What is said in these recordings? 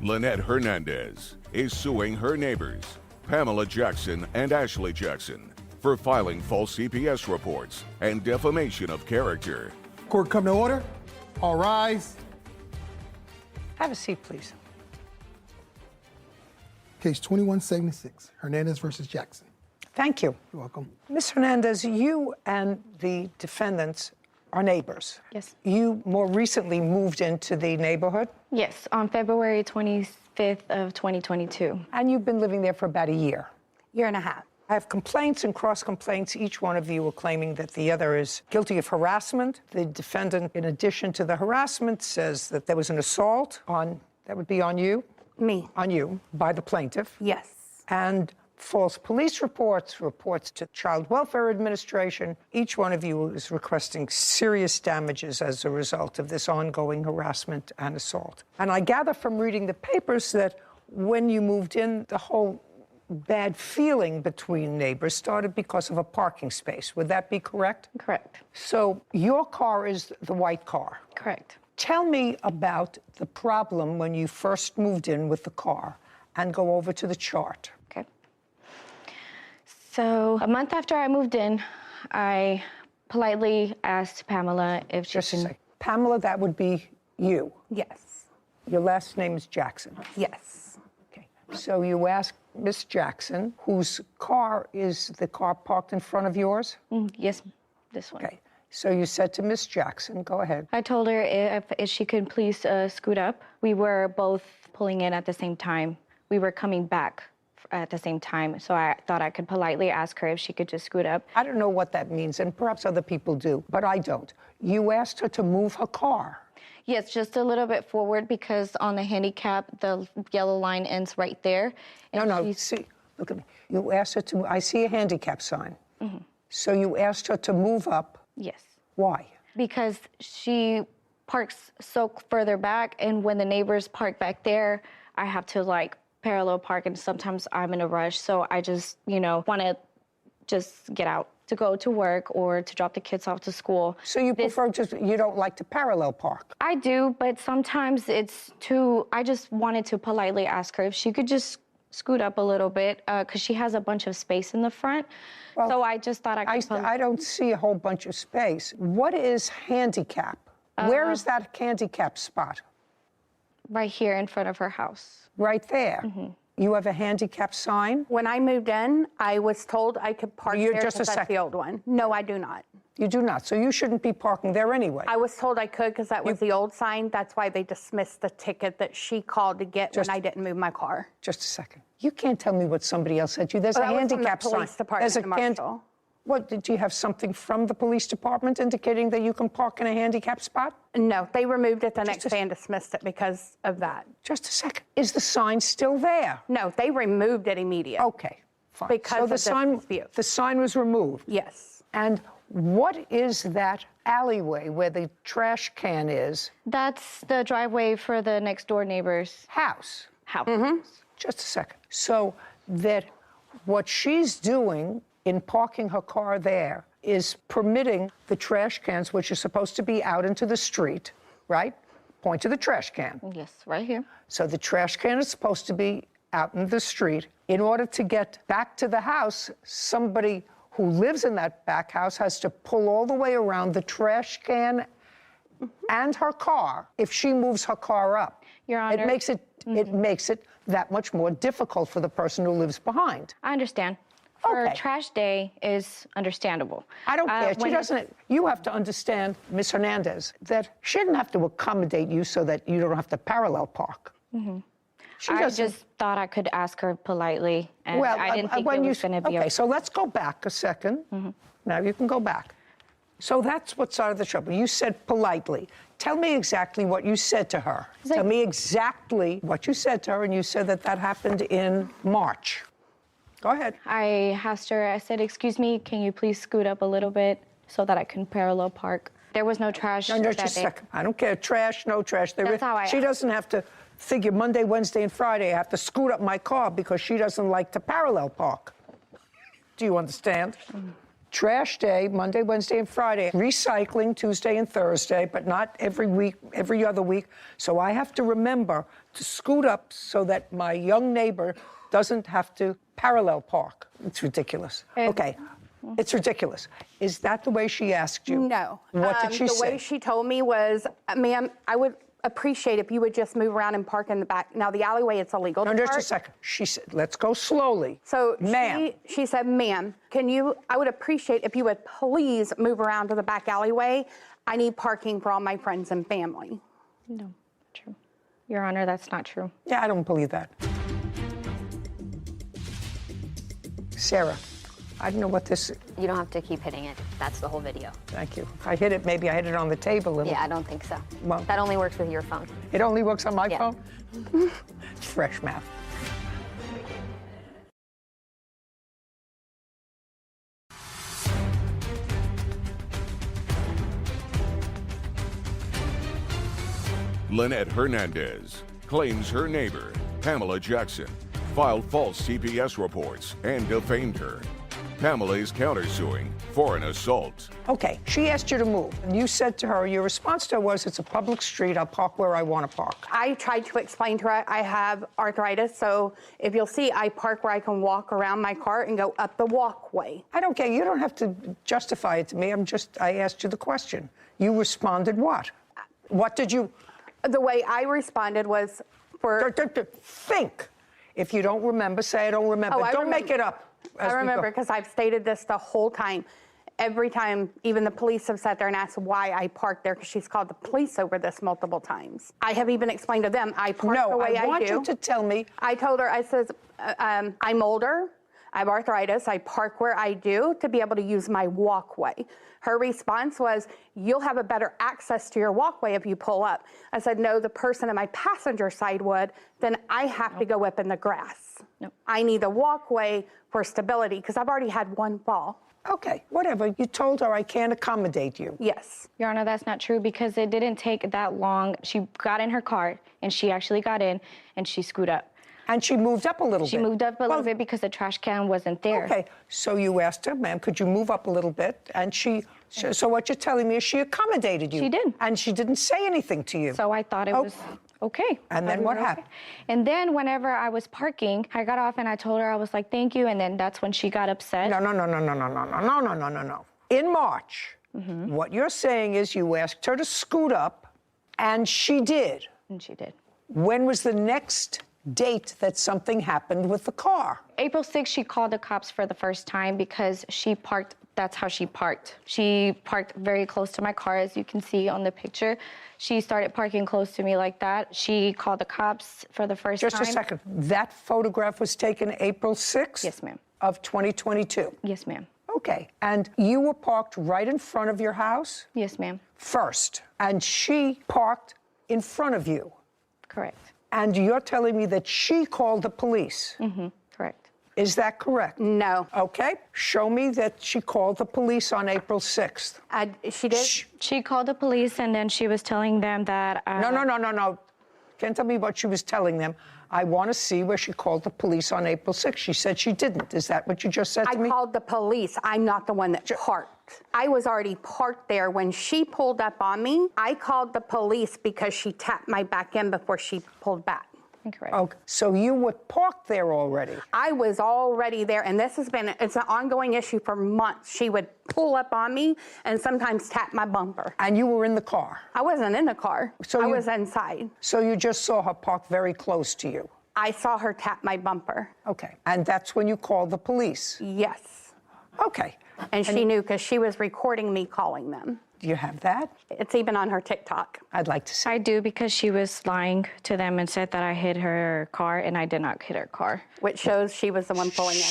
Lynette Hernandez is suing her neighbors, Pamela Jackson and Ashley Jackson, for filing false CPS reports and defamation of character. Court come to order. All rise. Have a seat, please. Case 2176, Hernandez versus Jackson. Thank you. You're welcome. Ms. Hernandez, you and the defendants are neighbors. Yes. You more recently moved into the neighborhood? Yes, on February 25th of 2022. And you've been living there for about a year. Year and a half. I have complaints and cross-complaints. Each one of you are claiming that the other is guilty of harassment. The defendant, in addition to the harassment, says that there was an assault on, that would be on you? Me. On you, by the plaintiff. Yes. And false police reports, reports to Child Welfare Administration. Each one of you is requesting serious damages as a result of this ongoing harassment and assault. And I gather from reading the papers that when you moved in, the whole bad feeling between neighbors started because of a parking space. Would that be correct? Correct. So your car is the white car. Correct. Tell me about the problem when you first moved in with the car and go over to the chart. Okay. So a month after I moved in, I politely asked Pamela if she Just a can... second. Pamela, that would be you. Yes. Your last name is Jackson. Yes. Okay. So you asked Miss Jackson, whose car is the car parked in front of yours? Yes, this one. Okay. So you said to Miss Jackson, go ahead. I told her if she could please scoot up. We were both pulling in at the same time. We were coming back at the same time, so I thought I could politely ask her if she could just scoot up. I don't know what that means, and perhaps other people do, but I don't. You asked her to move her car. Yes, just a little bit forward because on the handicap, the yellow line ends right there. No, see, look at me. You asked her to, I see a handicap sign. So you asked her to move up. Yes. Why? Because she parks so further back, and when the neighbors park back there, I have to like parallel park, and sometimes I'm in a rush, so I just, want to just get out to go to work or to drop the kids off to school. So you you don't like to parallel park? I do, but sometimes it's too, I just wanted to politely ask her if she could just scoot up a little bit, because she has a bunch of space in the front. Well, so I just thought I don't see a whole bunch of space. What is handicap? Where is that handicap spot? Right here in front of her house. Right there. You have a handicap sign? When I moved in, I was told I could park there Just a because that's second. the old one. No, I do not. You do not. So you shouldn't be parking there anyway. I was told I could because that was the old sign. That's why they dismissed the ticket that she called to get when I didn't move my car. Just a second. You can't tell me what somebody else said to you. There's a That was from the handicap sign. police department, There's a Marshall. What, did you have something from the police department indicating that you can park in a handicap spot? No, they removed it the next day and dismissed it because of that. Just a second. Is the sign still there? No, they removed it immediately. Okay, fine. Because so of the dispute. the sign was removed. Yes. And what is that alleyway where the trash can is? That's the driveway for the next door neighbor's House. house. Just a second. So that what she's doing in parking her car there is permitting the trash cans, which are supposed to be out into the street, right? Point to the trash can. Yes, right here. So the trash can is supposed to be out in the street. In order to get back to the house, somebody who lives in that back house has to pull all the way around the trash can and her car if she moves her car up. Your Honor. It makes it that much more difficult for the person who lives behind. I understand. For Okay. trash day is understandable. I don't care. She when- doesn't. You have to understand, Ms. Hernandez, that she didn't have to accommodate you so that you don't have to parallel park. She I doesn't. just thought I could ask her politely, and I didn't think when it was going to be okay, so let's go back a second. Now you can go back. So that's what started the trouble. You said politely. Tell me exactly what you said to her. Tell me exactly what you said to her, and you said that happened in March. Go ahead. I asked her, I said, excuse me, can you please scoot up a little bit so that I can parallel park? There was no trash No, that just a day. second. I don't care. Trash, no trash. That's how I She asked. doesn't have to figure Monday, Wednesday, and Friday. I have to scoot up my car because she doesn't like to parallel park. Do you understand? trash day, Monday, Wednesday, and Friday. Recycling Tuesday and Thursday, but not every week, every other week. So I have to remember to scoot up so that my young neighbor doesn't have to parallel park. It's ridiculous. Okay. It's ridiculous. Is that the way she asked you? No. What did she say? The way she told me was, ma'am, I would appreciate if you would just move around and park in the back. Now, the alleyway, it's illegal to No, just park. a second. She said, let's go slowly. So ma'am. she said, ma'am, I would appreciate if you would please move around to the back alleyway. I need parking for all my friends and family. No, not true. Your Honor, that's not true. Yeah, I don't believe that. Sarah, I don't know what this... You don't have to keep hitting it. That's the whole video. Thank you. If I hit it, maybe I hit it on the table a little. Yeah, I don't think so. Well- That only works with your phone. It only works on my Yeah. phone? Fresh math. Lynette Hernandez claims her neighbor, Pamela Jackson, filed false CPS reports and defamed her. Pamela is countersuing for an assault. Okay, she asked you to move, and you said to her, your response to her was, it's a public street, I'll park where I want to park. I tried to explain to her I have arthritis, so if you'll see, I park where I can walk around my car and go up the walkway. I don't care, you don't have to justify it to me, I asked you the question. You responded what? What did you... The way I responded was for... Think. If you don't remember, say I don't remember. Oh, I don't remember. make it up. I remember because I've stated this the whole time. Every time, even the police have sat there and asked why I parked there because she's called the police over this multiple times. I have even explained to them I park the way I do. No, I want you to tell me. I told her, I says, I'm older, I have arthritis, I park where I do to be able to use my walkway. Her response was, you'll have a better access to your walkway if you pull up. I said, no, the person on my passenger side would, then I have to go up in the grass. Nope. I need the walkway for stability because I've already had one fall. Okay, whatever. You told her I can't accommodate you. Yes. Your Honor, that's not true because it didn't take that long. She got in her car, and she actually got in, and she scooted up. And she moved up a little bit. She moved up a little bit because the trash can wasn't there. Okay, so you asked her, ma'am, could you move up a little bit? And so what you're telling me is she accommodated you. She did. And she didn't say anything to you. So I thought it was okay. And then what happened? And then whenever I was parking, I got off and I told her, I was like, thank you. And then that's when she got upset. No. In March, what you're saying is you asked her to scoot up, and she did. And she did. When was the next date that something happened with the car? April 6th, she called the cops for the first time because she parked, that's how she parked. She parked very close to my car, as you can see on the picture. She started parking close to me like that. She called the cops for the first time. Just a second. That photograph was taken April 6th? Yes, ma'am. Of 2022? Yes, ma'am. Okay. And you were parked right in front of your house? Yes, ma'am. First. And she parked in front of you? Correct. And you're telling me that she called the police? Correct. Is that correct? No. Okay. Show me that she called the police on April 6th. She did? She called the police and then she was telling them that... No. Can't tell me what she was telling them. I want to see where she called the police on April 6th. She said she didn't. Is that what you just said to me? I called the police. I'm not the one that parked. I was already parked there. When she pulled up on me, I called the police because she tapped my back end before she pulled back. Incorrect. Okay. So you were parked there already? I was already there, and it's an ongoing issue for months. She would pull up on me and sometimes tap my bumper. And you were in the car? I wasn't in the car. So I you- was inside. So you just saw her parked very close to you? I saw her tap my bumper. Okay. And that's when you called the police? Yes. Okay. And she knew because she was recording me calling them. Do you have that? It's even on her TikTok. I'd like to see. I do because she was lying to them and said that I hit her car and I did not hit her car. Which shows she was the one pulling in.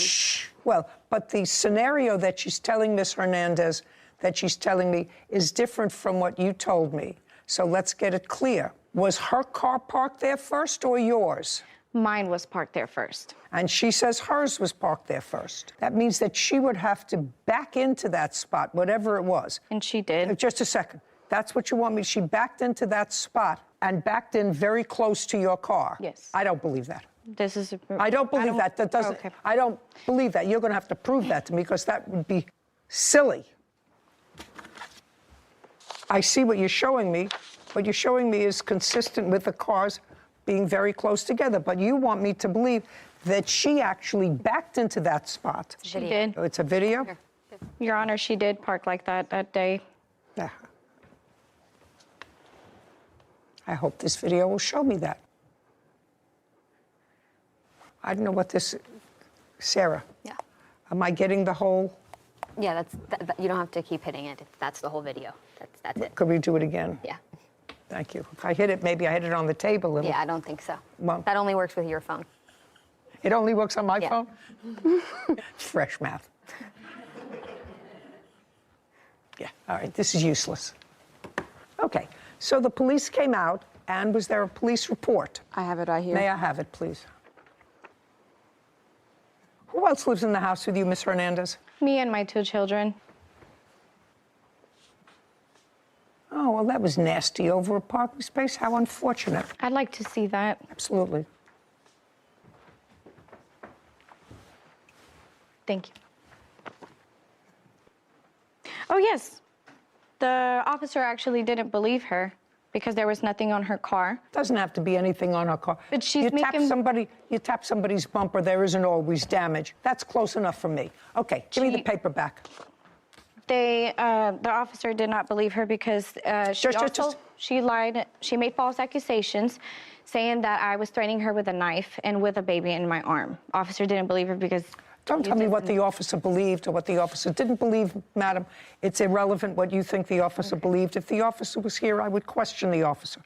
Well, but the scenario that she's telling Miss Hernandez, that she's telling me, is different from what you told me. So let's get it clear. Was her car parked there first or yours? Mine was parked there first. And she says hers was parked there first. That means that she would have to back into that spot, whatever it was. And she did. Just a second. That's what you want me. She backed into that spot and backed in very close to your car. Yes. I don't believe that. This is... I don't believe that. That doesn't. Okay. I don't believe that. You're going to have to prove that to me because that would be silly. I see what you're showing me. What you're showing me is consistent with the cars being very close together, but you want me to believe that she actually backed into that spot. She did. Oh, it's a video? Here. Your Honor, she did park like that day. Yeah. I hope this video will show me that. I don't know what this, Sarah, Yeah. am I getting the whole, Yeah, you don't have to keep hitting it. That's the whole video. That's it. could we do it again? Yeah. Thank you. If I hit it, maybe I hit it on the table. Yeah, I don't think so. Well- That only works with your phone. It only works on my Yeah. phone? Fresh math. Yeah, all right, this is useless. Okay, so the police came out, and was there a police report? I have it right here. May I have it, please? Who else lives in the house with you, Miss Hernandez? Me and my 2 children. Oh, well, that was nasty over a parking space. How unfortunate. I'd like to see that. Absolutely. Thank you. Oh, yes. The officer actually didn't believe her because there was nothing on her car. Doesn't have to be anything on her car. But she's you tap making- you tap somebody's bumper, there isn't always damage. That's close enough for me. Okay, give me the paper back. The officer did not believe her because she lied. She made false accusations, saying that I was threatening her with a knife and with a baby in my arm. Officer didn't believe her because. Don't tell me what the officer believed or what the officer didn't believe, madam. It's irrelevant what you think the officer believed. If the officer was here, I would question the officer.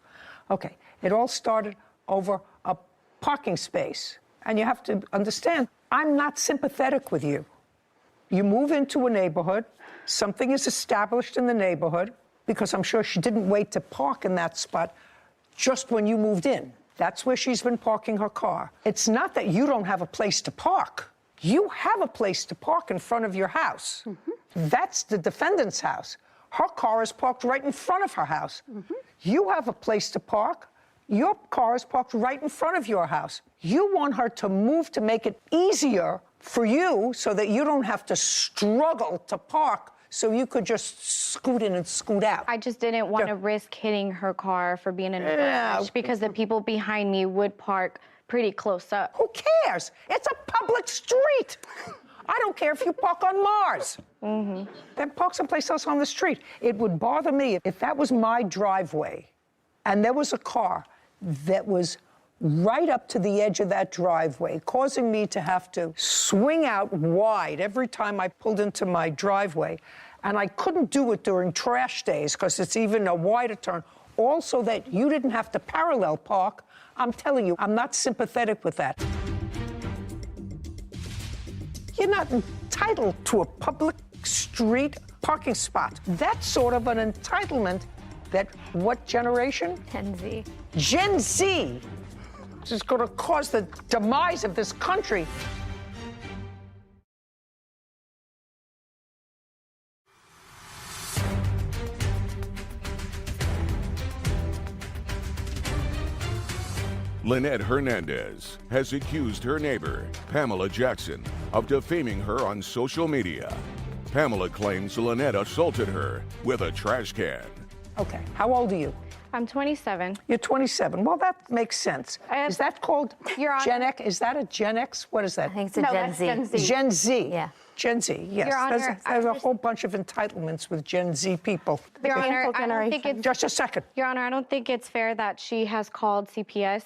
Okay, it all started over a parking space. And you have to understand, I'm not sympathetic with you. You move into a neighborhood, something is established in the neighborhood, because I'm sure she didn't wait to park in that spot just when you moved in. That's where she's been parking her car. It's not that you don't have a place to park. You have a place to park in front of your house. That's the defendant's house. Her car is parked right in front of her house. You have a place to park. Your car is parked right in front of your house. You want her to move to make it easier for you so that you don't have to struggle to park, so you could just scoot in and scoot out. I just didn't want to risk hitting her car for being in a garage because the people behind me would park pretty close up. Who cares? It's a public street. I don't care if you park on Mars. Then park someplace else on the street. It would bother me if that was my driveway and there was a car that was right up to the edge of that driveway, causing me to have to swing out wide every time I pulled into my driveway. And I couldn't do it during trash days because it's even a wider turn. Also that you didn't have to parallel park. I'm telling you, I'm not sympathetic with that. You're not entitled to a public street parking spot. That's sort of an entitlement that what generation? Gen Z. Gen Z. This is going to cause the demise of this country. Lynette Hernandez has accused her neighbor, Pamela Jackson, of defaming her on social media. Pamela claims Lynette assaulted her with a trash can. Okay, how old are you? I'm 27. You're 27. Well, that makes sense. Is that called Your Honor. Gen X? Is that a Gen X? What is that? I think it's a No, Gen that's Z. Gen Z. Gen Z. Yeah. Gen Z, yes. Your Honor, There's a whole bunch of entitlements with Gen Z people. Your Honor, painful I don't think generation. it's. Just a second. Your Honor, I don't think it's fair that she has called CPS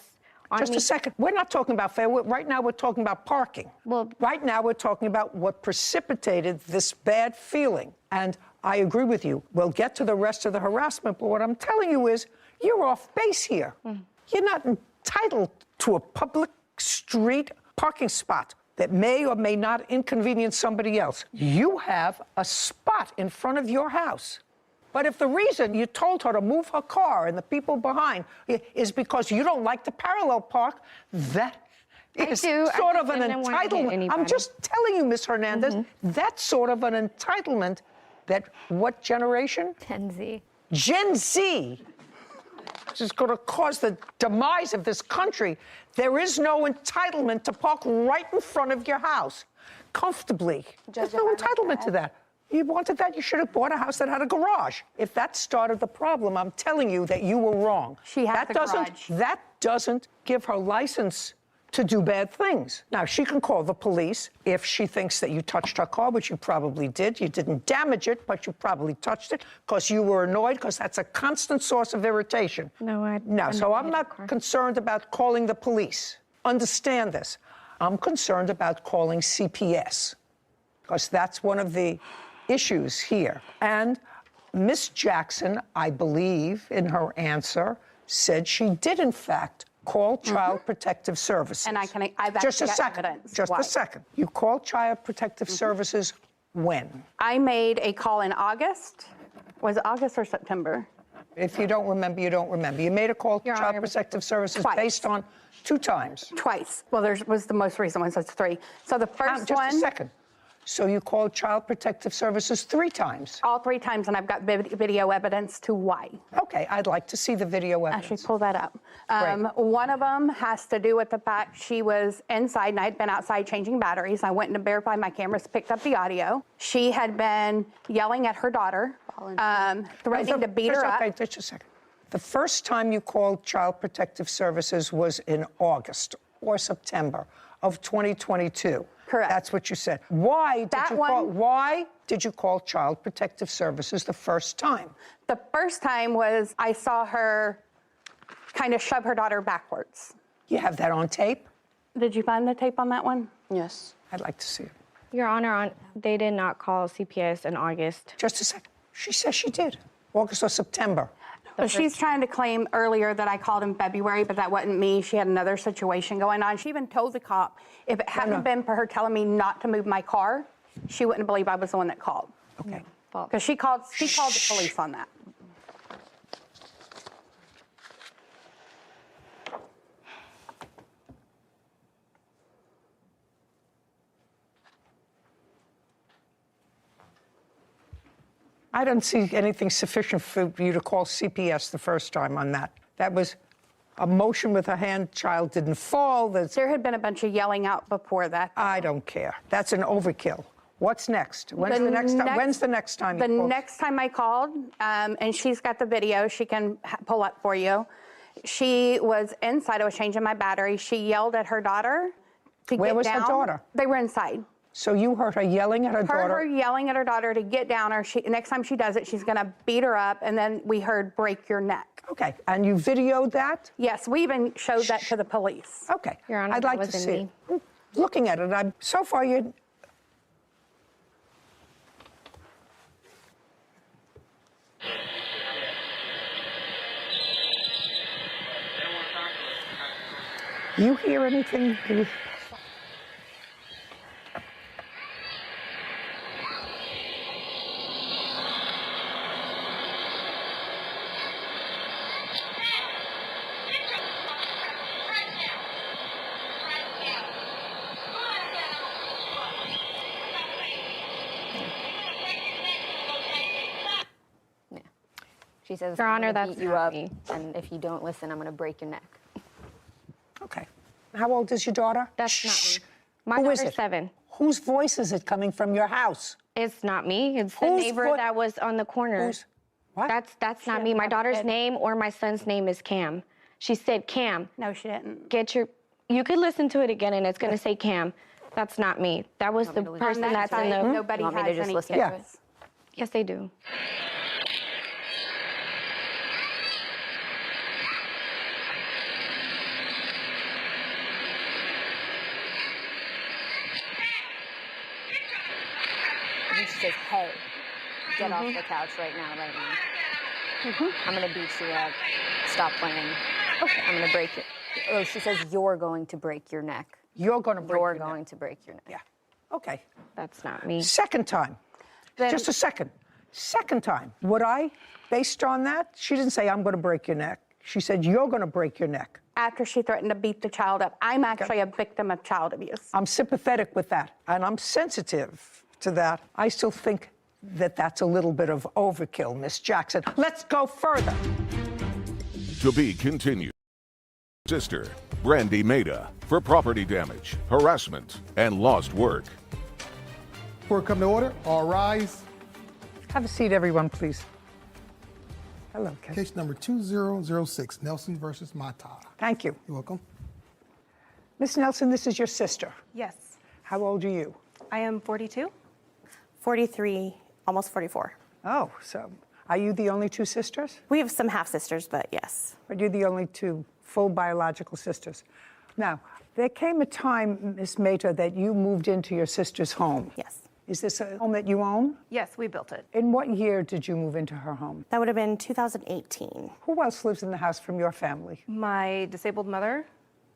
on Just me. a second. We're not talking about fair. Right now, we're talking about parking. Well- right now, we're talking about what precipitated this bad feeling. And I agree with you. We'll get to the rest of the harassment, but what I'm telling you is you're off base here. You're not entitled to a public street parking spot that may or may not inconvenience somebody else. You have a spot in front of your house. But if the reason you told her to move her car and the people behind is because you don't like to parallel park, that is do. I sort just of an didn't wanna hit entitlement. I'm anybody. just telling you, Miss Hernandez, that's sort of an entitlement that what generation? Gen Z. Gen Z. This is going to cause the demise of this country. There is no entitlement to park right in front of your house, comfortably. Judge, There's no if I may entitlement to add. that. You wanted that, you should have bought a house that had a garage. If that started the problem, I'm telling you that you were wrong. She had the garage. That doesn't give her license to do bad things. Now, she can call the police if she thinks that you touched her car, which you probably did. You didn't damage it, but you probably touched it because you were annoyed, because that's a constant source of irritation. No, so I'm not concerned about calling the police. Understand this. I'm concerned about calling CPS, because that's one of the issues here. And Miss Jackson, I believe, in her answer, said she did, in fact, call Child Protective Services. And I've Just actually a got second. evidence. Just Why? a second. You called Child Protective Services when? I made a call in August. Was it August or September? If you don't remember, you don't remember. You made a call to Your Child Honor. Protective Services Twice. based on 2 times. Twice. Well, there was the most recent one, so it's 3. So the first Just one, a second. So you called Child Protective Services 3 times. all 3 times, and I've got video evidence to why. Okay, I'd like to see the video evidence. Actually, pull that up. Great. One of them has to do with the fact she was inside, and I had been outside changing batteries. I went to verify my cameras, picked up the audio. She had been yelling at her daughter, threatening to beat her up. Okay, just a second. The first time you called Child Protective Services was in August or September of 2022. Correct. That's what you said. Why did you call Child Protective Services the first time? The first time was I saw her kind of shove her daughter backwards. You have that on tape? Did you find the tape on that one? Yes. I'd like to see it. Your Honor, they did not call CPS in August. Just a second. She says she did. August or September. But she's trying to claim earlier that I called in February, but that wasn't me. She had another situation going on. She even told the cop if it hadn't been for her telling me not to move my car, she wouldn't believe I was the one that called. Okay. Because she called the police on that. I don't see anything sufficient for you to call CPS the first time on that. That was a motion with a hand. Child didn't fall. There had been a bunch of yelling out before that. I don't care. That's an overkill. What's next? When's the next time? When's the next time? The next time I called, and she's got the video. She can pull up for you. She was inside. I was changing my battery. She yelled at her daughter to get down. Where was her daughter? They were inside. So you heard her yelling at her daughter? Heard her yelling at her daughter to get down, or next time she does it, she's going to beat her up. And then we heard break your neck. Okay. And you videoed that? Yes, we even showed that to the police. Okay. Your Honor, I'd that like to wasn't see me. it. Looking at it, so far you. You hear anything? She says, Your I'm Honor, gonna that's beat you not up, me. and if you don't listen, I'm going to break your neck. Okay. How old is your daughter? That's Shh. not me. My Who is daughter's it? 7. Whose voice is it coming from your house? It's not me. It's the Whose neighbor that was on the corner. What? That's not me. My daughter's name or my son's name is Cam. She said, Cam, No, she didn't. you could listen to it again and it's going to say Cam. That's not me. That was the person On that that's in side, the. nobody You want me to has just any listen kids. to it? Yes, they do. And she says, hey, get off the couch right now. I'm going to beat you up. Stop playing. Okay. I'm going to break it. Oh, she says, you're going to break your neck. You're going to break You're your neck. going to break your neck. Yeah. Okay. That's not me. Second time. Just a second. Second time. Would I, based on that, she didn't say, I'm going to break your neck. She said, you're going to break your neck. After she threatened to beat the child up, I'm actually a victim of child abuse. I'm sympathetic with that, and I'm sensitive to that. I still think that that's a little bit of overkill, Miss Jackson. Let's go further. To be continued. Sister, Brandy Maida, for property damage, harassment, and lost work. Court come to order. All rise. Have a seat, everyone, please. Hello, Kate. Case number 2006, Nelson versus Mata. Thank you. You're welcome. Miss Nelson, this is your sister. Yes. How old are you? I am 42. 43, almost 44. Oh, so are you the only two sisters? We have some half-sisters, but yes. But you're the only two full biological sisters. Now, there came a time, Miss Mehta, that you moved into your sister's home. Yes. Is this a home that you own? Yes, we built it. In what year did you move into her home? That would have been 2018. Who else lives in the house from your family? My disabled mother,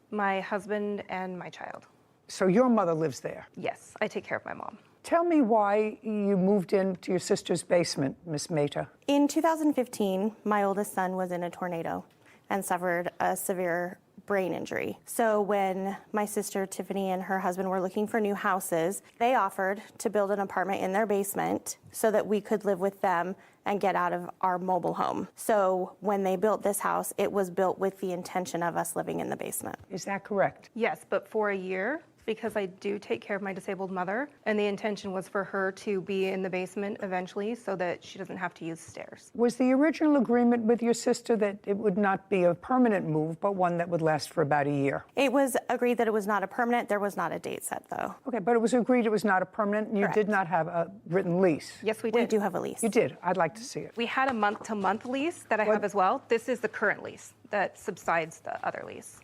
my husband, and my child. So your mother lives there. Yes, I take care of my mom. Tell me why you moved into your sister's basement, Miss Mehta. In 2015, my oldest son was in a tornado and suffered a severe brain injury. So when my sister Tiffany and her husband were looking for new houses, they offered to build an apartment in their basement so that we could live with them and get out of our mobile home. So when they built this house, it was built with the intention of us living in the basement. Is that correct? Yes, but for a year, because I do take care of my disabled mother, and the intention was for her to be in the basement eventually so that she doesn't have to use stairs. Was the original agreement with your sister that it would not be a permanent move, but one that would last for about a year? It was agreed that it was not a permanent. There was not a date set, though. Okay, but it was agreed it was not a permanent, and you Correct. did not have a written lease? Yes, we We did. do have a lease. You did. I'd like to see it. We had a month-to-month lease that I have as well. This is the current lease that subsides the other lease.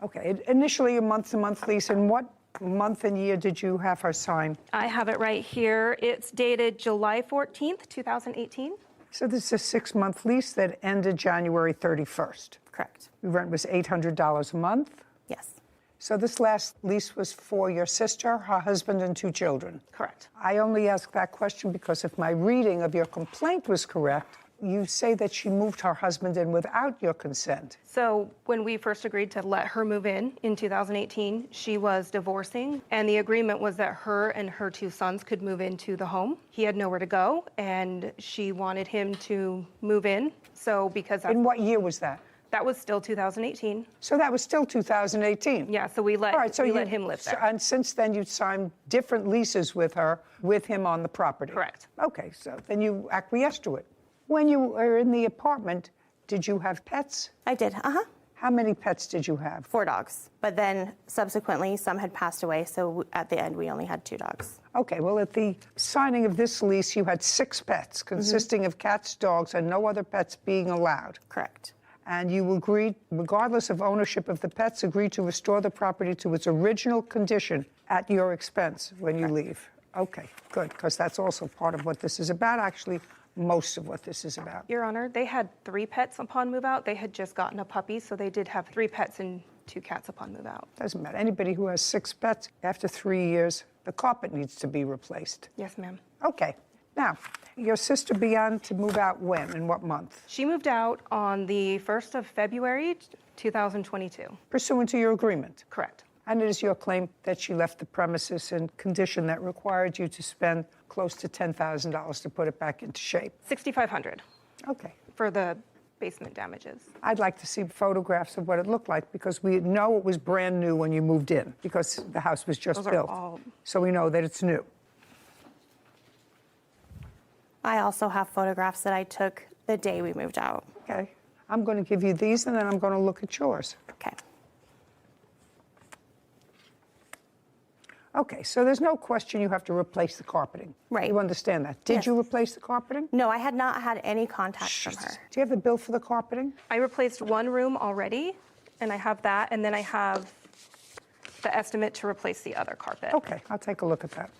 Okay, initially a month-to-month lease, and what month and year did you have her sign? I have it right here. It's dated July 14th, 2018. So this is a 6-month lease that ended January 31st. Correct. Your rent was $800 a month. Yes. So this last lease was for your sister, her husband, and 2 children. Correct. I only ask that question because if my reading of your complaint was correct, you say that she moved her husband in without your consent. So when we first agreed to let her move in 2018, she was divorcing, and the agreement was that her and her 2 sons could move into the home. He had nowhere to go, and she wanted him to move in. So because In what year was that? that was still 2018. So that was still 2018. Yeah, so we let, All right, so we you let him live there. And since then, you've signed different leases with her, with him on the property. Correct. Okay, so then you acquiesced to it. When you were in the apartment, did you have pets? I did. How many pets did you have? 4 dogs. But then subsequently, some had passed away. So at the end, we only had 2 dogs. Okay, well, at the signing of this lease, you had 6 pets, consisting of cats, dogs, and no other pets being allowed. Correct. And you agreed, regardless of ownership of the pets, agreed to restore the property to its original condition at your expense when you leave. Okay, good, because that's also part of what this is about, actually, most of what this is about. Your Honor, they had 3 pets upon move out. They had just gotten a puppy, so they did have 3 pets and 2 cats upon move out. Doesn't matter. Anybody who has 6 pets, after 3 years, the carpet needs to be replaced. Yes, ma'am. Okay. Now, your sister began to move out when? In what month? She moved out on the 1st of February, 2022. Pursuant to your agreement. Correct. And it is your claim that she left the premises in condition that required you to spend close to $10,000 to put it back into shape. $6,500 Okay. for the basement damages. I'd like to see photographs of what it looked like because we know it was brand new when you moved in because the house was just Those are built. all- So we know that it's new. I also have photographs that I took the day we moved out. Okay. I'm going to give you these and then I'm going to look at yours. Okay. Okay, so there's no question you have to replace the carpeting. Right. You understand that. Did Yes. you replace the carpeting? No, I had not had any contact from her. Do you have a bill for the carpeting? I replaced 1 room already, and I have that, and then I have the estimate to replace the other carpet. Okay, I'll take a look at that.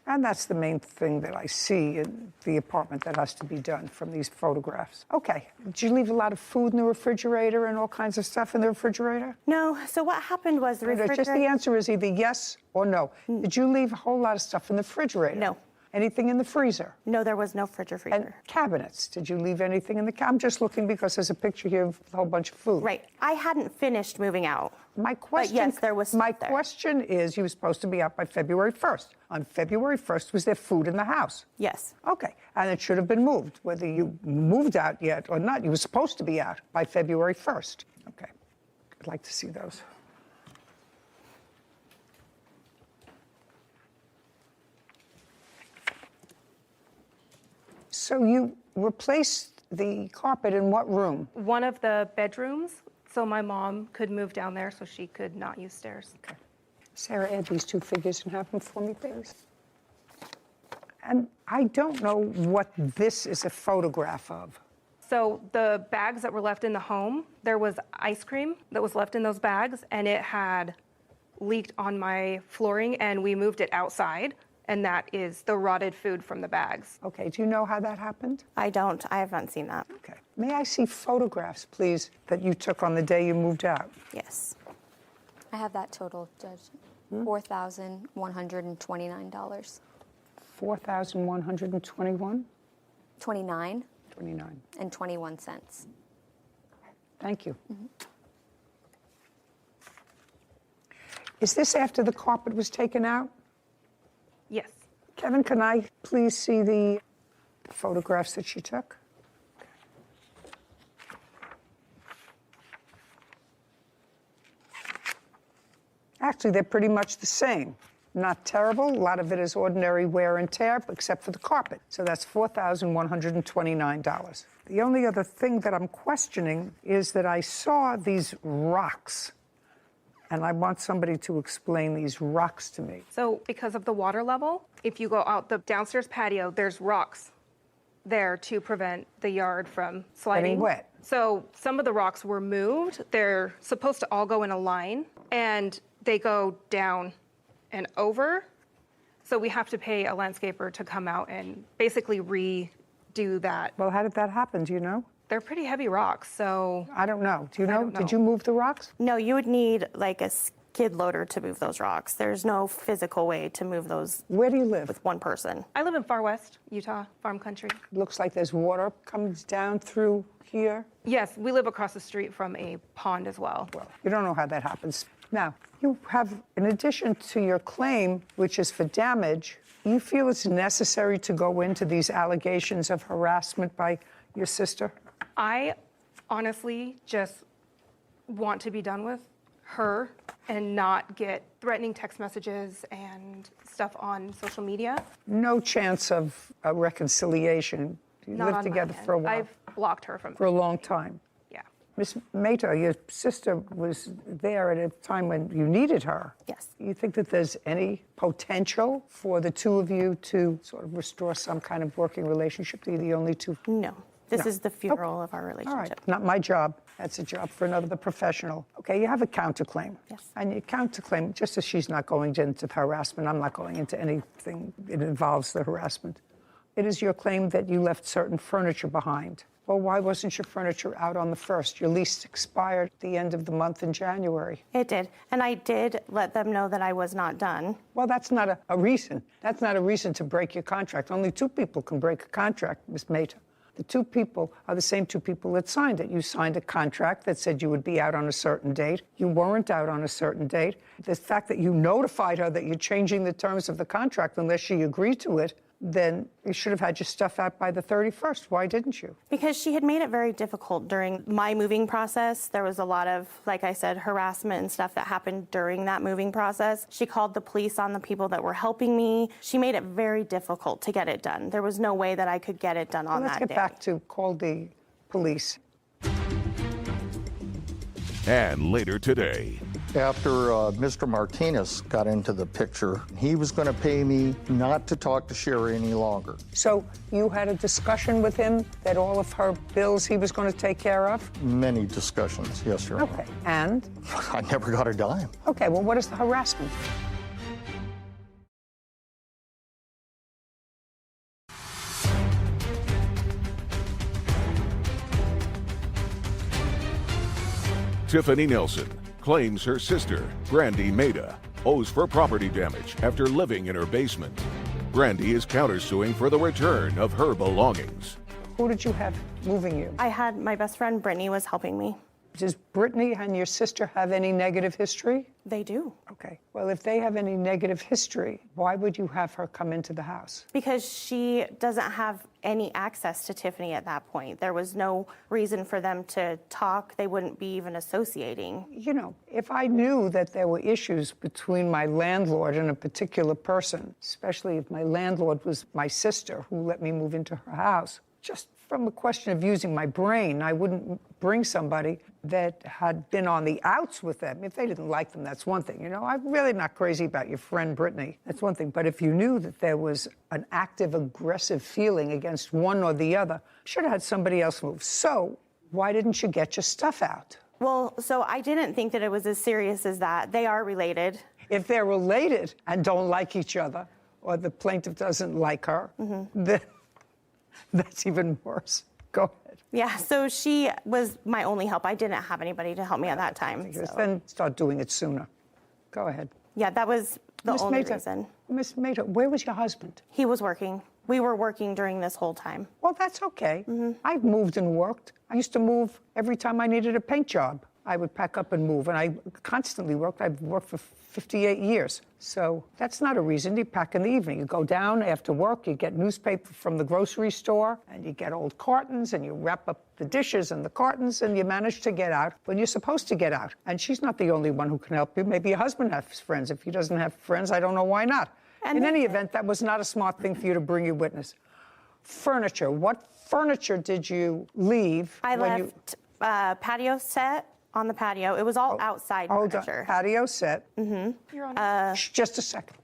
And that's the main thing that I see in the apartment that has to be done from these photographs. Okay, did you leave a lot of food in the refrigerator and all kinds of stuff in the refrigerator? No, so what happened was the refrigerator... Just the answer is either yes or no. Did you leave a whole lot of stuff in the refrigerator? No. Anything in the freezer? No, there was no fridge or freezer. And cabinets? Did you leave anything in the I'm just looking because there's a picture here of a whole bunch of food. Right. I hadn't finished moving out. My question, yes, there was my stuff there. question is, you were supposed to be out by February 1st. On February 1st, was there food in the house? Yes. Okay, and it should have been moved, whether you moved out yet or not. You were supposed to be out by February 1st. Okay, I'd like to see those. So you replaced the carpet in what room? One of the bedrooms, so my mom could move down there so she could not use stairs. Okay. Sarah, add these two figures and have them for me, please. And I don't know what this is a photograph of. So the bags that were left in the home, there was ice cream that was left in those bags, and it had leaked on my flooring, and we moved it outside, and that is the rotted food from the bags. Okay, do you know how that happened? I don't. I haven't seen that. Okay. May I see photographs, please, that you took on the day you moved out? Yes. I have that total, Judge. $4,129. $4,121? 29 29. and 21 cents. Thank you. Is this after the carpet was taken out? Yes. Kevin, can I please see the photographs that you took? Actually, they're pretty much the same. Not terrible. A lot of it is ordinary wear and tear, except for the carpet. So that's $4,129. The only other thing that I'm questioning is that I saw these rocks, and I want somebody to explain these rocks to me. So because of the water level, if you go out the downstairs patio, there's rocks there to prevent the yard from sliding. Getting wet. So some of the rocks were moved. They're supposed to all go in a line, and they go down and over. So we have to pay a landscaper to come out and basically redo that. Well, how did that happen? Do you know? They're pretty heavy rocks, so I don't know. Do you know? don't know. Did you move the rocks? No, you would need like a skid loader to move those rocks. There's no physical way to move those Where do you live? with one person. I live in far west Utah, farm country. Looks like there's water comes down through here. Yes, we live across the street from a pond as well. Well, you don't know how that happens. Now, you have, in addition to your claim, which is for damage, you feel it's necessary to go into these allegations of harassment by your sister? I honestly just want to be done with her and not get threatening text messages and stuff on social media. No chance of a reconciliation. You Not lived on my together end. for a while, I've blocked her from. for a long time. Yeah. Miss Mehta, your sister was there at a time when you needed her. Yes. You think that there's any potential for the two of you to sort of restore some kind of working relationship? You're the only two. No. This No. is the funeral of our All relationship. right, not my job. That's a job for another professional. Okay, you have a counterclaim. Yes. And your counterclaim, just as she's not going into harassment, I'm not going into anything that involves the harassment. It is your claim that you left certain furniture behind. Well, why wasn't your furniture out on the 1st? Your lease expired at the end of the month in January. It did. And I did let them know that I was not done. Well, that's not a reason. That's not a reason to break your contract. Only two people can break a contract, Ms. Mehta. The two people are the same two people that signed it. You signed a contract that said you would be out on a certain date. You weren't out on a certain date. The fact that you notified her that you're changing the terms of the contract unless she agreed to it, then you should have had your stuff out by the 31st. Why didn't you? Because she had made it very difficult during my moving process. There was a lot of, like I said, harassment and stuff that happened during that moving process. She called the police on the people that were helping me. She made it very difficult to get it done. There was no way that I could get it done on Let's that get day. back to call the police. And later today, After Mr. Martinez got into the picture, he was going to pay me not to talk to Sherry any longer. So you had a discussion with him that all of her bills he was going to take care of? Many discussions, yes, Your Honor. Okay. And? I never got a dime. Okay, well, what is the harassment? Tiffany Nelson claims her sister, Brandy Mehta, owes for property damage after living in her basement. Brandy is countersuing for the return of her belongings. Who did you have moving you? I had my best friend, Brittany, was helping me. Does Brittany and your sister have any negative history? They do. Okay. Well, if they have any negative history, why would you have her come into the house? Because she doesn't have any access to Tiffany at that point. There was no reason for them to talk. They wouldn't be even associating. You know, if I knew that there were issues between my landlord and a particular person, especially if my landlord was my sister who let me move into her house, just from the question of using my brain, I wouldn't bring somebody that had been on the outs with them. If they didn't like them, that's one thing. You know, I'm really not crazy about your friend Brittany. That's one thing. But if you knew that there was an active, aggressive feeling against one or the other, should have had somebody else move. So why didn't you get your stuff out? Well, so I didn't think that it was as serious as that. They are related. If they're related and don't like each other, or the plaintiff doesn't like her, then that's even worse. Go ahead. Yeah, so she was my only help. I didn't have anybody to help me at that time. So. Then start doing it sooner. Go ahead. Yeah, that was the only reason. Miss Mata, where was your husband? He was working. We were working during this whole time. Well, that's okay. I've moved and worked. I used to move every time I needed a paint job. I would pack up and move, and I constantly worked. I've worked for 58 years. So that's not a reason. You pack in the evening. You go down after work, you get newspaper from the grocery store, and you get old cartons, and you wrap up the dishes and the cartons, and you manage to get out when you're supposed to get out. And she's not the only one who can help you. Maybe your husband has friends. If he doesn't have friends, I don't know why not. And in any event, that was not a smart thing for you to bring your witness. Furniture. What furniture did you leave? I left patio set on the patio. It was all outside furniture. On. Patio set. You're on. Just a second.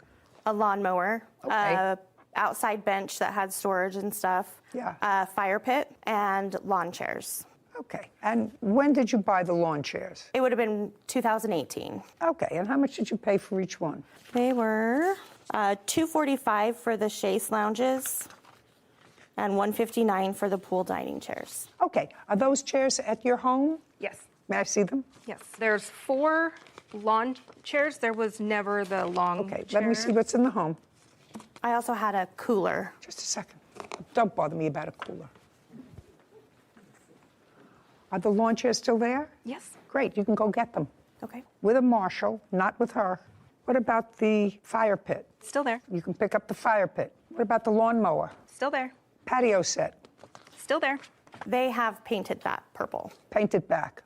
A lawnmower. Okay. Outside bench that had storage and stuff. Yeah. Fire pit and lawn chairs. Okay. And when did you buy the lawn chairs? It would have been 2018. Okay. And how much did you pay for each one? They were $245 for the chaise lounges and $159 for the pool dining chairs. Okay. Are those chairs at your home? Yes. May I see them? Yes. There's 4 lawn chairs. There was never the long Okay. chair. Let me see what's in the home. I also had a cooler. Just a second. Don't bother me about a cooler. Are the lawn chairs still there? Yes. Great. You can go get them. Okay. With a marshal, not with her. What about the fire pit? Still there. You can pick up the fire pit. What about the lawnmower? Still there. Patio set. Still there. They have painted that purple. Painted back.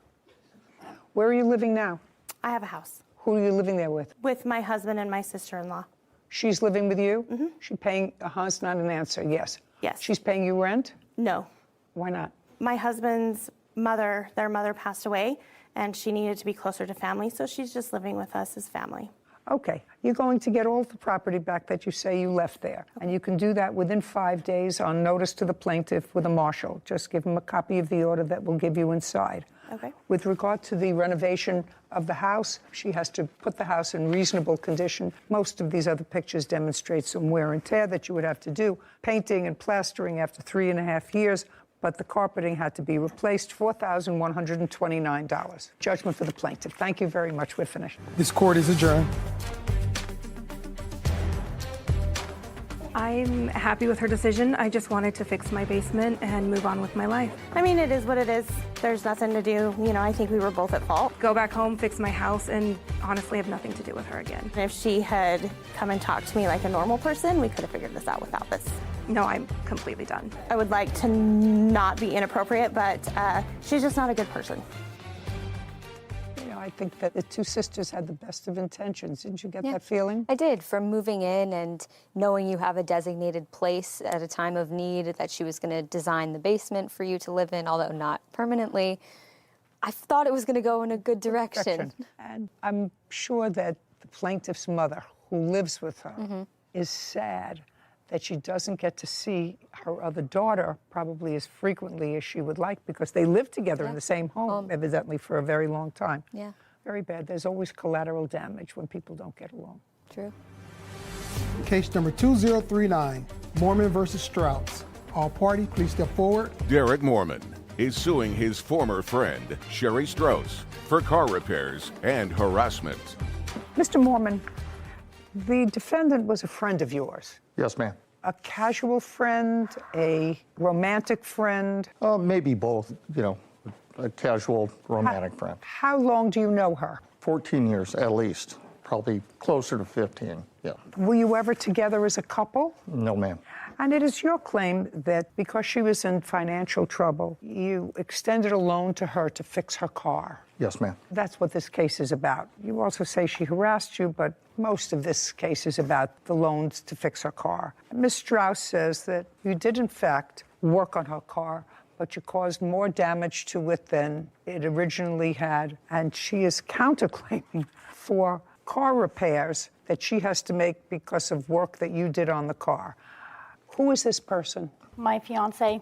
Where are you living now? I have a house Who are you living there with? with my husband and my sister-in-law. She's living with you? Mm-hmm. She's paying, it's not an answer, yes. Yes. She's paying you rent? No. Why not? My husband's mother, their mother passed away, and she needed to be closer to family, so she's just living with us as family. Okay, you're going to get all the property back that you say you left there. And you can do that within 5 days on notice to the plaintiff with a marshal. Just give him a copy of the order that will give you inside. Okay. With regard to the renovation of the house, she has to put the house in reasonable condition. Most of these other pictures demonstrate some wear and tear that you would have to do. Painting and plastering after 3.5 years, but the carpeting had to be replaced, $4,129. Judgment for the plaintiff. Thank you very much. We're finished. This court is adjourned. I'm happy with her decision. I just wanted to fix my basement and move on with my life. I mean, it is what it is. There's nothing to do. You know, I think we were both at fault. Go back home, fix my house, and honestly have nothing to do with her again. And if she had come and talked to me like a normal person, we could have figured this out without this. No, I'm completely done. I would like to not be inappropriate, but she's just not a good person. You know, I think that the two sisters had the best of intentions. Didn't you get that feeling? I did. From moving in and knowing you have a designated place at a time of need, that she was going to design the basement for you to live in, although not permanently, I thought it was going to go in a good direction. And I'm sure that the plaintiff's mother, who lives with her, is sad that she doesn't get to see her other daughter probably as frequently as she would like, because they lived together in the same home, evidently, for a very long time. Yeah. Very bad. There's always collateral damage when people don't get along. True. Case number 2039, Mormon versus Strauss. All parties, please step forward. Derek Mormon is suing his former friend, Sherry Strauss, for car repairs and harassment. Mr. Mormon, the defendant was a friend of yours. Yes, ma'am. A casual friend, a romantic friend? Maybe both. You know, a casual romantic friend. How long do you know her? 14 years at least, probably closer to 15, yeah. Were you ever together as a couple? No, ma'am. And it is your claim that because she was in financial trouble, you extended a loan to her to fix her car. Yes, ma'am. That's what this case is about. You also say she harassed you, but most of this case is about the loans to fix her car. Ms. Strauss says that you did, in fact, work on her car, but you caused more damage to it than it originally had. And she is counterclaiming for car repairs that she has to make because of work that you did on the car. Who is this person? My fiance.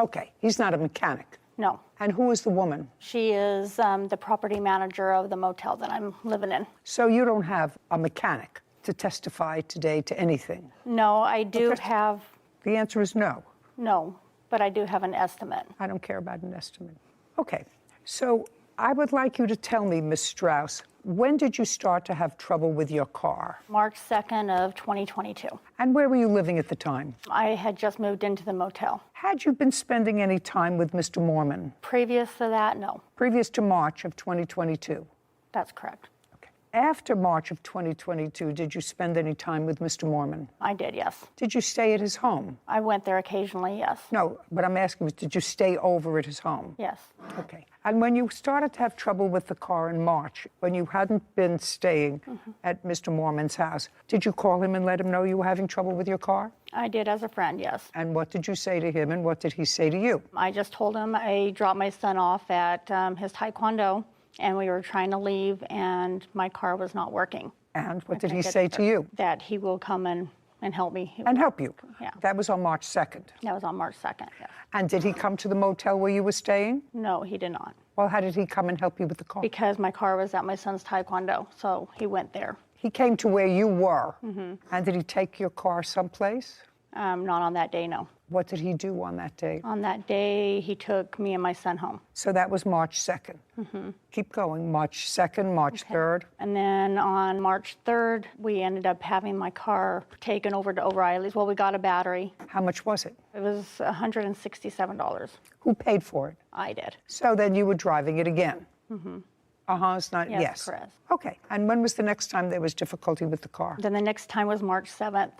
Okay, he's not a mechanic. No. And who is the woman? She is the property manager of the motel that I'm living in. So you don't have a mechanic to testify today to anything? No, I do have. The answer is no. No, but I do have an estimate. I don't care about an estimate. Okay, so I would like you to tell me, Ms. Strauss, when did you start to have trouble with your car? March 2nd of 2022. And where were you living at the time? I had just moved into the motel. Had you been spending any time with Mr. Mormon? Previous to that, no. Previous to March of 2022? That's correct. Okay. After March of 2022, did you spend any time with Mr. Mormon? I did, yes. Did you stay at his home? I went there occasionally, yes. No, but I'm asking, did you stay over at his home? Yes. Okay. And when you started to have trouble with the car in March, when you hadn't been staying at Mr. Mormon's house, did you call him and let him know you were having trouble with your car? I did as a friend, yes. And what did you say to him, and what did he say to you? I just told him I dropped my son off at his taekwondo, and we were trying to leave, and my car was not working. And what did he say to you? That he will come and help me. And help you? Yeah. That was on March 2nd? That was on March 2nd, yes. And did he come to the motel where you were staying? No, he did not. Well, how did he come and help you with the car? Because my car was at my son's taekwondo, so he went there. He came to where you were? And did he take your car someplace? Not on that day, no. What did he do on that day? On that day, he took me and my son home. So that was March 2nd. Keep going. March 2nd, March 3rd. And then on March 3rd, we ended up having my car taken over to O'Reilly's. Well, we got a battery. How much was it? It was $167. Who paid for it? I did. So then you were driving it again? It's not, Yes, correct. Okay. And when was the next time there was difficulty with the car? Then the next time was March 7th.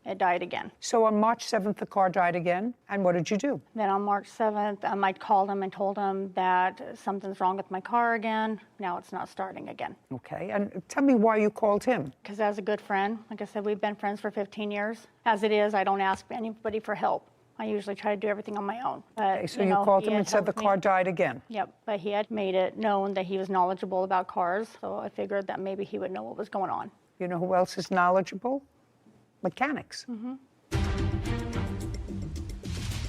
It died again. So on March 7th, the car died again? And what did you do? Then on March 7th, I called him and told him that something's wrong with my car again. Now it's not starting again. Okay. And tell me why you called him. Because as a good friend, like I said, we've been friends for 15 years. As it is, I don't ask anybody for help. I usually try to do everything on my own. But, Okay, so you called he him had and said the helped car me. died again? Yep, but he had made it known that he was knowledgeable about cars, so I figured that maybe he would know what was going on. You know who else is knowledgeable? Mechanics.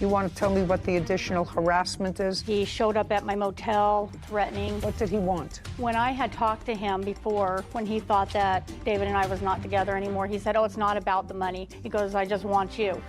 You want to tell me what the additional harassment is? He showed up at my motel threatening. What did he want? When I had talked to him before, when he thought that David and I was not together anymore, he said, "Oh, it's not about the money." He goes, "I just want you."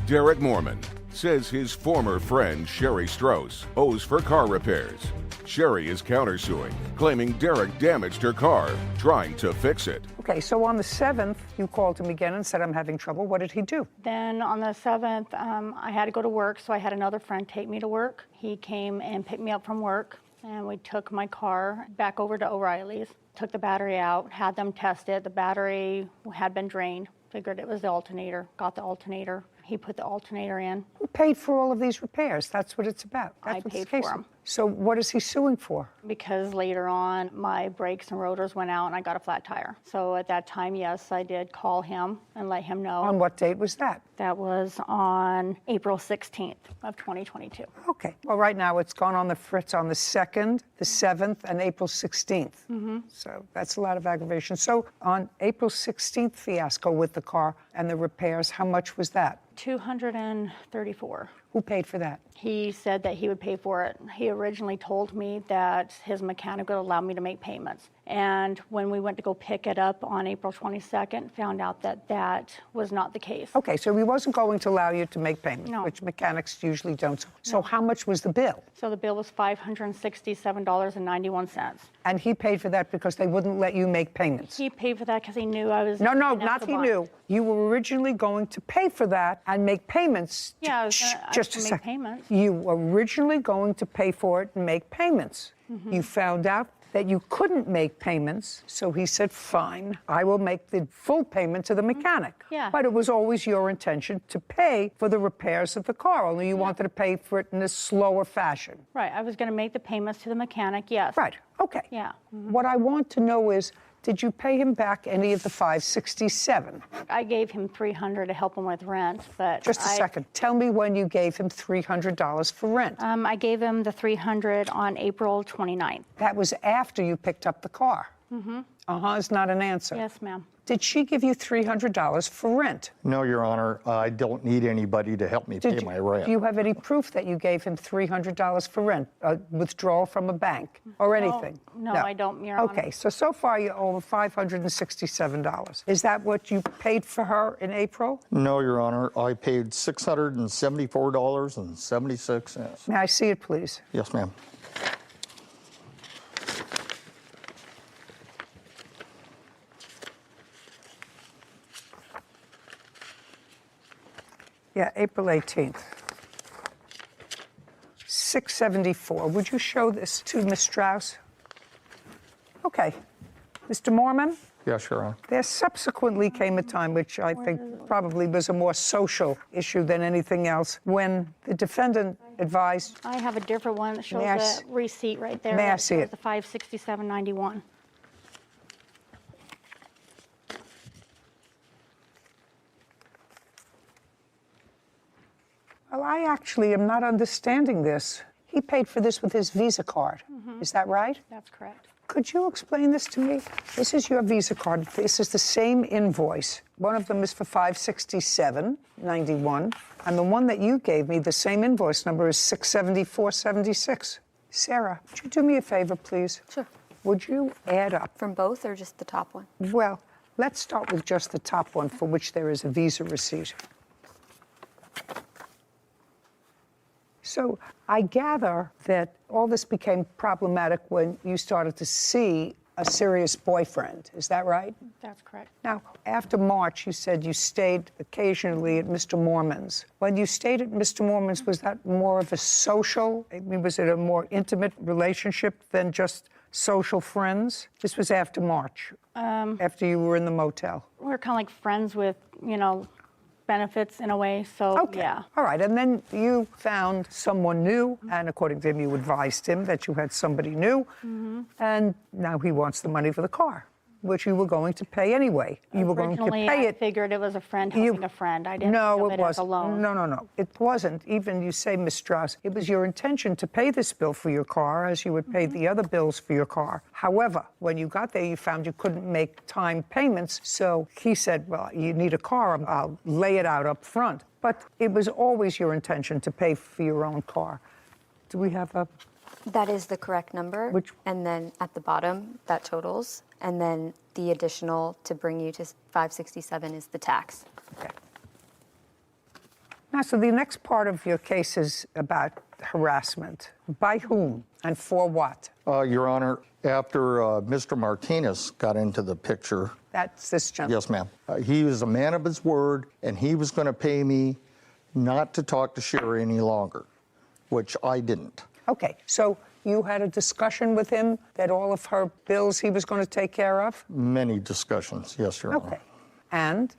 Derek Mormon says his former friend Sherry Strauss owes for car repairs. Sherry is countersuing, claiming Derek damaged her car, trying to fix it. Okay, so on the 7th, you called him again and said, I'm having trouble. What did he do? Then on the 7th, I had to go to work, so I had another friend take me to work. He came and picked me up from work, and we took my car back over to O'Reilly's, took the battery out, had them test it. The battery had been drained. Figured it was the alternator, got the alternator. He put the alternator in. Who paid for all of these repairs? That's what it's about. That's I what this paid case for is. them. So what is he suing for? Because later on, my brakes and rotors went out and I got a flat tire. So at that time, yes, I did call him and let him know. On what date was that? That was on April 16th of 2022. Okay. Well, right now it's gone on the fritz on the 2nd, the 7th, and April 16th. So that's a lot of aggravation. So on April 16th fiasco with the car and the repairs, how much was that? $234. Who paid for that? He said that he would pay for it. He originally told me that his mechanic would allow me to make payments. And when we went to go pick it up on April 22nd, found out that that was not the case. Okay, so he wasn't going to allow you to make payments, No. which mechanics usually don't. So how much was the bill? So the bill was $567.91. And he paid for that because they wouldn't let you make payments? He paid for that because he knew I was... No, enough not to he buy. knew. You were originally going to pay for that and make payments. Yeah, I was Just to a make second. payments. You were originally going to pay for it and make payments. Mm-hmm. You found out that you couldn't make payments, so he said, fine, I will make the full payment to the mechanic. Yeah. But it was always your intention to pay for the repairs of the car, only you wanted to pay for it in a slower fashion. Right, I was going to make the payments to the mechanic, yes. Right, okay. Yeah. What I want to know is, did you pay him back any of the $567? I gave him $300 to help him with rent, but... Just a second. Tell me when you gave him $300 for rent. I gave him the $300 on April 29th. That was after you picked up the car. Mm-hmm. Is not an answer. Yes, ma'am. Did she give you $300 for rent? No, Your Honor, I don't need anybody to help me pay my rent. Do you have any proof that you gave him $300 for rent, a withdrawal from a bank, or anything? No, I don't, Your Honor. Okay, so far you owe $567. Is that what you paid for her in April? No, Your Honor, I paid $674.76. May I see it, please? Yes, ma'am. Yeah, April 18th. $674. Would you show this to Ms. Strauss? Okay. Mr. Mormon? Yes, Your Honor. There subsequently came a time, which I think probably was a more social issue than anything else, when the defendant advised... I have a different one that shows May I the receipt right there. May I that see shows it? The $567.91. Well, I actually am not understanding this. He paid for this with his Visa card. Is that right? That's correct. Could you explain this to me? This is your Visa card. This is the same invoice. One of them is for $567.91, and the one that you gave me, the same invoice number, is $674.76. Sarah, would you do me a favor, please? Sure. Would you add up? From both or just the top one? Well, let's start with just the top one, for which there is a Visa receipt. So I gather that all this became problematic when you started to see a serious boyfriend. Is that right? That's correct. Now, after March, you said you stayed occasionally at Mr. Mormon's. When you stayed at Mr. Mormon's, was that more of a social? I mean, was it a more intimate relationship than just social friends? This was after March, after you were in the motel. We're kind of like friends with, benefits in a way, so Okay. yeah. All right, and then you found someone new, and according to him, you advised him that you had somebody new, and now he wants the money for the car, which you were going to pay anyway. You were going to Originally, pay I it. figured it was a friend helping a friend. I didn't think No, of it it as a wasn't. loan. No. It wasn't. Even you say, Ms. Strauss, it was your intention to pay this bill for your car as you would pay the other bills for your car. However, when you got there, you found you couldn't make time payments. So he said, well, you need a car. I'll lay it out up front. But it was always your intention to pay for your own car. Do we have a... That is the correct number. Which- And then at the bottom, that totals. And then the additional to bring you to 567 is the tax. Okay. Now, so the next part of your case is about harassment. By whom and for what? Your Honor, after Mr. Martinez got into the picture, That's this gentleman. yes, ma'am, he was a man of his word, and he was going to pay me not to talk to Sherry any longer, which I didn't. Okay, so you had a discussion with him that all of her bills he was going to take care of? Many discussions, yes, Your Honor. Okay. And?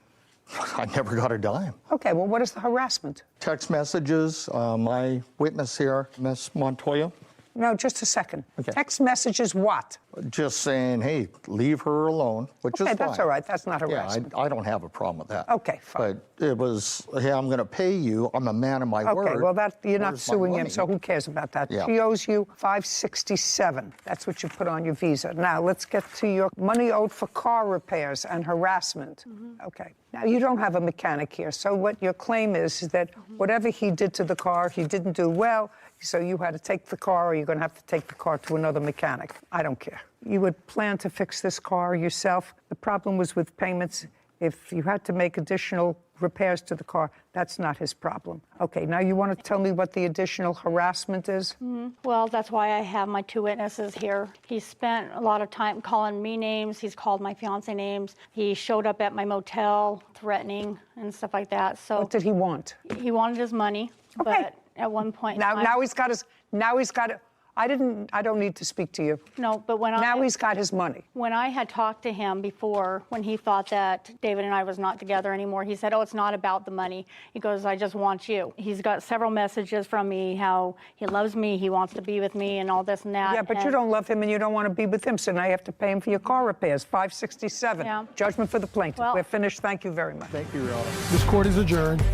I never got a dime. Okay, well, what is the harassment? Text messages, my witness here, Miss Montoya, No, just a second. Okay. Text messages what? just saying, hey, leave her alone, which is Okay, fine. that's all right. That's not Yeah, harassment. I don't have a problem with that. Okay, fine. But it was, hey, I'm going to pay you. I'm a man of my word. Okay, well, that you're not Where's my suing him, money? so who cares about that? Yeah. She owes you $567. That's what you put on your visa. Now, let's get to your money owed for car repairs and harassment. Okay. Now, you don't have a mechanic here, so what your claim is that whatever he did to the car, he didn't do well. So you had to take the car, or you're going to have to take the car to another mechanic. I don't care. You would plan to fix this car yourself. The problem was with payments. If you had to make additional repairs to the car, that's not his problem. Okay, now you want to tell me what the additional harassment is? Well, that's why I have my 2 witnesses here. He spent a lot of time calling me names. He's called my fiance names. He showed up at my motel threatening and stuff like that. So What did he want? he wanted his money, but at one point Now he's got it. I don't need to speak to you. No, but Now he's got his money. When I had talked to him before, when he thought that David and I was not together anymore, he said, oh, it's not about the money. He goes, I just want you. He's got several messages from me, how he loves me, he wants to be with me, and all this and that. Yeah, but you don't love him and you don't want to be with him, so now you have to pay him for your car repairs, $567. Yeah. Judgment for the plaintiff. Well- We're finished. Thank you very much. Thank you, Your Honor. This court is adjourned.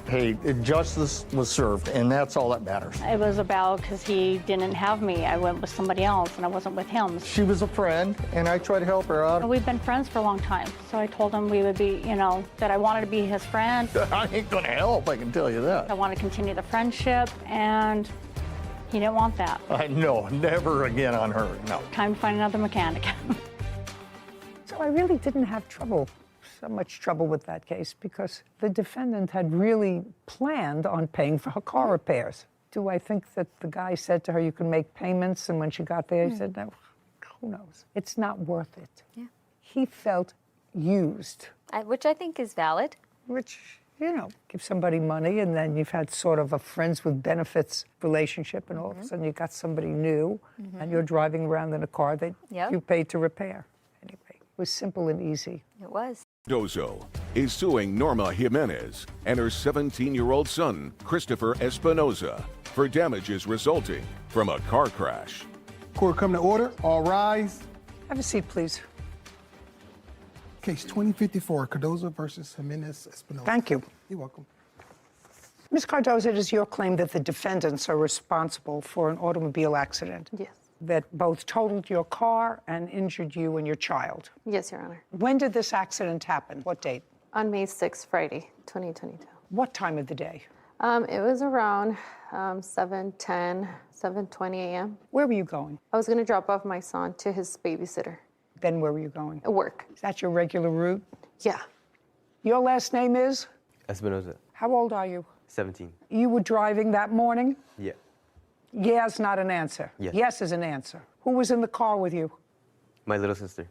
Hey, justice was served, and that's all that matters. It was about because he didn't have me. I went with somebody else, and I wasn't with him. She was a friend, and I tried to help her out. We've been friends for a long time, so I told him we would be, that I wanted to be his friend. I ain't gonna help, I can tell you that. I want to continue the friendship, and he didn't want that. I know, never again on her, no. Time to find another mechanic. So I really didn't have so much trouble with that case because the defendant had really planned on paying for her car repairs. Do I think that the guy said to her, you can make payments, and when she got there, he said, no, who knows? It's not worth it. Yeah. He felt used, Which I think is valid. which, give somebody money, and then you've had sort of a friends with benefits relationship, and all of a sudden you got somebody new, and you're driving around in a car that Yep. you paid to repair. Anyway, it was simple and easy. It was. Dozo is suing Norma Jimenez and her 17-year-old son, Christopher Espinoza, for damages resulting from a car crash. Court come to order. All rise. Have a seat, please. Case 2054, Cardozo versus Jimenez Espinosa. Thank you. You're welcome. Ms. Cardozo, it is your claim that the defendants are responsible for an automobile accident. Yes. That both totaled your car and injured you and your child. Yes, Your Honor. When did this accident happen? What date? On May 6th, Friday, 2022. What time of the day? It was around 7:10, 7:20 a.m. Where were you going? I was going to drop off my son to his babysitter Then where were you going? at work. Is that your regular route? Yeah. Your last name is? Espinoza, How old are you? 17. You were driving that morning? Yeah. Yeah is not an answer. Yes. Yes is an answer. Who was in the car with you? My little sister,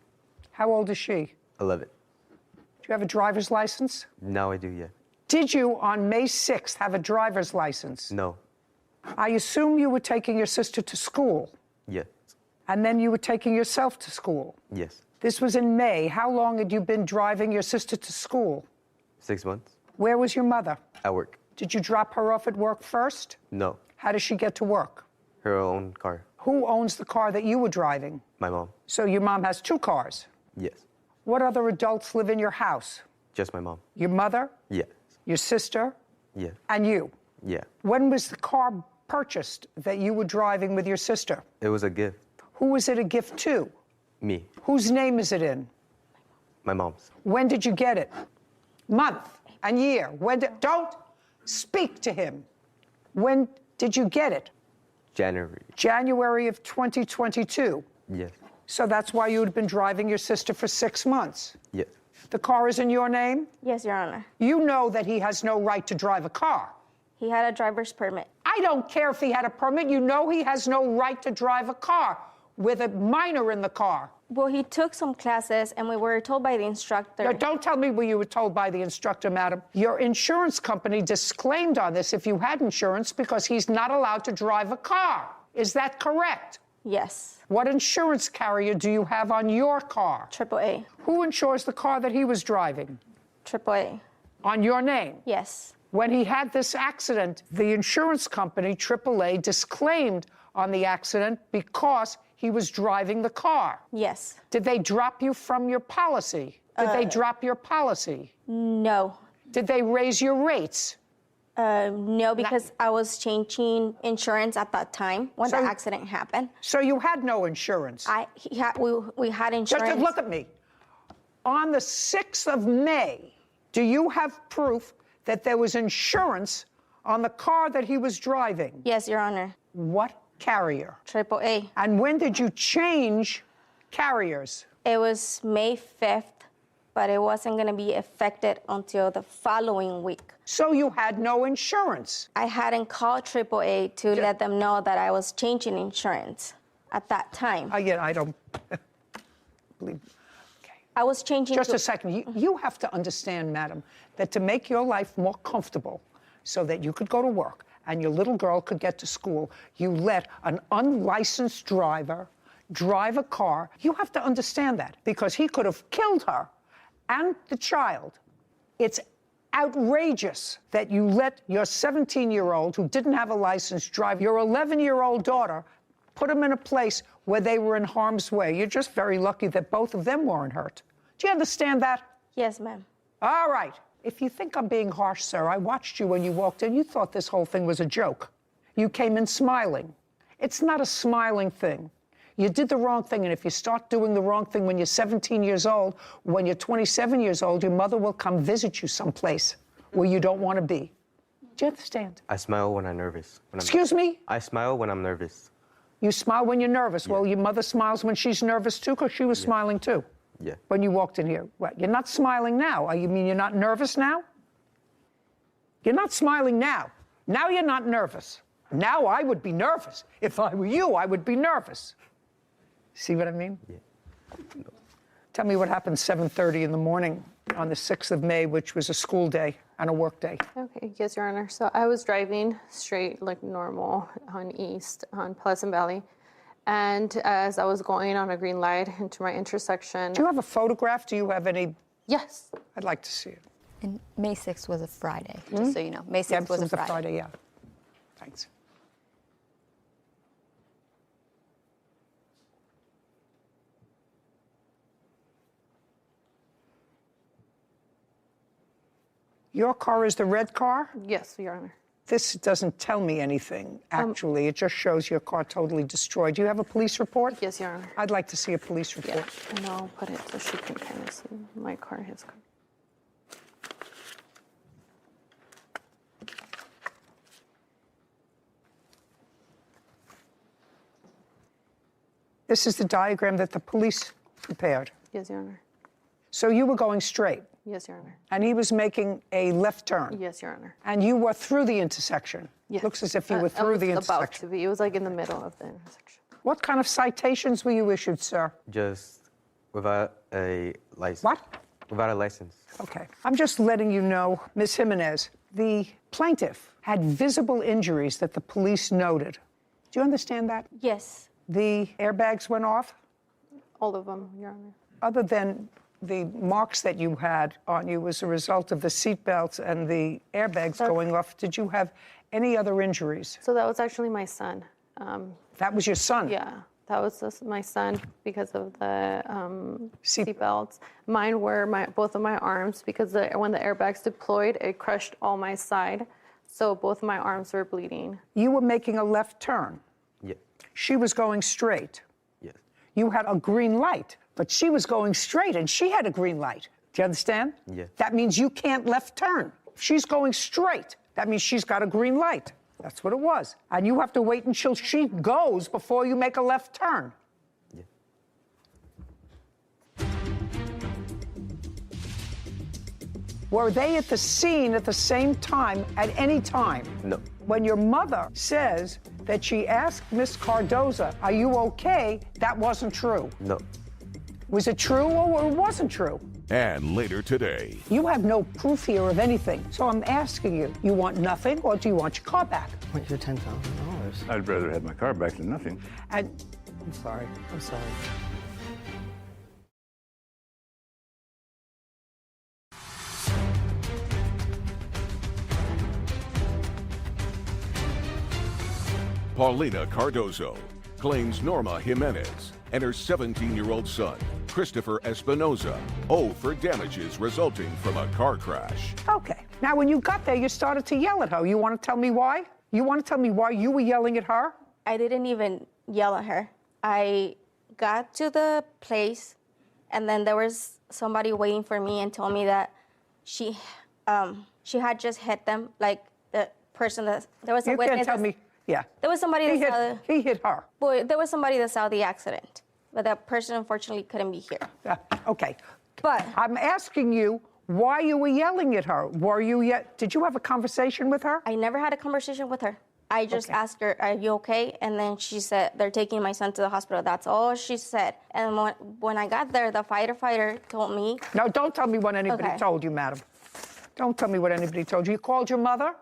How old is she? 11. Do you have a driver's license? Now I do, yeah. Did you, on May 6th, have a driver's license? No. I assume you were taking your sister to school, Yes. and then you were taking yourself to school. Yes. This was in May. How long had you been driving your sister to school? 6 months. Where was your mother? At work. Did you drop her off at work first? No. How does she get to work? Her own car. Who owns the car that you were driving? My mom. So your mom has 2 cars. Yes. What other adults live in your house? Just my mom. Your mother, Yes. your sister, Yeah. and you. Yeah. When was the car purchased that you were driving with your sister? It was a gift. Who was it a gift to? Me. Whose name is it in? My mom's. When did you get it? Month and year. Don't speak to him. When did you get it? January. January of 2022. Yes. So that's why you had been driving your sister for 6 months. Yes. The car is in your name? Yes, Your Honor. You know that he has no right to drive a car. He had a driver's permit. I don't care if he had a permit. You know he has no right to drive a car with a minor in the car. Well, he took some classes, and we were told by the instructor. Now, don't tell me what you were told by the instructor, madam. Your insurance company disclaimed on this if you had insurance because he's not allowed to drive a car. Is that correct? Yes. What insurance carrier do you have on your car? AAA. Who insures the car that he was driving? AAA. On your name? Yes. When he had this accident, the insurance company, AAA, disclaimed on the accident because he was driving the car. Yes. Did they drop you from your policy? Did they drop your policy? No. Did they raise your rates? No, because I was changing insurance at that time when the So- accident happened. So you had no insurance? We had insurance. Just look at me. On the 6th of May, do you have proof that there was insurance on the car that he was driving? Yes, Your Honor. What carrier? AAA. And when did you change carriers? It was May 5th, but it wasn't going to be effected until the following week. So you had no insurance? I hadn't called AAA to let them know that I was changing insurance at that time. Again, I don't believe. I was changing. Just a second. You have to understand, madam, that to make your life more comfortable so that you could go to work and your little girl could get to school, you let an unlicensed driver drive a car. You have to understand that because he could have killed her and the child. It's outrageous that you let your 17-year-old who didn't have a license drive your 11-year-old daughter, put them in a place where they were in harm's way. You're just very lucky that both of them weren't hurt. Do you understand that? Yes, ma'am. All right. If you think I'm being harsh, sir, I watched you when you walked in. You thought this whole thing was a joke. You came in smiling. It's not a smiling thing. You did the wrong thing, and if you start doing the wrong thing when you're 17 years old, when you're 27 years old, your mother will come visit you someplace where you don't want to be. Do you understand? I smile when I'm nervous. Excuse me? I smile when I'm nervous. You smile when you're nervous. Yeah. Well, your mother smiles when she's nervous, too, because she was smiling, too. Yeah. When you walked in here. What? You're not smiling now. You mean you're not nervous now? You're not smiling now. Now you're not nervous. Now I would be nervous. If I were you, I would be nervous. See what I mean? Yeah. No. Tell me what happened 7:30 in the morning on the 6th of May, which was a school day and a work day. Okay, yes, Your Honor. So I was driving straight like normal on East on Pleasant Valley. And as I was going on a green light into my intersection. Do you have a photograph? Do you have any? Yes. I'd like to see it. And May 6th was a Friday, just so you know. May 6th was a Friday. Yeah. Thanks. Your car is the red car? Yes, Your Honor. This doesn't tell me anything, actually. It just shows your car totally destroyed. Do you have a police report? Yes, Your Honor. I'd like to see a police report. Yeah, and I'll put it so she can kind of see my car, his car. This is the diagram that the police prepared. Yes, Your Honor. So you were going straight? Yes, Your Honor. And he was making a left turn? Yes, Your Honor. And you were through the intersection? Yes. Looks as if you were through the intersection. About to be. It was like in the middle of the intersection. What kind of citations were you issued, sir? Just without a license. What? Without a license. Okay. I'm just letting you know, Ms. Jimenez, the plaintiff had visible injuries that the police noted. Do you understand that? Yes. The airbags went off? All of them, Your Honor. Other than the marks that you had on you as a result of the seatbelts and the airbags going off, did you have any other injuries? So that was actually my son. That was your son? Yeah, that was my son because of the seatbelts. Mine were both of my arms because when the airbags deployed, it crushed all my side. So both of my arms were bleeding. You were making a left turn? Yeah. She was going straight? Yes. You had a green light, but she was going straight and she had a green light. Do you understand? Yeah. That means you can't left turn. If she's going straight, that means she's got a green light. That's what it was. And you have to wait until she goes before you make a left turn. Yeah. Were they at the scene at the same time at any time? No. When your mother says that she asked Miss Cardoza, are you okay? That wasn't true. No. Was it true or it wasn't true? And later today. You have no proof here of anything. So I'm asking you, you want nothing or do you want your car back? I want your $10,000. I'd rather have my car back than nothing. And I'm sorry. I'm sorry. Paulina Cardozo claims Norma Jimenez and her 17-year-old son, Christopher Espinoza, owe for damages resulting from a car crash. okay. Now, when you got there, you started to yell at her. You want to tell me why? You want to tell me why you were yelling at her? I didn't even yell at her. I got to the place, and then there was somebody waiting for me and told me that she had just hit them, like person that there was a You witness. can't tell me. Yeah. There was somebody that saw. He hit her. Well, there was somebody that saw the accident, but that person unfortunately couldn't be here. Okay. But I'm asking you why you were yelling at her. Did you have a conversation with her? I never had a conversation with her. I just asked her, "Are you okay?" And then she said, "They're taking my son to the hospital." That's all she said. And when I got there, the firefighter told me. No, don't tell me what anybody told you, madam. Don't tell me what anybody told you. You called your mother?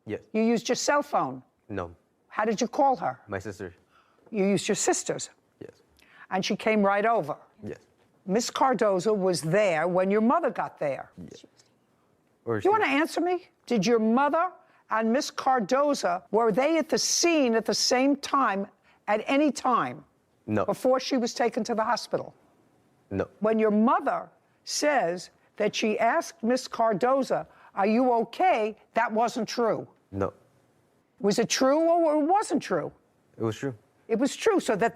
Yes. You used your cell phone? No. How did you call her? My sister. You used your sister's? Yes. And she came right over? Yes. Miss Cardoza was there when your mother got there? Yes. You want to answer me? Did your mother and Miss Cardoza, were they at the scene at the same time at any time? No. Before she was taken to the hospital? No. When your mother says that she asked Miss Cardoza, "Are you okay?" that wasn't true. No. Was it true or it wasn't true? It was true. It was true, so that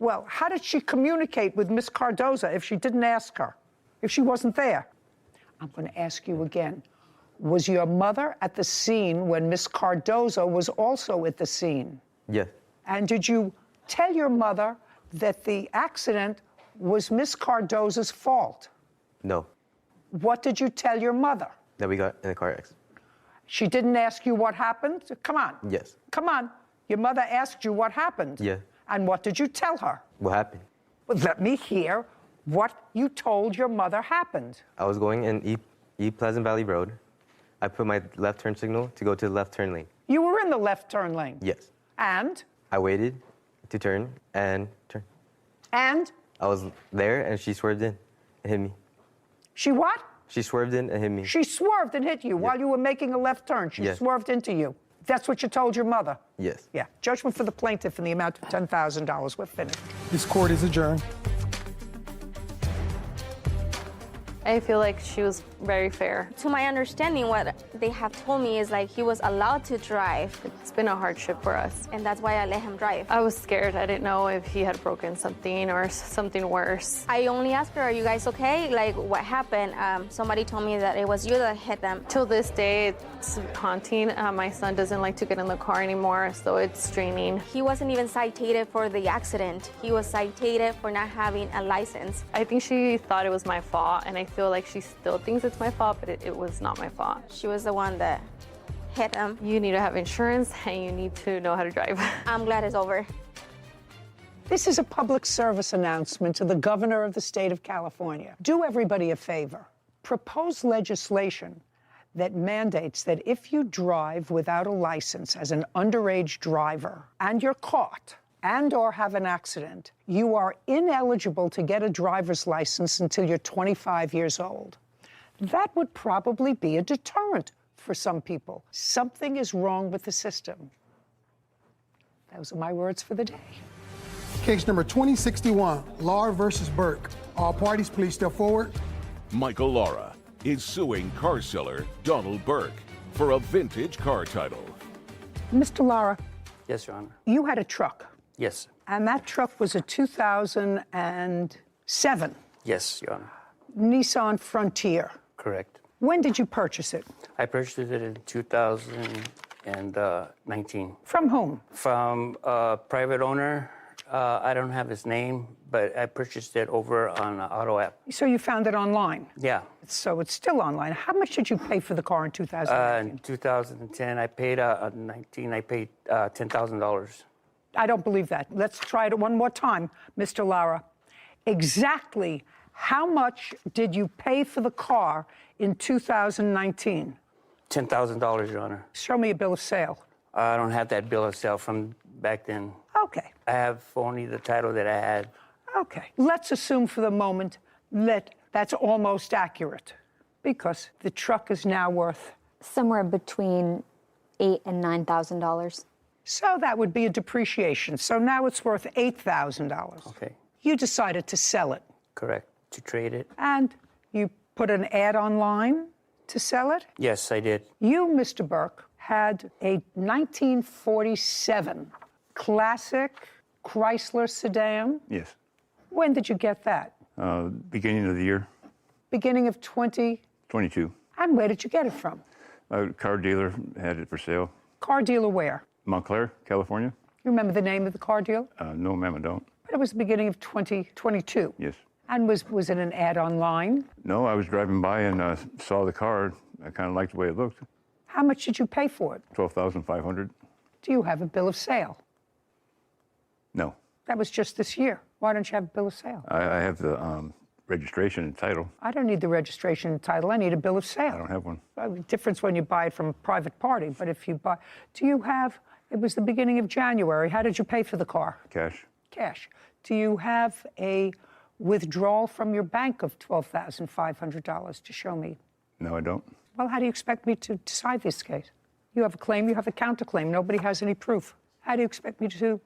well, how did she communicate with Miss Cardoza if she didn't ask her, if she wasn't there? I'm going to ask you again. Was your mother at the scene when Miss Cardoza was also at the scene? Yes. And did you tell your mother that the accident was Miss Cardoza's fault? No. What did you tell your mother? That we got in a car accident. She didn't ask you what happened? Come on. Yes. Come on. Your mother asked you what happened? Yeah. And what did you tell her? What happened? Well, let me hear what you told your mother happened. I was going in East Pleasant Valley Road. I put my left turn signal to go to the left turn lane. You were in the left turn lane? Yes. And? I waited to turn and turn. And? I was there and she swerved in and hit me. She what? She swerved in and hit me. She swerved and hit you while you were making a left turn. She swerved into you. That's what you told your mother? Yes. Yeah. Judgment for the plaintiff in the amount of $10,000. We're finished. This court is adjourned. I feel like she was very fair. To my understanding, what they have told me is like he was allowed to drive. It's been a hardship for us. And that's why I let him drive. I was scared. I didn't know if he had broken something or something worse. I only asked her, "Are you guys okay? Like, what happened?" Somebody told me that it was you that hit them. Till this day, it's haunting. My son doesn't like to get in the car anymore, so it's straining. He wasn't even cited for the accident. He was cited for not having a license. I think she thought it was my fault, and I feel like she still thinks it's my fault, but it was not my fault. She was the one that hit him. You need to have insurance, and you need to know how to drive. I'm glad it's over. This is a public service announcement to the governor of the state of California. Do everybody a favor. Propose legislation that mandates that if you drive without a license as an underage driver and you're caught and or have an accident, you are ineligible to get a driver's license until you're 25 years old. That would probably be a deterrent for some people. Something is wrong with the system. Those are my words for the day. Case number 2061, Laura versus Burke. All parties, please step forward. Michael Lara is suing car seller Donald Burke for a vintage car title. Mr. Lara, Yes, Your Honor. you had a truck, Yes. and that truck was a 2007 Yes, Your Honor. Nissan Frontier. Correct. When did you purchase it? I purchased it in 2019. From whom? From a private owner. I don't have his name, but I purchased it over on an auto app. So you found it online? Yeah. So it's still online. How much did you pay for the car in 2019? In 2010, I paid $10,000. I don't believe that. Let's try it one more time, Mr. Lara. Exactly how much did you pay for the car in 2019? $10,000, Your Honor. Show me a bill of sale. I don't have that bill of sale from back then. Okay. I have only the title that I had. Okay. Let's assume for the moment that that's almost accurate because the truck is now worth somewhere between $8,000 and $9,000. So that would be a depreciation. So now it's worth $8,000. Okay. You decided to sell it. Correct. To trade it. And you put an ad online to sell it? Yes, I did. You, Mr. Burke, had a 1947 classic Chrysler sedan. Yes. When did you get that? Beginning of the year. Beginning of 20? 22. And where did you get it from? A car dealer had it for sale. Car dealer where? Montclair, California? You remember the name of the car dealer? No, ma'am, I don't. But it was the beginning of 2022. Yes. And was it an ad online? No, I was driving by and saw the car. I kind of liked the way it looked. How much did you pay for it? $12,500. Do you have a bill of sale? No. That was just this year. Why don't you have a bill of sale? I have the registration and title. I don't need the registration and title. I need a bill of sale. I don't have one. The difference when you buy it from a private party, but if you buy, do you have, it was the beginning of January. How did you pay for the car? Cash. Cash. Do you have a withdrawal from your bank of $12,500 to show me? No, I don't. Well, how do you expect me to decide this case? You have a claim, you have a counterclaim. Nobody has any proof. How do you expect me to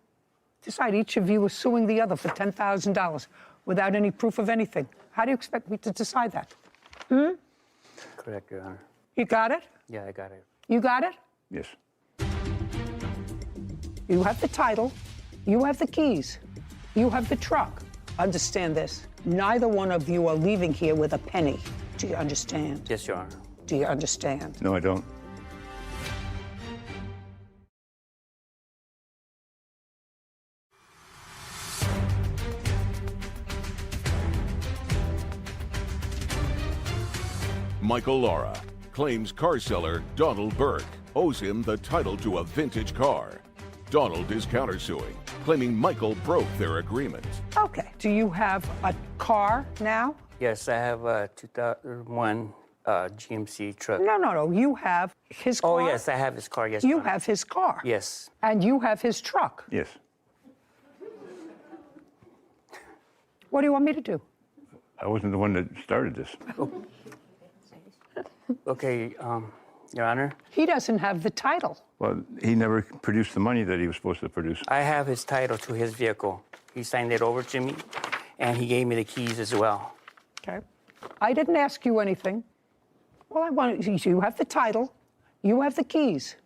decide? Each of you is suing the other for $10,000 without any proof of anything. How do you expect me to decide that? Correct, Your Honor. You got it? Yeah, I got it. You got it? Yes. You have the title. You have the keys. You have the truck. Understand this. Neither one of you are leaving here with a penny. Do you understand? Yes, Your Honor. Do you understand? No, I don't. Michael Laura claims car seller Donald Burke owes him the title to a vintage car. Donald is countersuing, claiming Michael broke their agreement. Okay. Do you have a car now? Yes, I have a 2001 GMC truck. No. You have his car. Oh, yes, I have his car. Yes, You Your Honor. have his car. Yes. And you have his truck. Yes. What do you want me to do? I wasn't the one that started this. Okay, Your Honor. He doesn't have the title. Well, he never produced the money that he was supposed to produce. I have his title to his vehicle. He signed it over to me, and he gave me the keys as well. Okay. I didn't ask you anything. Well, I want you have the title, you have the keys,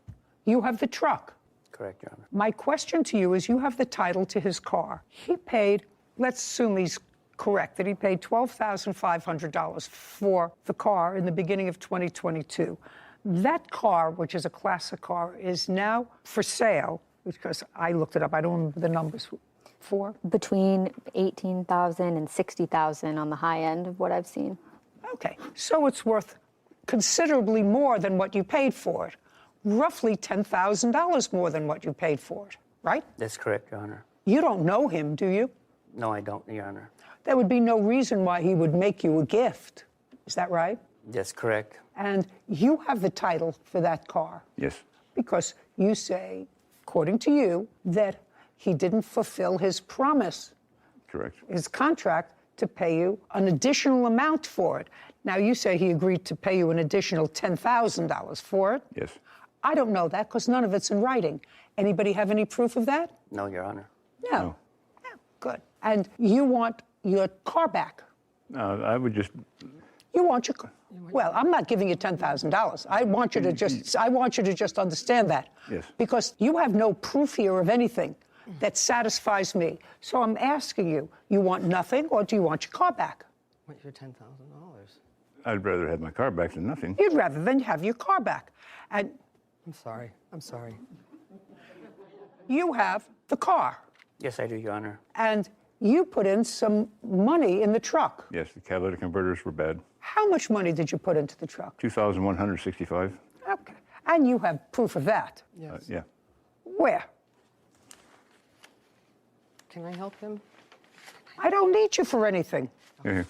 you have the truck. Correct, Your Honor. My question to you is, you have the title to his car. He paid, let's assume he's correct, that he paid $12,500 for the car in the beginning of 2022. That car, which is a classic car, is now for sale, because I looked it up, I don't remember the numbers, for? Between $18,000 and $60,000 on the high end of what I've seen. Okay, so it's worth considerably more than what you paid for it. Roughly $10,000 more than what you paid for it, right? That's correct, Your Honor. You don't know him, do you? No, I don't, Your Honor. There would be no reason why he would make you a gift. Is that right? That's correct. And you have the title for that car. Yes. Because you say, according to you, that he didn't fulfill his promise, Correct. his contract, to pay you an additional amount for it. Now, you say he agreed to pay you an additional $10,000 for it. Yes. I don't know that because none of it's in writing. Anybody have any proof of that? No, Your Honor. No. Yeah, good. And you want your car back. I would just. You want your car. Well, I'm not giving you $10,000. I want you to just understand that. Yes. Because you have no proof here of anything that satisfies me. So I'm asking you, you want nothing or do you want your car back? What's your $10,000? I'd rather have my car back than nothing. You'd rather than have your car back. And I'm sorry. I'm sorry. you have the car. Yes, I do, Your Honor. And you put in some money in the truck. Yes, the catalytic converters were bad. How much money did you put into the truck? $2,165. Okay. And you have proof of that. Yes. Yeah. Where? Can I help him? I don't need you for anything. Here.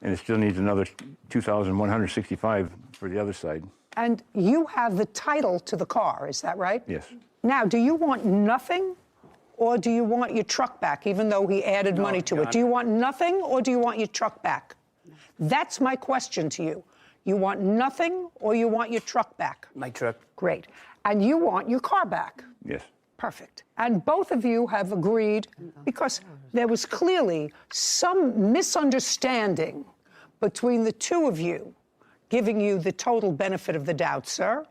And it still needs another $2,165 for the other side. And you have the title to the car, is that right? Yes. Now, do you want nothing or do you want your truck back, even though he added money to it? Do you want nothing or do you want your truck back? That's my question to you. You want nothing or you want your truck back? My truck. Great. And you want your car back? Yes. Perfect. And both of you have agreed, because there was clearly some misunderstanding between the two of you, giving you the total benefit of the doubt, sir,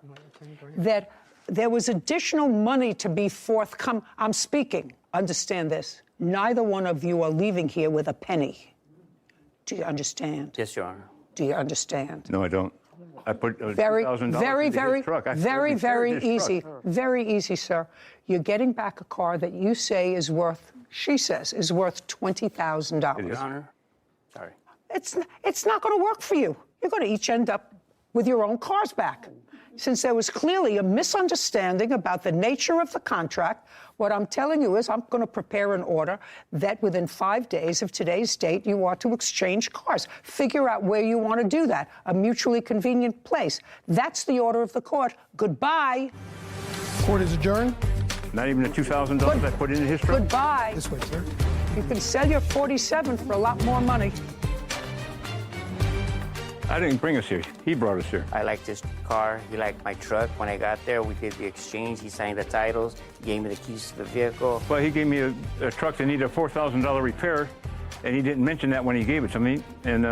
that there was additional money to be forthcoming. I'm speaking. Understand this. Neither one of you are leaving here with a penny. Do you understand? Yes, Your Honor. Do you understand? No, I don't. I put Very, $2,000 very, into very, his truck. I very, repaired very his easy. truck. Very easy, sir. You're getting back a car that you say is worth, she says, is worth $20,000. Your Honor, sorry. It's not going to work for you. You're going to each end up with your own cars back. Since there was clearly a misunderstanding about the nature of the contract, what I'm telling you is I'm going to prepare an order that within 5 days of today's date, you are to exchange cars. Figure out where you want to do that, a mutually convenient place. That's the order of the court. Goodbye. Court is adjourned. Not even the $2,000 I put into his truck? Goodbye. This way, sir. You can sell your 47 for a lot more money. I didn't bring us here. He brought us here. I liked his car. He liked my truck. When I got there, we did the exchange. He signed the titles. He gave me the keys to the vehicle. Well, he gave me a truck that needed a $4,000 repair, and he didn't mention that when he gave it to me. And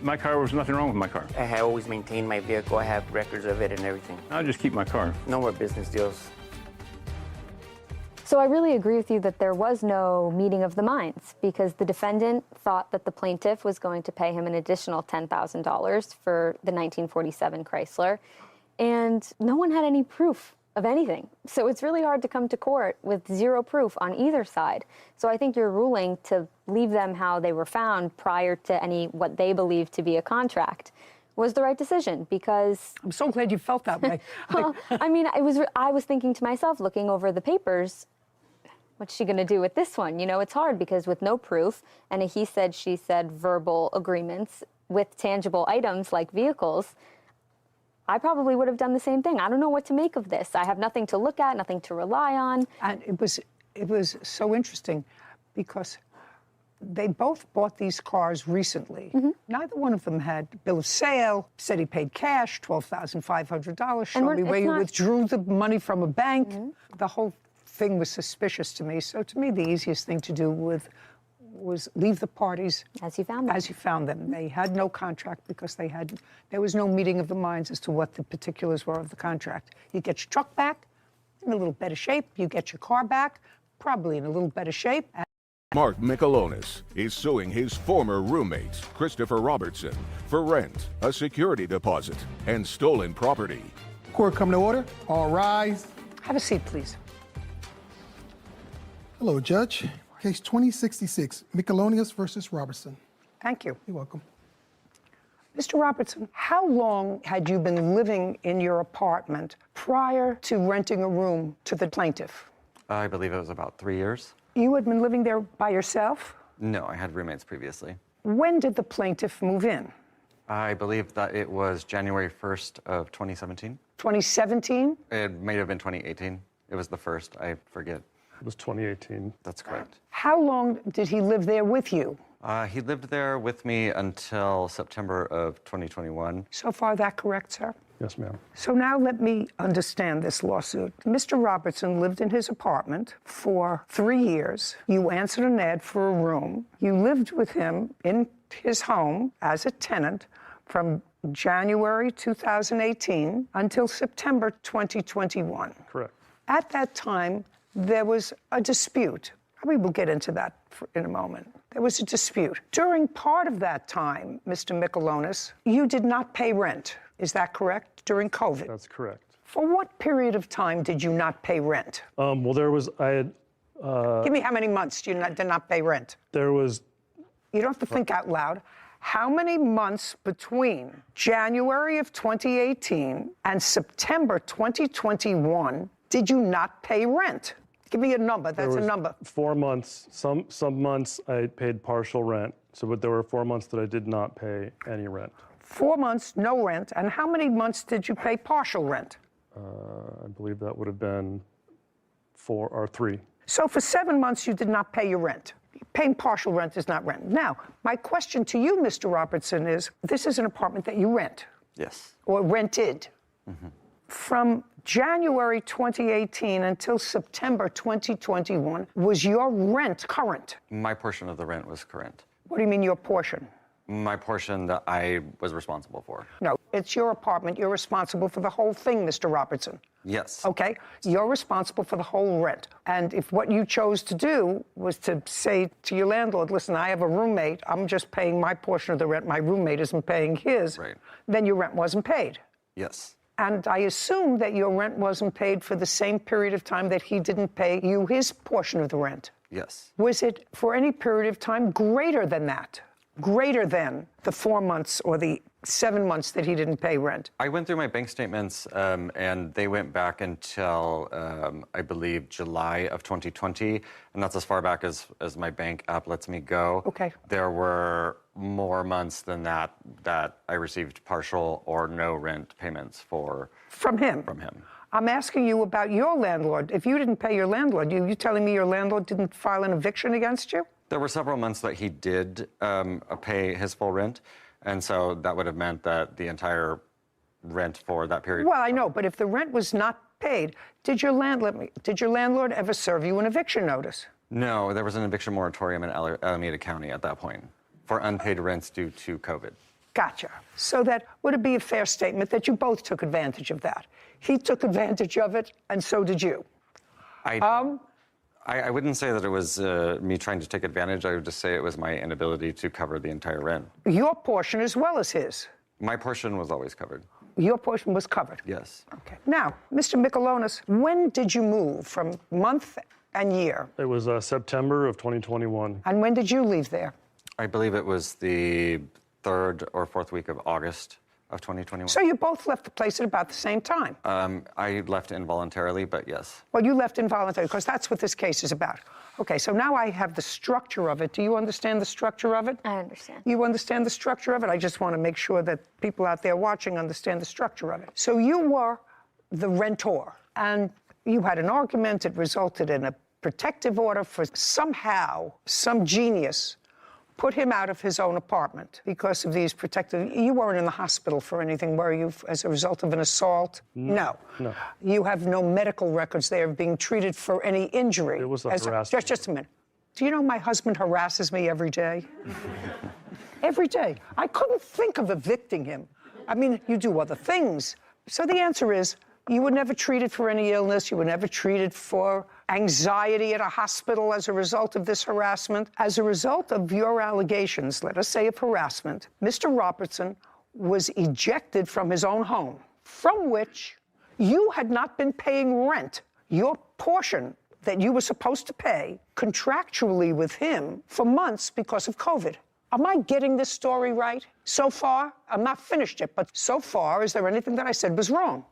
my car, was nothing wrong with my car. I have always maintained my vehicle. I have records of it and everything. I'll just keep my car. No more business deals. So I really agree with you that there was no meeting of the minds because the defendant thought that the plaintiff was going to pay him an additional $10,000 for the 1947 Chrysler, and no one had any proof of anything. So it's really hard to come to court with zero proof on either side. So I think your ruling to leave them how they were found prior to any what they believed to be a contract was the right decision because... I'm so glad you felt that way. Well, I mean, I was thinking to myself, looking over the papers, what's she going to do with this one? You know, it's hard because with no proof and a he said, she said verbal agreements with tangible items like vehicles, I probably would have done the same thing. I don't know what to make of this. I have nothing to look at, nothing to rely on. And it was so interesting because they both bought these cars recently. Mm-hmm. Neither one of them had bill of sale, said he paid cash, $12,500, showed me where you withdrew the money from a bank. Mm-hmm. The whole thing was suspicious to me. So to me, the easiest thing to do was leave the parties as you found them. As you found them. They had no contract because there was no meeting of the minds as to what the particulars were of the contract. You get your truck back in a little better shape. You get your car back probably in a little better shape. Mark Michelonis is suing his former roommates, Christopher Robertson, for rent, a security deposit, and stolen property. Court come to order. All rise. Have a seat, please. Hello, Judge. Case 2066, Michelonis versus Robertson. Thank you. You're welcome. Mr. Robertson, how long had you been living in your apartment prior to renting a room to the plaintiff? I believe it was about 3 years. You had been living there by yourself? No, I had roommates previously. When did the plaintiff move in? I believe that it was January 1st of 2017. 2017? It may have been 2018. It was the first, I forget. It was 2018. That's correct. How long did he live there with you? He lived there with me until September of 2021. So far, that correct, sir? Yes, ma'am. So now let me understand this lawsuit. Mr. Robertson lived in his apartment for 3 years. You answered an ad for a room. You lived with him in his home as a tenant from January 2018 until September 2021. Correct. At that time, there was a dispute. We will get into that in a moment. There was a dispute. During part of that time, Mr. Michelonis, you did not pay rent. Is that correct? During COVID? That's correct. For what period of time did you not pay rent? Well, I had... Give me how many months you did not pay rent? There was... You don't have to think out loud. How many months between January of 2018 and September 2021 did you not pay rent? Give me a number. That's a number. 4 months. Some months I paid partial rent. But there were 4 months that I did not pay any rent. 4 months, no rent. And how many months did you pay partial rent? I believe that would have been 4 or 3. So for 7 months, you did not pay your rent. Paying partial rent is not rent. Now, my question to you, Mr. Robertson, is this is an apartment that you rent? Yes. Or rented? Mm-hmm. From January 2018 until September 2021, was your rent current? My portion of the rent was current. What do you mean your portion? My portion that I was responsible for. No, it's your apartment. You're responsible for the whole thing, Mr. Robertson. Yes. Okay? You're responsible for the whole rent. And if what you chose to do was to say to your landlord, listen, I have a roommate, I'm just paying my portion of the rent, my roommate isn't paying his, right, then your rent wasn't paid. Yes. And I assume that your rent wasn't paid for the same period of time that he didn't pay you his portion of the rent. Yes. Was it for any period of time greater than that? Greater than the 4 months or the 7 months that he didn't pay rent? I went through my bank statements, and they went back until, I believe, July of 2020, and that's as far back as my bank app lets me go. Okay. There were more months than that I received partial or no rent payments for. From him? From him. I'm asking you about your landlord. If you didn't pay your landlord, you telling me your landlord didn't file an eviction against you? There were several months that he did pay his full rent, and so that would have meant that the entire rent for that period. Well, I know, but if the rent was not paid, did your landlord ever serve you an eviction notice? No, there was an eviction moratorium in Alameda County at that point for unpaid rents due to COVID. Gotcha. So that would it be a fair statement that you both took advantage of that? He took advantage of it, and so did you. I wouldn't say that it was me trying to take advantage. I would just say it was my inability to cover the entire rent. Your portion as well as his? My portion was always covered. Your portion was covered? Yes. Okay. Now, Mr. Michelonis, when did you move from month and year? It was September of 2021. And when did you leave there? I believe it was the 3rd or 4th week of August of 2021. So you both left the place at about the same time? I left involuntarily, but yes. Well, you left involuntarily, because that's what this case is about. Okay, so now I have the structure of it. Do you understand the structure of it? I understand. You understand the structure of it? I just want to make sure that people out there watching understand the structure of it. So you were the rentor, and you had an argument. It resulted in a protective order for somehow some genius put him out of his own apartment because of these protective... You weren't in the hospital for anything, were you, as a result of an assault? No. No. You have no medical records there of being treated for any injury. It was a harassment. Just a minute. Do you know my husband harasses me every day? Every day. I couldn't think of evicting him. I mean, you do other things. So the answer is, you were never treated for any illness. You were never treated for anxiety at a hospital as a result of this harassment. As a result of your allegations, let us say of harassment, Mr. Robertson was ejected from his own home, from which you had not been paying rent. Your portion that you were supposed to pay contractually with him for months because of COVID. Am I getting this story right? So far, I'm not finished yet, but so far, is there anything that I said was wrong?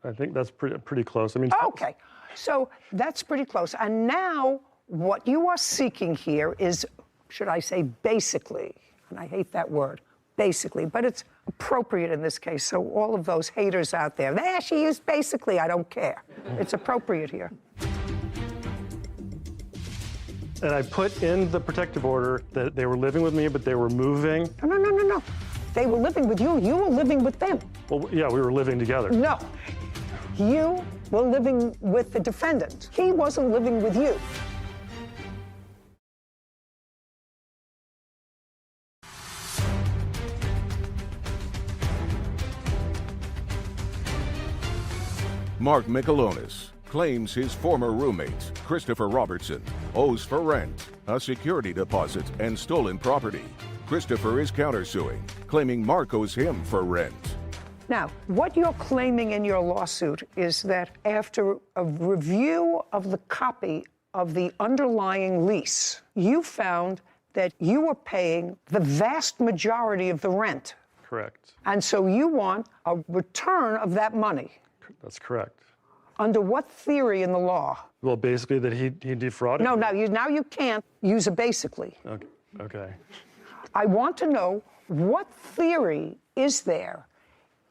I think that's pretty close. I mean, okay, so that's pretty close. And now, what you are seeking here is, should I say, basically, and I hate that word, basically, but it's appropriate in this case. So all of those haters out there, she used basically, I don't care. It's appropriate here. And I put in the protective order that they were living with me, but they were moving. No. They were living with you. You were living with them. Well, yeah, we were living together. No. You were living with the defendant. He wasn't living with you. Mark Michelonis claims his former roommate, Christopher Robertson, owes for rent, a security deposit, and stolen property. Christopher is countersuing, claiming Mark owes him for rent. Now, what you're claiming in your lawsuit is that after a review of the copy of the underlying lease, you found that you were paying the vast majority of the rent. Correct. And so you want a return of that money. That's correct. Under what theory in the law? Well, basically that he defrauded me. No, now you can't use a basically. Okay. I want to know what theory is there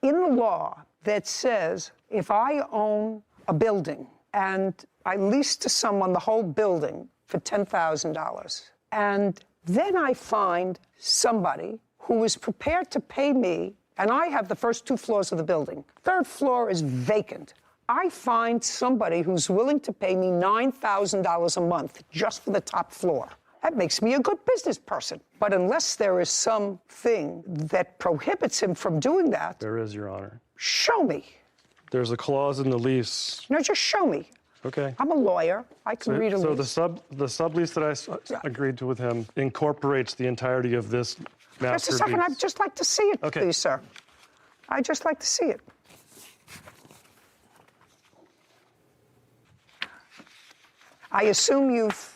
in the law that says if I own a building and I lease to someone the whole building for $10,000, and then I find somebody who is prepared to pay me, and I have the first 2 floors of the building. 3rd floor is vacant. I find somebody who's willing to pay me $9,000 a month just for the top floor. That makes me a good business person. But unless there is something that prohibits him from doing that. There is, Your Honor. Show me. There's a clause in the lease. No, just show me. Okay. I'm a lawyer. I can read a so lease. the sublease that I agreed to with him incorporates the entirety of this master Just a second. lease. I'd just like to see it, Okay. please, sir. I'd just like to see it. I assume you've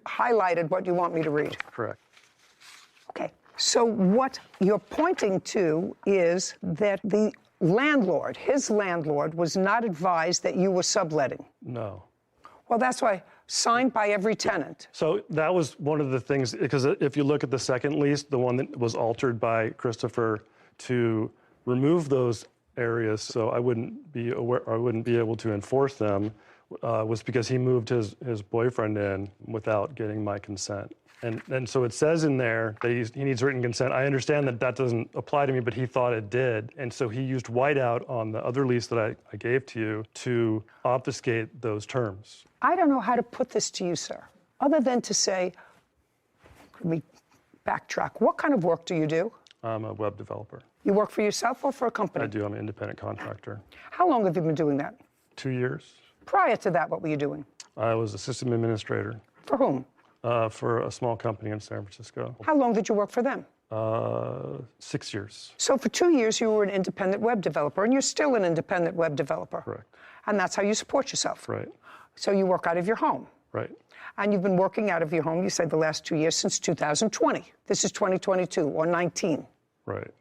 highlighted what you want me to read. Correct. Okay. So what you're pointing to is that the landlord, his landlord, was not advised that you were subletting. No. Well, that's why signed by every tenant. So that was one of the things, because if you look at the second lease, the one that was altered by Christopher to remove those areas so I wouldn't be aware, or I wouldn't be able to enforce them, was because he moved his boyfriend in without getting my consent. And so it says in there that he needs written consent. I understand that that doesn't apply to me, but he thought it did. And so he used whiteout on the other lease that I gave to you to obfuscate those terms. I don't know how to put this to you, sir, other than to say, let me backtrack. What kind of work do you do? I'm a web developer. You work for yourself or for a company? I do. I'm an independent contractor. How long have you been doing that? 2 years. Prior to that, what were you doing? I was a system administrator. For whom? For a small company in San Francisco. How long did you work for them? 6 years. So for 2 years, you were an independent web developer, and you're still an independent web developer. Correct. And that's how you support yourself. Right. So you work out of your home. Right. And you've been working out of your home, you said, the last 2 years since 2020. This is 2022 or 19. Right.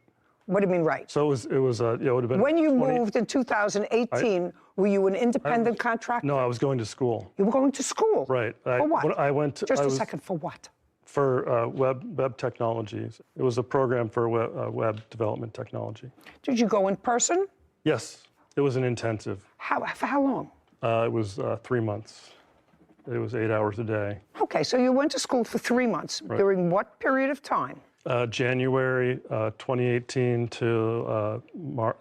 What do you mean, right? So it was yeah, it would have been. When you moved in 2018, were you an independent contractor? No, I was going to school. You were going to school? Right. For what? I went to. Just a second, for what? For web technologies. It was a program for web development technology. Did you go in person? Yes, it was an intensive. For how long? It was 3 months. It was 8 hours a day. Okay, so you went to school for 3 months. Right. During what period of time? January 2018 to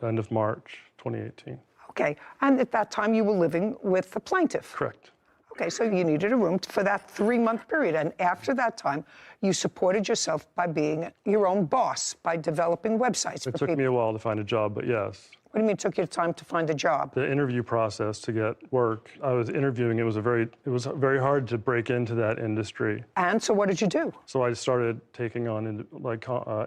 end of March 2018. Okay, and at that time you were living with the plaintiff? Correct. Okay, so you needed a room for that 3-month period, and after that time, you supported yourself by being your own boss, by developing websites for It took people. me a while to find a job, but yes. What do you mean it took you time to find a job? The interview process to get work, I was interviewing, it was very hard to break into that industry. And so what did you do? So I started taking on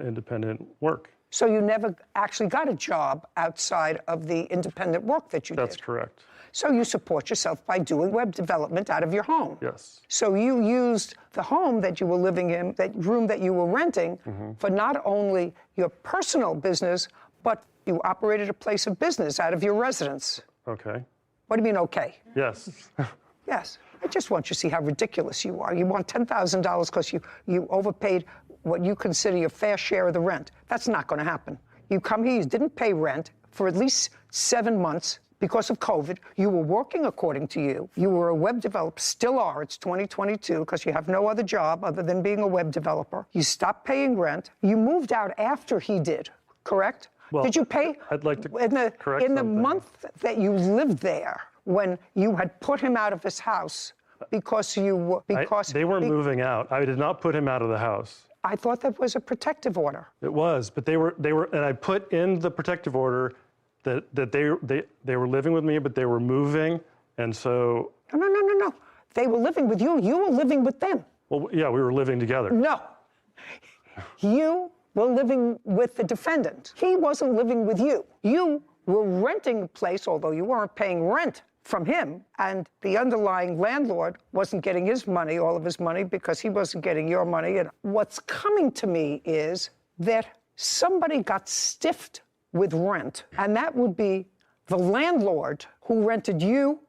independent work. So you never actually got a job outside of the independent work that you did? That's correct. So you support yourself by doing web development out of your home? Yes. So you used the home that you were living in, that room that you were renting, for not only your personal business, but you operated a place of business out of your residence. Okay. What do you mean, okay? Yes. Yes. I just want you to see how ridiculous you are. You want $10,000 because you overpaid what you consider your fair share of the rent. That's not going to happen. You come here, you didn't pay rent for at least 7 months because of COVID. You were working according to you. You were a web developer, still are. It's 2022 because you have no other job other than being a web developer. You stopped paying rent. You moved out after he did, correct? Well, did you pay? I'd like to correct in the month that you lived there, when you had put him out of his house because you were they were moving out. I did not put him out of the house. I thought that was a protective order. It was, but they were, and I put in the protective order that they were living with me, but they were moving, and so. No. They were living with you. You were living with them. Well, yeah, we were living together. No. You were living with the defendant. He wasn't living with you. You were renting a place, although you weren't paying rent from him, and the underlying landlord wasn't getting his money, all of his money, because he wasn't getting your money. And what's coming to me is that somebody got stiffed with rent, and that would be the landlord who rented you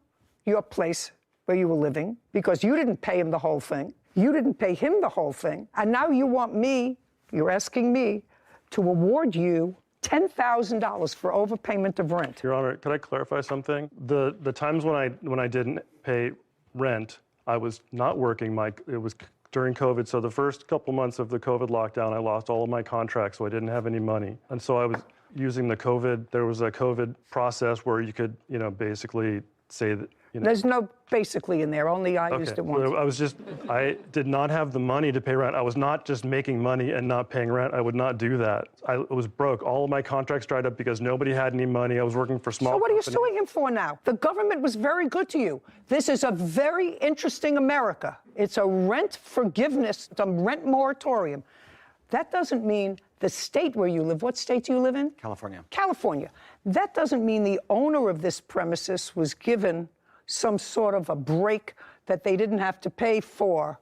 your place where you were living, because you didn't pay him the whole thing. You didn't pay him the whole thing. And now you want me, you're asking me, to award you $10,000 for overpayment of rent. Your Honor, could I clarify something? The times when I didn't pay rent, I was not working. It was during COVID, so the first couple months of the COVID lockdown, I lost all of my contracts, so I didn't have any money. And so I was using there was a COVID process where you could, basically say that. There's no basically in there, only I used it once. I did not have the money to pay rent. I was not just making money and not paying rent. I would not do that. I was broke. All of my contracts dried up because nobody had any money. I was working for small So what are you companies. suing him for now? The government was very good to you. This is a very interesting America. It's a rent forgiveness, it's a rent moratorium. That doesn't mean the state where you live. What state do you live in? California. California. That doesn't mean the owner of this premises was given some sort of a break that they didn't have to pay for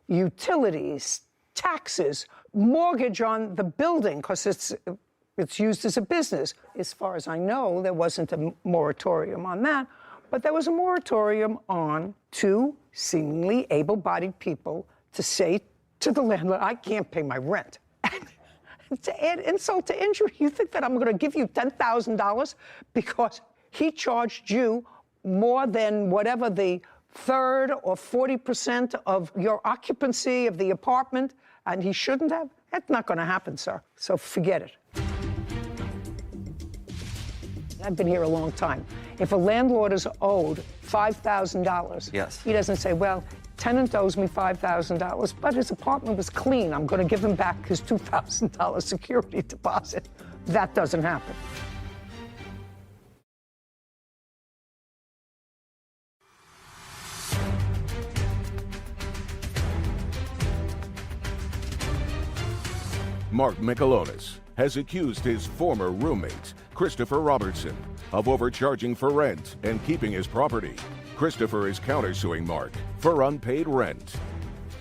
utilities, taxes, mortgage on the building, because it's used as a business. As far as I know, there wasn't a moratorium on that, but there was a moratorium on two seemingly able-bodied people to say to the landlord, I can't pay my rent. And to add insult to injury, you think that I'm going to give you $10,000 because he charged you more than whatever the third or 40% of your occupancy of the apartment, and he shouldn't have? That's not going to happen, sir. So forget it. I've been here a long time. If a landlord is owed $5,000, yes, he doesn't say, well, tenant owes me $5,000, but his apartment was clean. I'm going to give him back his $2,000 security deposit. That doesn't happen. Mark Michelonis has accused his former roommate, Christopher Robertson, of overcharging for rent and keeping his property. Christopher is countersuing Mark for unpaid rent.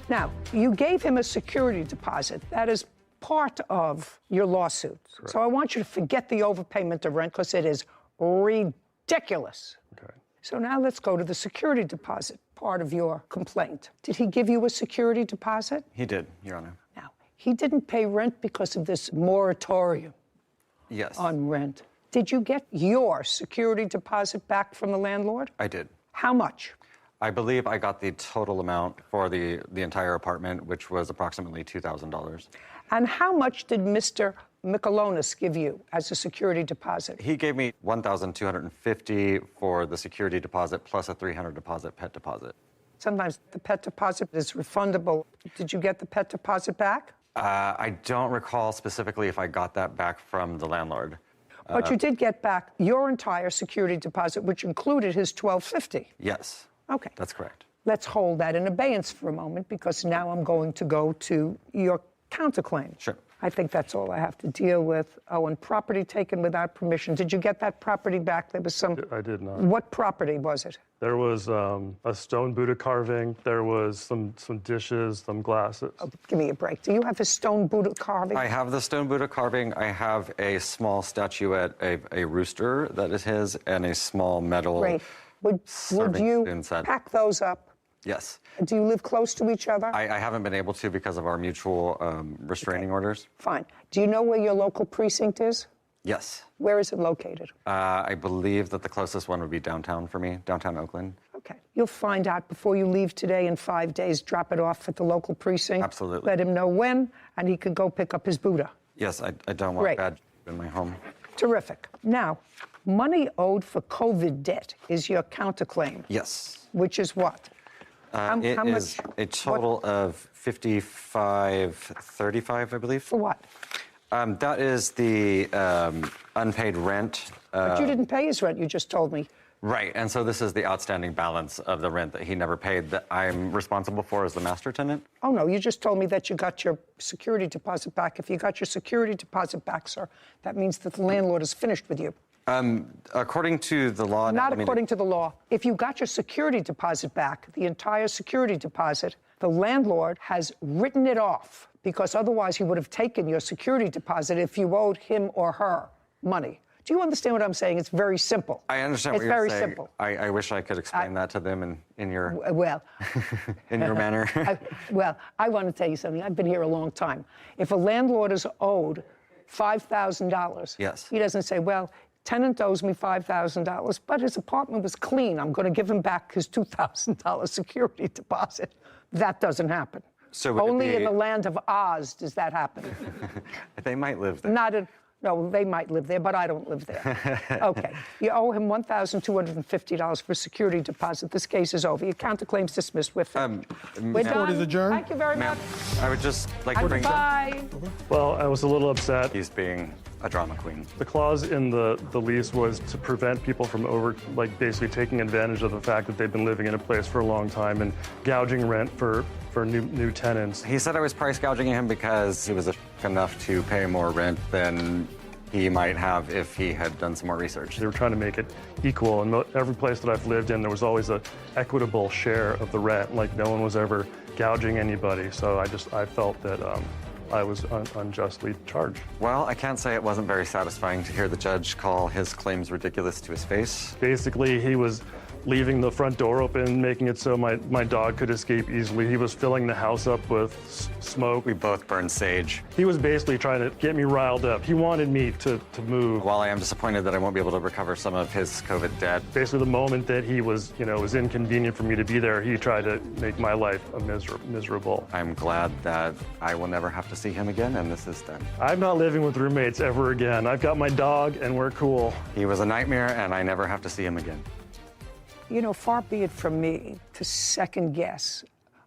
Now, you gave him a security deposit. That is part of your lawsuit. Correct. So I want you to forget the overpayment of rent because it is ridiculous. Okay. So now let's go to the security deposit part of your complaint. Did he give you a security deposit? He did, Your Honor. Now, he didn't pay rent because of this moratorium Yes. on rent. Did you get your security deposit back from the landlord? I did. How much? I believe I got the total amount for the entire apartment, which was approximately $2,000. And how much did Mr. Michelonis give you as a security deposit? He gave me $1,250 for the security deposit plus a $300 deposit pet deposit. Sometimes the pet deposit is refundable. Did you get the pet deposit back? I don't recall specifically if I got that back from the landlord. But you did get back your entire security deposit, which included his $1,250. Yes. Okay. That's correct. Let's hold that in abeyance for a moment, because now I'm going to go to your counterclaim. Sure. I think that's all I have to deal with. Oh, and property taken without permission. Did you get that property back? There was some... I did not. What property was it? There was a stone Buddha carving. There was some dishes, some glasses. Oh, give me a break. Do you have a stone Buddha carving? I have the stone Buddha carving. I have a small statuette, a rooster that is his, and a small metal Great. Would you spoon set. pack those up? Yes. Do you live close to each other? I haven't been able to because of our mutual restraining orders. Fine. Do you know where your local precinct is? Yes. Where is it located? I believe that the closest one would be downtown for me, downtown Oakland. Okay. You'll find out before you leave today. In 5 days, drop it off at the local precinct. Absolutely. Let him know when, and he can go pick up his Buddha. Yes, I don't want Great. bad in my home. Terrific. Now, money owed for COVID debt is your counterclaim. Yes. Which is what? It is a total of $55.35, I believe. For what? That is the unpaid rent. But you didn't pay his rent, you just told me. Right, and so this is the outstanding balance of the rent that he never paid that I'm responsible for as the master tenant. Oh, no, you just told me that you got your security deposit back. If you got your security deposit back, sir, that means that the landlord is finished with you. According to the law... Not according to the law. If you got your security deposit back, the entire security deposit, the landlord has written it off, because otherwise he would have taken your security deposit if you owed him or her money. Do you understand what I'm saying? It's very simple. I understand what you're saying. It's very simple. I wish I could explain that to them in your... Well... in your manner. I want to tell you something. I've been here a long time. If a landlord is owed $5,000, yes, he doesn't say, well, tenant owes me $5,000, but his apartment was clean. I'm going to give him back his $2,000 security deposit. That doesn't happen. So only in the land of Oz does that happen. They might live there. Not in... No, they might live there, but I don't live there. Okay. You owe him $1,250 for security deposit. This case is over. Your counterclaim's dismissed. We're done. Court is adjourned. Thank you very much. I would just like to bring Goodbye. Well, I was a little upset. He's being a drama queen. The clause in the lease was to prevent people from basically taking advantage of the fact that they've been living in a place for a long time and gouging rent for new tenants. He said I was price gouging him because he was enough to pay more rent than he might have if he had done some more research. They were trying to make it equal, and every place that I've lived in, there was always an equitable share of the rent. Like, no one was ever gouging anybody, so I felt that I was unjustly charged. Well, I can't say it wasn't very satisfying to hear the judge call his claims ridiculous to his face. Basically, he was leaving the front door open, making it so my dog could escape easily. He was filling the house up with smoke. We both burned sage. He was basically trying to get me riled up. He wanted me to move. While I am disappointed that I won't be able to recover some of his COVID debt. Basically, the moment that he was, it was inconvenient for me to be there, he tried to make my life miserable. I'm glad that I will never have to see him again, and this is done. I'm not living with roommates ever again. I've got my dog, and we're cool. He was a nightmare, and I never have to see him again. You know, far be it from me to second guess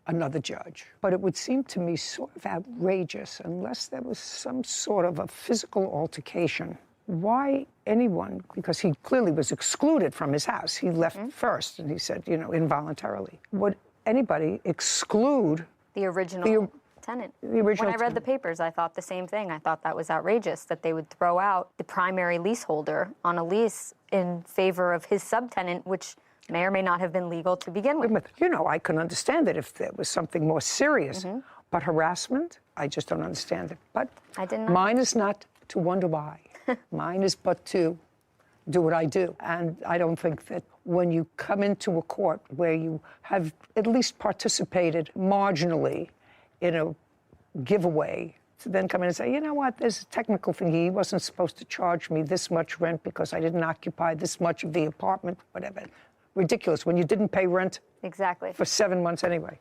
another judge, but it would seem to me sort of outrageous unless there was some sort of a physical altercation. Why anyone, because he clearly was excluded from his house. He left first, and he said, involuntarily. Would anybody exclude the original tenant? The original When I read the papers, I thought the same thing. I thought that was outrageous, that they would throw out the primary leaseholder on a lease in favor of his subtenant, which may or may not have been legal to begin with. I can understand it if there was something more serious, but harassment, I just don't understand it. But mine is not to wonder why. Mine is but to do what I do. And I don't think that when you come into a court where you have at least participated marginally in a giveaway, to then come in and say, you know what, there's a technical thing. He wasn't supposed to charge me this much rent because I didn't occupy this much of the apartment, whatever. Ridiculous when you didn't pay rent for 7 months anyway.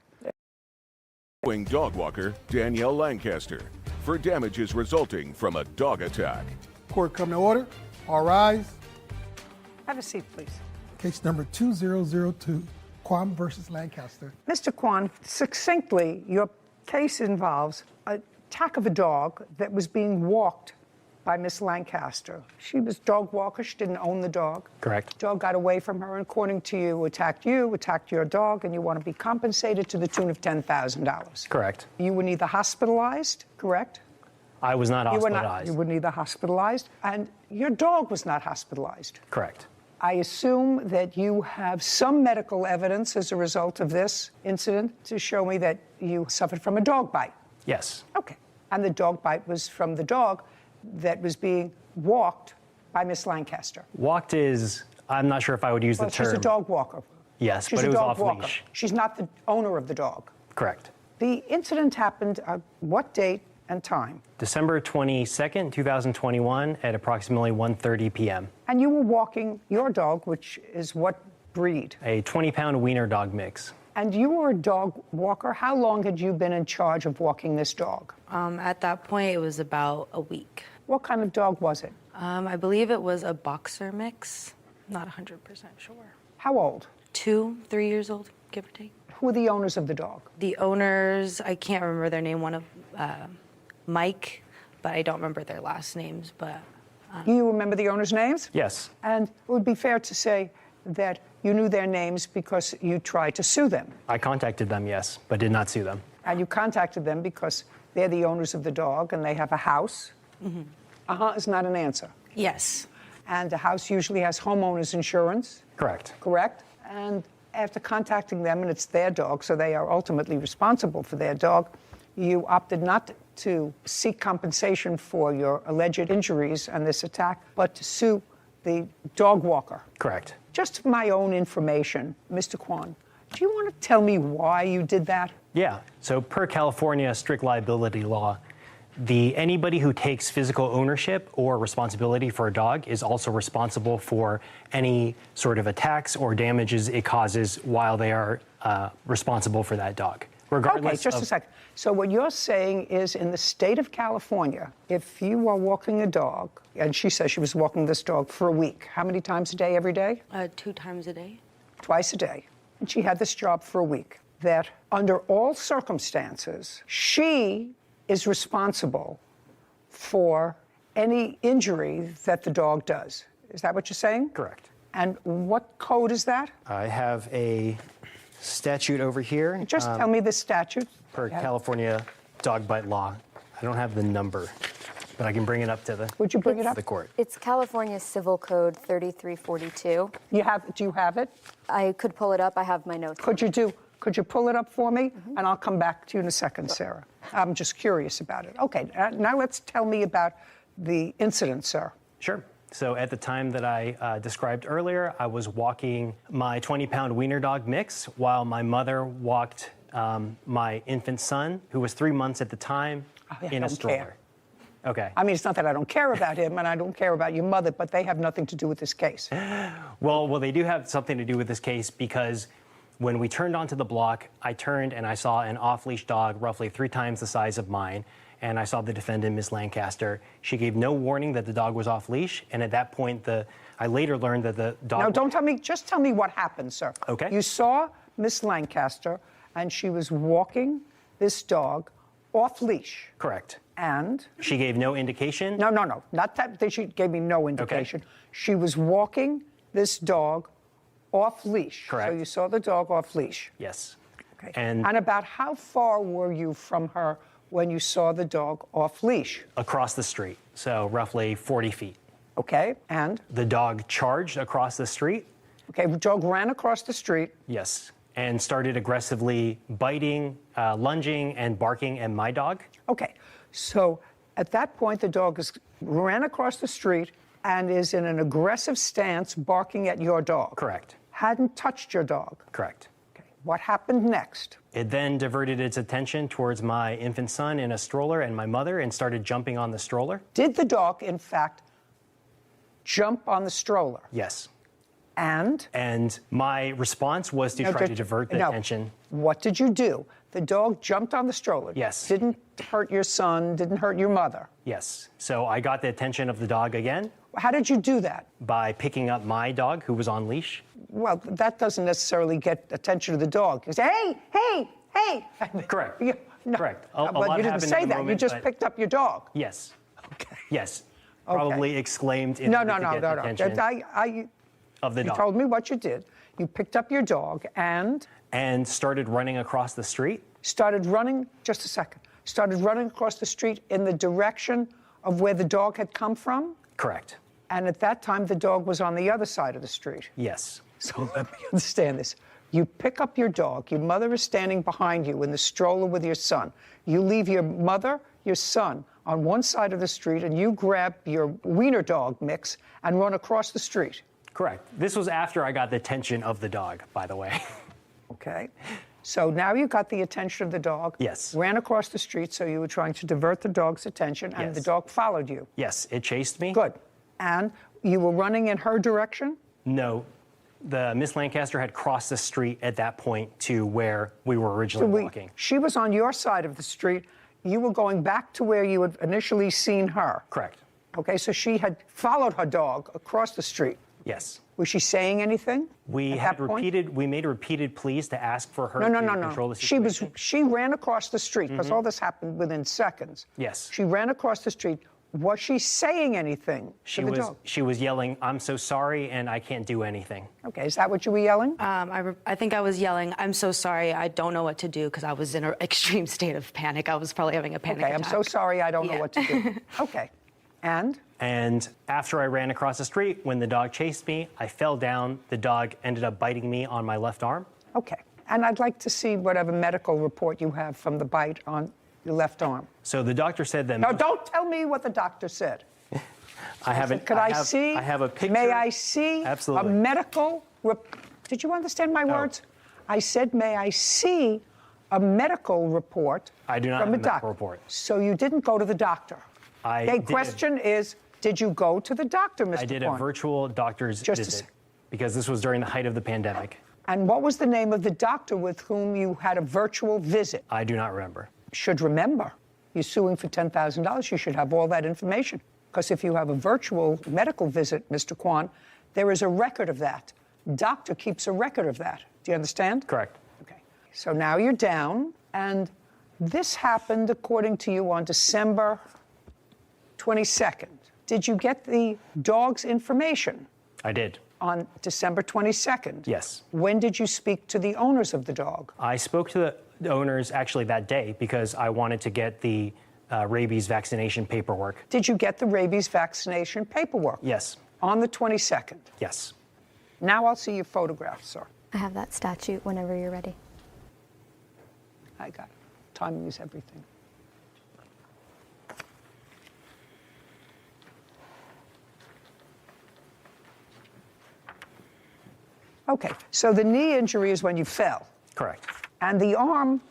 Dog walker Danielle Lancaster for damages resulting from a dog attack. Court come to order. All rise. Have a seat, please. Case number 2002, Kwan versus Lancaster. Mr. Kwan, succinctly, your case involves an attack of a dog that was being walked by Miss Lancaster. She was a dog walker. She didn't own the dog. Correct. Dog got away from her, and according to you, attacked your dog, and you want to be compensated to the tune of $10,000. Correct. You were neither hospitalized, correct? I was not hospitalized. You were neither hospitalized, and your dog was not hospitalized. Correct. I assume that you have some medical evidence as a result of this incident to show me that you suffered from a dog bite. Yes. Okay. And the dog bite was from the dog that was being walked by Miss Lancaster. Walked is, I'm not sure if I would use the term. She's a dog walker. Yes, She's but it was off walker. leash. She's not the owner of the dog. Correct. The incident happened at what date and time? December 22nd, 2021 at approximately 1:30 p.m. And you were walking your dog, which is what breed? A 20-pound wiener dog mix. And you were a dog walker. How long had you been in charge of walking this dog? At that point, it was about a week. What kind of dog was it? I believe it was a boxer mix. Not 100% sure. How old? 2, 3 years old, give or take. Who are the owners of the dog? The owners, I can't remember their name. One of Mike, but I don't remember their last names. But you remember the owners' names? Yes. And it would be fair to say that you knew their names because you tried to sue them. I contacted them, yes, but did not sue them. And you contacted them because they're the owners of the dog and they have a house. Mm-hmm. Is not an answer. Yes. And a house usually has homeowners insurance. Correct. Correct? And after contacting them, and it's their dog, so they are ultimately responsible for their dog, you opted not to seek compensation for your alleged injuries and this attack, but to sue the dog walker. Correct. Just for my own information, Mr. Kwan, do you want to tell me why you did that? Yeah. So per California strict liability law, anybody who takes physical ownership or responsibility for a dog is also responsible for any sort of attacks or damages it causes while they are responsible for that dog. Regardless Okay, just of- a second. So what you're saying is in the state of California, if you are walking a dog, and she says she was walking this dog for a week, how many times a day, every day? 2 times a day. Twice a day. And she had this job for a week. That under all circumstances, she is responsible for any injury that the dog does. Is that what you're saying? Correct. And what code is that? I have a statute over here. Just tell me the statute. Per Yeah. California dog bite law. I don't have the number, but I can bring it up to the. Would you bring it up? The court. It's California Civil Code 3342. Do you have it? I could pull it up. I have my notes. Could you pull it up for me? And I'll come back to you in a second, Sarah. I'm just curious about it. Okay, now let's tell me about the incident, sir. Sure. So at the time that I described earlier, I was walking my 20-pound wiener dog mix while my mother walked my infant son, who was 3 months at the time, in a stroller. Care. Okay. I mean, it's not that I don't care about him and I don't care about your mother, but they have nothing to do with this case. Well, they do have something to do with this case because when we turned onto the block, I turned and I saw an off-leash dog roughly 3 times the size of mine. And I saw the defendant, Ms. Lancaster. She gave no warning that the dog was off leash. And at that point, I later learned that the dog. No, don't tell me. Just tell me what happened, sir. Okay. You saw Miss Lancaster, and she was walking this dog off leash. Correct. And she gave no indication. No, not that. She gave me no indication. Okay. She was walking this dog off leash. Correct. So you saw the dog off leash. Yes. Okay. And about how far were you from her when you saw the dog off leash? Across the street, so roughly 40 feet. Okay, and? The dog charged across the street. Okay, the dog ran across the street. Yes, and started aggressively biting, lunging, and barking at my dog. Okay, so at that point, the dog ran across the street and is in an aggressive stance barking at your dog. Correct. Hadn't touched your dog. Correct. What happened next? It then diverted its attention towards my infant son in a stroller and my mother and started jumping on the stroller. Did the dog, in fact, jump on the stroller? Yes. And? And my response was to try to divert the attention. What did you do? The dog jumped on the stroller. Yes. Didn't hurt your son, didn't hurt your mother. Yes. So I got the attention of the dog again. How did you do that? By picking up my dog, who was on leash. Well, that doesn't necessarily get attention of the dog. You say, hey! Correct. No. Correct. But you didn't say that. Moment, you just picked up your dog. Yes. Okay. Yes. Probably exclaimed in order to get the attention of the dog. You told me what you did. You picked up your dog and? And started running across the street. Started running across the street in the direction of where the dog had come from? Correct. And at that time, the dog was on the other side of the street. Yes. So let me understand this. You pick up your dog. Your mother is standing behind you in the stroller with your son. You leave your mother, your son on one side of the street, and you grab your wiener dog mix and run across the street. Correct. This was after I got the attention of the dog, by the way. Okay. So now you got the attention of the dog. Yes. Ran across the street, so you were trying to divert the dog's attention, and the dog followed you. Yes, it chased me. Good. And you were running in her direction? No. The Miss Lancaster had crossed the street at that point to where we were originally walking. She was on your side of the street. You were going back to where you had initially seen her. Correct. Okay, so she had followed her dog across the street. Yes. Was she saying anything? We made repeated pleas to ask for her to control the situation. situation. She ran across the street because all this happened within seconds. Yes. She ran across the street. Was she saying anything to the dog? She was yelling, "I'm so sorry, and I can't do anything." Okay, is that what you were yelling? I think I was yelling, "I'm so sorry, I don't know what to do," because I was in an extreme state of panic. I was probably having a panic attack. I'm so sorry, I don't know what to do. Okay, and? And after I ran across the street, when the dog chased me, I fell down. The dog ended up biting me on my left arm. Okay, and I'd like to see whatever medical report you have from the bite on your left arm. So the doctor said that. No, don't tell me what the doctor said. I haven't. Could I see? I have a picture. May I see Absolutely. a medical? Did you understand my words? I said, may I see a medical report? I do not from have a doctor. medical report. So you didn't go to the doctor. Question is, did you go to the doctor, Mr. I did a Korn? virtual doctor's visit because this was during the height of the pandemic. And what was the name of the doctor with whom you had a virtual visit? I do not remember. Should remember. You're suing for $10,000. You should have all that information. Because if you have a virtual medical visit, Mr. Kwan, there is a record of that. Doctor keeps a record of that. Do you understand? Correct. Okay. So now you're down, and this happened, according to you, on December 22nd. Did you get the dog's information? I did. On December 22nd? Yes. When did you speak to the owners of the dog? I spoke to the owners actually that day because I wanted to get the rabies vaccination paperwork. Did you get the rabies vaccination paperwork? Yes. On the 22nd? Yes. Now I'll see your photograph, sir. I have that statute whenever you're ready. I got it. Timing is everything. Okay, so the knee injury is when you fell. Correct. And the arm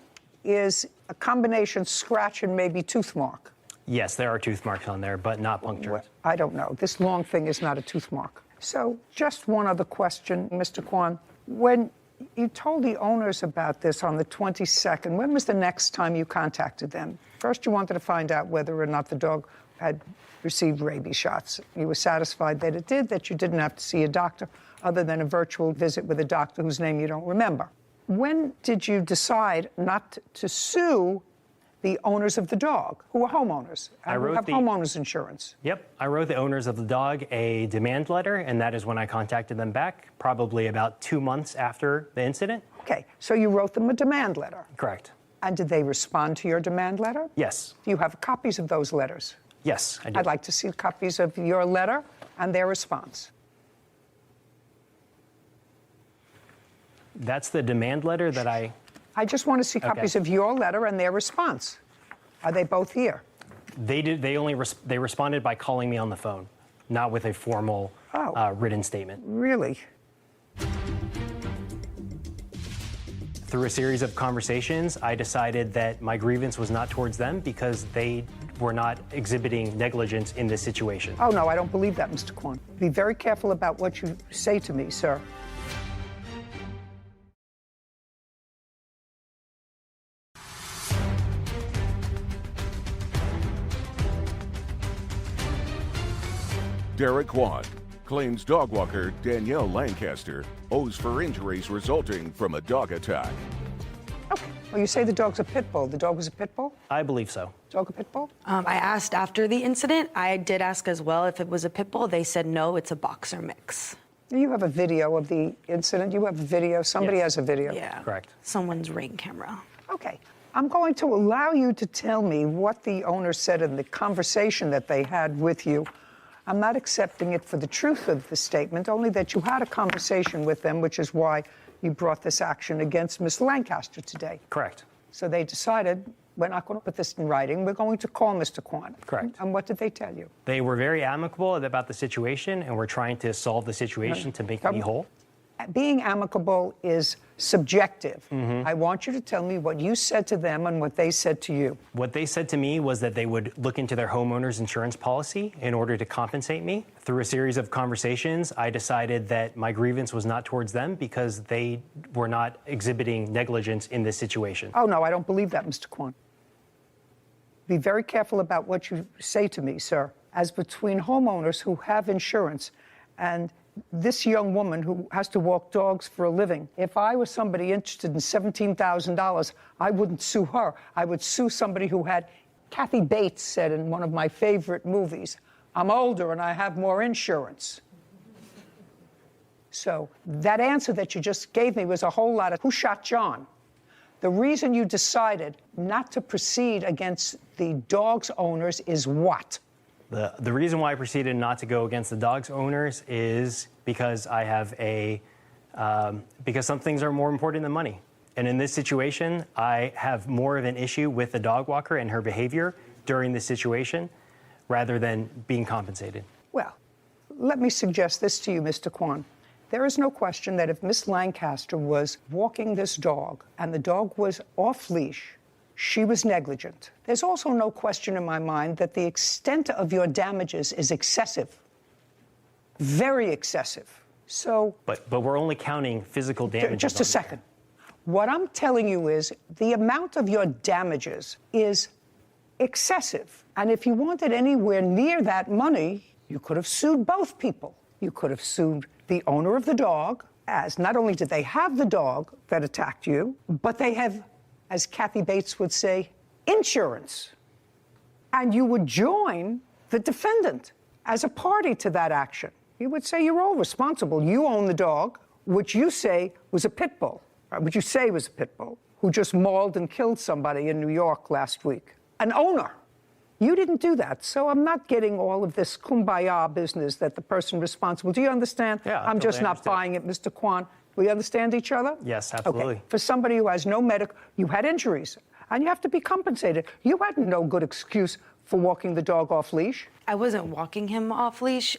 is a combination scratch and maybe tooth mark. Yes, there are tooth marks on there, but not punctured. I don't know. This long thing is not a tooth mark. So just one other question, Mr. Kwan. When you told the owners about this on the 22nd, when was the next time you contacted them? First, you wanted to find out whether or not the dog had received rabies shots. You were satisfied that it did, that you didn't have to see a doctor other than a virtual visit with a doctor whose name you don't remember. When did you decide not to sue the owners of the dog, who are homeowners, and who have homeowners insurance? Yep. I wrote the owners of the dog a demand letter, and that is when I contacted them back, probably about 2 months after the incident. Okay, so you wrote them a demand letter. Correct. And did they respond to your demand letter? Yes. Do you have copies of those letters? Yes, I do. I'd like to see copies of your letter and their response. That's the demand letter that I just want to see copies of your letter and their response. Are they both here? They did. They responded by calling me on the phone, not with a formal written statement. Really? Through a series of conversations, I decided that my grievance was not towards them because they were not exhibiting negligence in this situation. Oh, no, I don't believe that, Mr. Kwan. Be very careful about what you say to me, sir. Derek Kwan claims dog walker Danielle Lancaster owes for injuries resulting from a dog attack. Okay. Well, you say the dog's a pit bull. The dog was a pit bull? I believe so. Dog a pit bull? I asked after the incident. I did ask as well if it was a pit bull. They said no, it's a boxer mix. You have a video of the incident. You have a video. Somebody has a video. Yeah. Correct. Someone's Ring camera. Okay. I'm going to allow you to tell me what the owner said in the conversation that they had with you. I'm not accepting it for the truth of the statement, only that you had a conversation with them, which is why you brought this action against Miss Lancaster today. Correct. So they decided, we're not going to put this in writing. We're going to call Mr. Kwan. Correct. And what did they tell you? They were very amicable about the situation, and we're trying to solve the situation to make me whole. Being amicable is subjective. I want you to tell me what you said to them and what they said to you. What they said to me was that they would look into their homeowner's insurance policy in order to compensate me. Through a series of conversations, I decided that my grievance was not towards them because they were not exhibiting negligence in this situation. Oh, no, I don't believe that, Mr. Kwan. Be very careful about what you say to me, sir. As between homeowners who have insurance and this young woman who has to walk dogs for a living, if I was somebody interested in $17,000, I wouldn't sue her. I would sue somebody who had, Kathy Bates said in one of my favorite movies, I'm older and I have more insurance. So that answer that you just gave me was a whole lot of who shot John. The reason you decided not to proceed against the dog's owners is what? The reason why I proceeded not to go against the dog's owners is because I have because some things are more important than money. And in this situation, I have more of an issue with the dog walker and her behavior during this situation rather than being compensated. Well, let me suggest this to you, Mr. Kwan. There is no question that if Miss Lancaster was walking this dog and the dog was off leash, she was negligent. There's also no question in my mind that the extent of your damages is excessive, very excessive. So, But we're only counting physical damages. just a second. What I'm telling you is the amount of your damages is excessive. And if you wanted anywhere near that money, you could have sued both people. You could have sued the owner of the dog, as not only did they have the dog that attacked you, but they have, as Kathy Bates would say, insurance. And you would join the defendant as a party to that action. You would say you're all responsible. You own the dog, which you say was a pit bull, which you say was a pit bull, who just mauled and killed somebody in New York last week. An owner. You didn't do that. So I'm not getting all of this kumbaya business that the person responsible. Do you understand? Yeah, I'm just not buying it, Mr. Kwan. We understand each other? Yes, absolutely. Okay. For somebody who has no medical, you had injuries, and you have to be compensated. You had no good excuse for walking the dog off leash. I wasn't walking him off leash.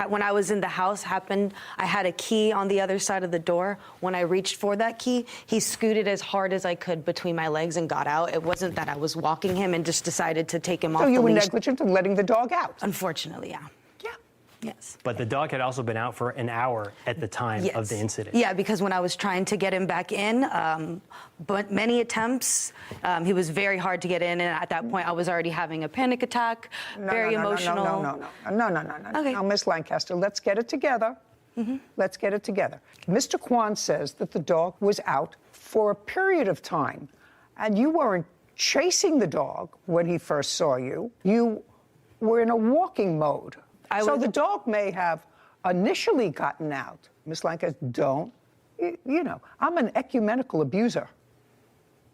When I was in the house happened, I had a key on the other side of the door. When I reached for that key, he scooted as hard as I could between my legs and got out. It wasn't that I was walking him and just decided to take him off the leash. So you were negligent in letting the dog out? Unfortunately, yeah. Yes. But the dog had also been out for an hour at the time of the incident. Yeah, because when I was trying to get him back in, but many attempts, he was very hard to get in, and at that point, I was already having a panic attack, very emotional. No. Okay. Now, Miss Lancaster, let's get it together. Let's get it together. Mr. Kwan says that the dog was out for a period of time, and you weren't chasing the dog when he first saw you. You were in a walking mode. So the dog may have initially gotten out. Miss Lancaster, don't. You know, I'm an ecumenical abuser.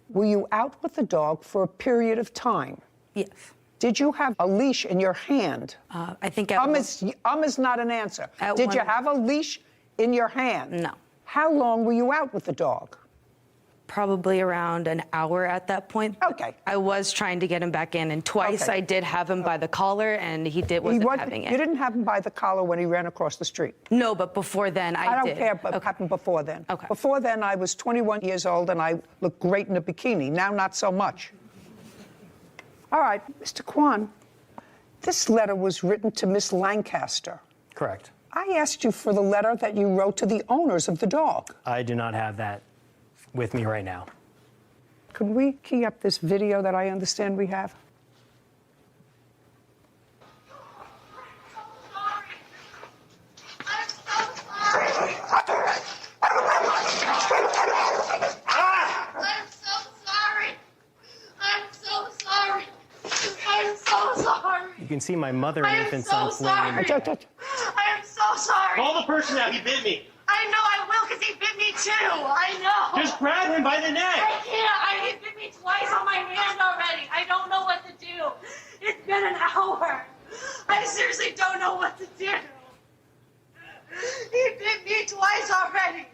Were you out with the dog for a period of time? Yes. Did you have a leash in your hand? I think is not an answer. Did you have a leash in your hand? No. How long were you out with the dog? Probably around an hour at that point. Okay. I was trying to get him back in, and twice I did have him by the collar, and he wasn't having it. You didn't have him by the collar when he ran across the street? No, but before then I did. I don't care what happened before then. Okay. Before then, I was 21 years old, and I looked great in a bikini. Now, not so much. All right, Mr. Kwan, this letter was written to Miss Lancaster. Correct. I asked you for the letter that you wrote to the owners of the dog. I do not have that with me right now. Could we key up this video that I understand we have? You can see my mother and infant son fleeing. I am so sorry. Call the person out. He bit me. I know I will, because he bit me too. I know. Just grab him by the neck. I can't. He bit me twice on my hand already. I don't know what to do. It's been an hour. I seriously don't know what to do. He bit me twice already.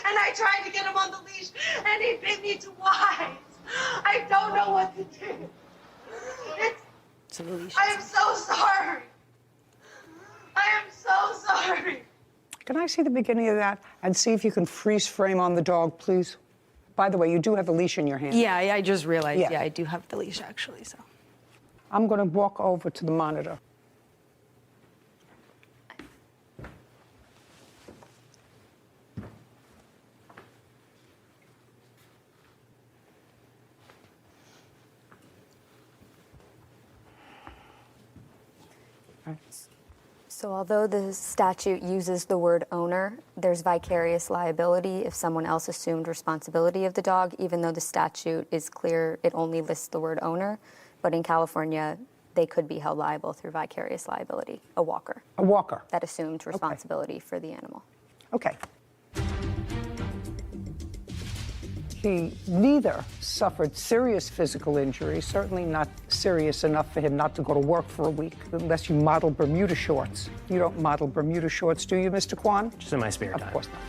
And I tried to get him on the leash, and he bit me twice. I don't know what to do. I am so sorry. I am so sorry. Can I see the beginning of that and see if you can freeze frame on the dog, please? By the way, you do have a leash in your hand. Yeah, I just realized. Yeah, I do have the leash actually. So I'm going to walk over to the monitor. So although the statute uses the word owner, there's vicarious liability if someone else assumed responsibility of the dog, even though the statute is clear, it only lists the word owner. But in California, they could be held liable through vicarious liability, a walker. A walker. That assumed responsibility for the animal. Okay. He neither suffered serious physical injury, certainly not serious enough for him not to go to work for a week, unless you model Bermuda shorts. You don't model Bermuda shorts, do you, Mr. Kwan? Just in my spare time. Of course not.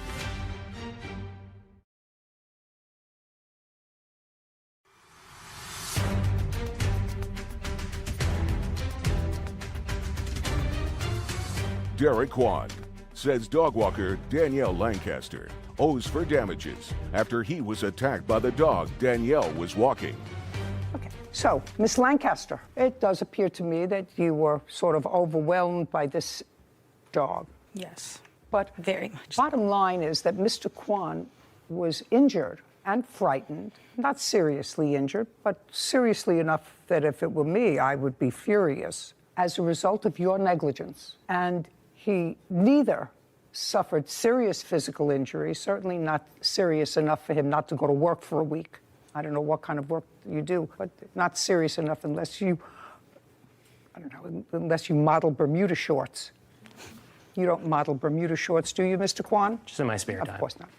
Derek Kwan says dog walker Danielle Lancaster owes for damages after he was attacked by the dog Danielle was walking. Okay, so, Miss Lancaster, it does appear to me that you were sort of overwhelmed by this dog. Yes. But very much. Bottom line is that Mr. Kwan was injured and frightened, not seriously injured, but seriously enough that if it were me, I would be furious as a result of your negligence. And he neither suffered serious physical injury, certainly not serious enough for him not to go to work for a week. I don't know what kind of work you do, but not serious enough unless you, I don't know, unless you model Bermuda shorts. You don't model Bermuda shorts, do you, Mr. Kwan? Just in my spare time. Of course not.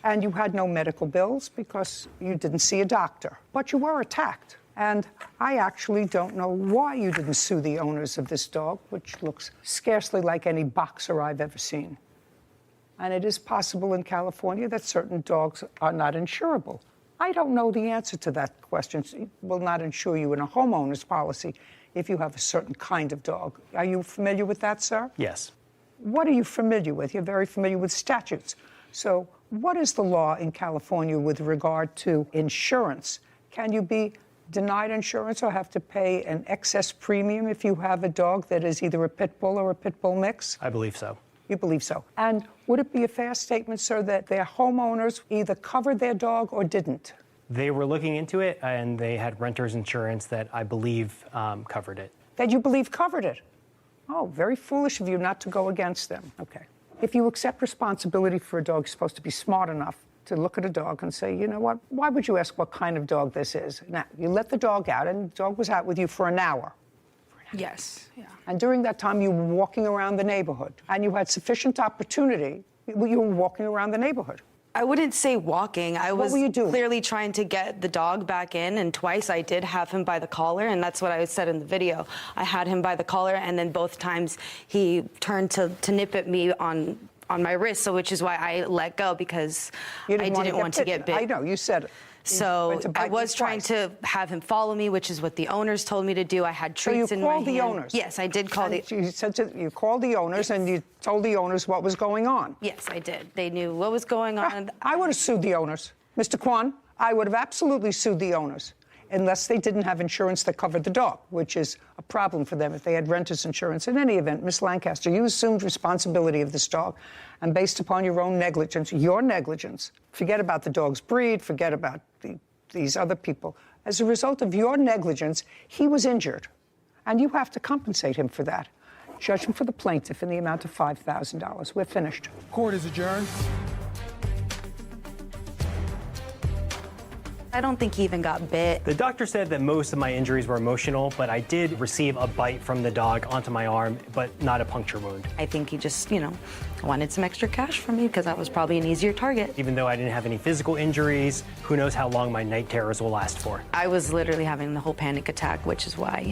And you had no medical bills because you didn't see a doctor. But you were attacked. And I actually don't know why you didn't sue the owners of this dog, which looks scarcely like any boxer I've ever seen. And it is possible in California that certain dogs are not insurable. I don't know the answer to that question. It will not insure you in a homeowner's policy if you have a certain kind of dog. Are you familiar with that, sir? Yes. What are you familiar with? You're very familiar with statutes. So what is the law in California with regard to insurance? Can you be denied insurance or have to pay an excess premium if you have a dog that is either a pit bull or a pit bull mix? I believe so. You believe so. And would it be a fair statement, sir, that their homeowners either covered their dog or didn't? They were looking into it, and they had renter's insurance that I believe covered it. That you believe covered it? Oh, very foolish of you not to go against them. Okay. If you accept responsibility for a dog, you're supposed to be smart enough to look at a dog and say, you know what, why would you ask what kind of dog this is? Now, you let the dog out, and the dog was out with you for an hour. Yes, yeah. And during that time, you were walking around the neighborhood, and you had sufficient opportunity. You were walking around the neighborhood. I wouldn't say walking. I was clearly trying to get the dog back in, and twice I did have him by the collar, and that's what I said in the video. I had him by the collar, and then both times he turned to nip at me on my wrist, so which is why I let go, because I didn't want to get bit. I know, you said it. So I was trying to have him follow me, which is what the owners told me to do. I had treats in my hand. So you called the owners? Yes, I did call the... You called the owners, and you told the owners what was going on? Yes, I did. They knew what was going on. I would have sued the owners. Mr. Kwan, I would have absolutely sued the owners, unless they didn't have insurance that covered the dog, which is a problem for them if they had renter's insurance. In any event, Miss Lancaster, you assumed responsibility of this dog, and based upon your own negligence, forget about the dog's breed, forget about these other people. As a result of your negligence, he was injured, and you have to compensate him for that. Judgment for the plaintiff in the amount of $5,000. We're finished. Court is adjourned. I don't think he even got bit. The doctor said that most of my injuries were emotional, but I did receive a bite from the dog onto my arm, but not a puncture wound. I think he just, wanted some extra cash from me because I was probably an easier target. Even though I didn't have any physical injuries, who knows how long my night terrors will last for. I was literally having the whole panic attack, which is why,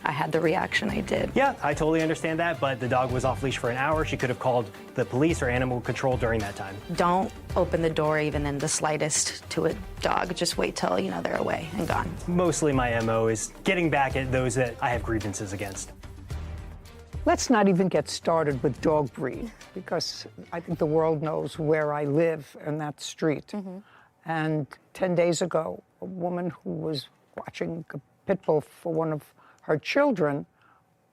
I had the reaction I did. Yeah, I totally understand that, but the dog was off leash for an hour. She could have called the police or animal control during that time. Don't open the door even in the slightest to a dog. Just wait till, they're away and gone. Mostly my MO is getting back at those that I have grievances against. Let's not even get started with dog breed, because I think the world knows where I live in that street. Mm-hmm. And 10 days ago, a woman who was watching a pit bull for one of her children,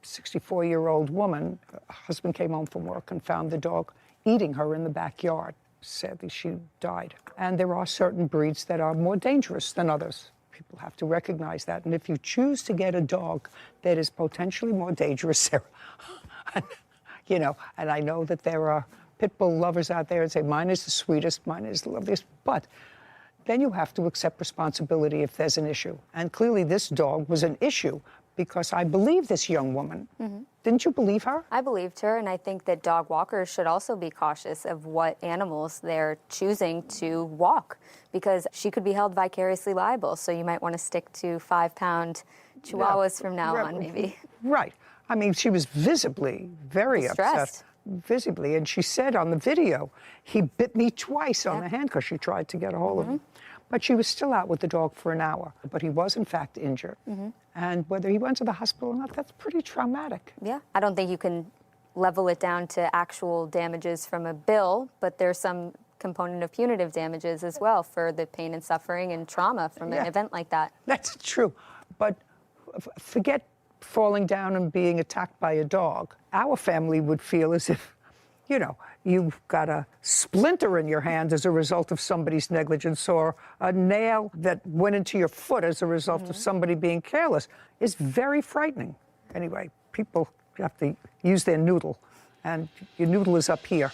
64-year-old woman, her husband came home from work and found the dog eating her in the backyard. Sadly, she died. And there are certain breeds that are more dangerous than others. People have to recognize that. And if you choose to get a dog that is potentially more dangerous, Sarah, and I know that there are pit bull lovers out there and say, mine is the sweetest, mine is the loveliest, but then you have to accept responsibility if there's an issue. And clearly this dog was an issue because I believe this young woman. Mm-hmm. Didn't you believe her? I believed her, and I think that dog walkers should also be cautious of what animals they're choosing to walk, because she could be held vicariously liable. So you might want to stick to 5-pound chihuahuas from now on, maybe. Right. I mean, she was visibly very distressed. Upset. Visibly. And she said on the video, he bit me twice on the hand because she tried to get a hold of him. But she was still out with the dog for an hour. But he was, in fact, injured. Mm-hmm. And whether he went to the hospital or not, that's pretty traumatic. Yeah. I don't think you can level it down to actual damages from a bill, but there's some component of punitive damages as well for the pain and suffering and trauma from an event like that. That's true. But forget falling down and being attacked by a dog. Our family would feel as if you know, you've got a splinter in your hand as a result of somebody's negligence, or a nail that went into your foot as a result of somebody being careless, is very frightening. Anyway, people have to use their noodle, and your noodle is up here.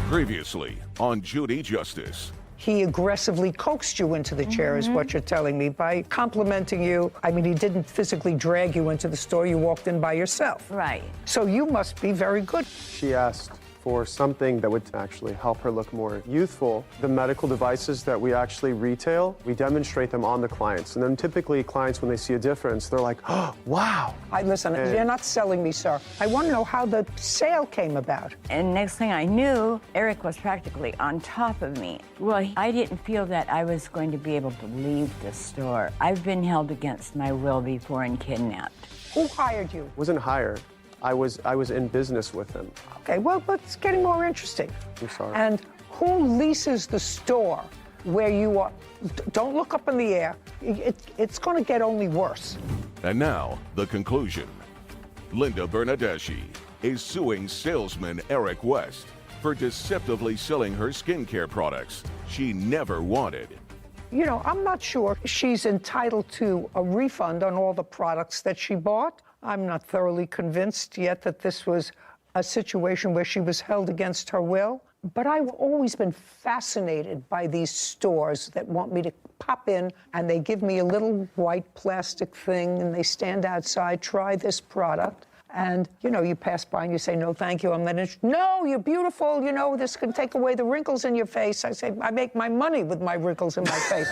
Previously on Judy Justice. He aggressively coaxed you into the chair, is what you're telling me, by complimenting you. I mean, he didn't physically drag you into the store. You walked in by yourself. Right. So you must be very good. She asked for something that would actually help her look more youthful. The medical devices that we actually retail, we demonstrate them on the clients. And then typically clients, when they see a difference, they're like, oh, wow. Listen, you're not selling me, sir. I want to know how the sale came about. And next thing I knew, Eric was practically on top of me. Well, I didn't feel that I was going to be able to leave the store. I've been held against my will before and kidnapped. Who hired you? Wasn't hired. I was in business with him. Okay, well, but it's getting more interesting. I'm sorry. And who leases the store where you are? Don't look up in the air. It's going to get only worse. And now, the conclusion. Linda Bernadeschi is suing salesman Eric West for deceptively selling her skincare products she never wanted. You know, I'm not sure she's entitled to a refund on all the products that she bought. I'm not thoroughly convinced yet that this was a situation where she was held against her will. But I've always been fascinated by these stores that want me to pop in, and they give me a little white plastic thing, and they stand outside, try this product. And, you know, you pass by and you say, no, thank you. I'm not interested. No, you're beautiful. You know, this can take away the wrinkles in your face. I say, I make my money with my wrinkles in my face.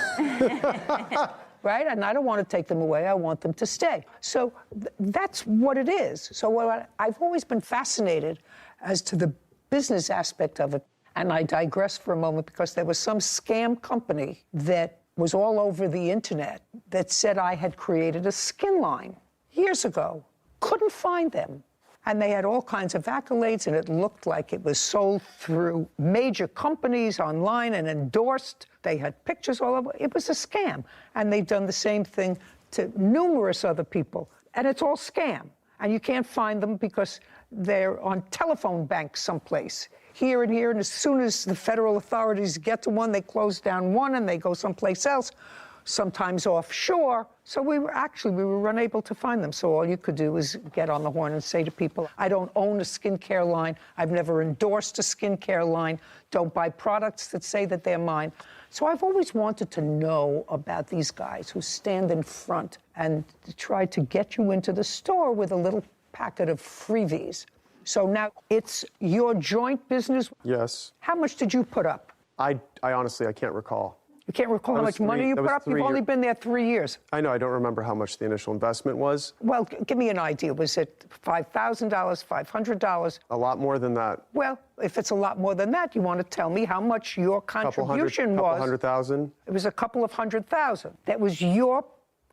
Right? And I don't want to take them away. I want them to stay. So that's what it is. So I've always been fascinated as to the business aspect of it. And I digress for a moment because there was some scam company that was all over the internet that said I had created a skin line years ago. Couldn't find them. And they had all kinds of accolades, and it looked like it was sold through major companies online and endorsed. They had pictures all over. It was a scam. And they've done the same thing to numerous other people. And it's all scam. And you can't find them because they're on telephone banks someplace, here and here. And as soon as the federal authorities get to one, they close down one and they go someplace else, sometimes offshore. So we were unable to find them. So all you could do is get on the horn and say to people, I don't own a skincare line. I've never endorsed a skincare line. Don't buy products that say that they're mine. So I've always wanted to know about these guys who stand in front and try to get you into the store with a little packet of freebies. So now it's your joint business? Yes. How much did you put up? I honestly, I can't recall. You can't recall how much money you put up? You've only been there 3 years. I know, I don't remember how much the initial investment was. Well, give me an idea. Was it $5,000, $500? A lot more than that. Well, if it's a lot more than that, you want to tell me how much your contribution was. Couple hundred thousand. It was a couple of $100,000. That was your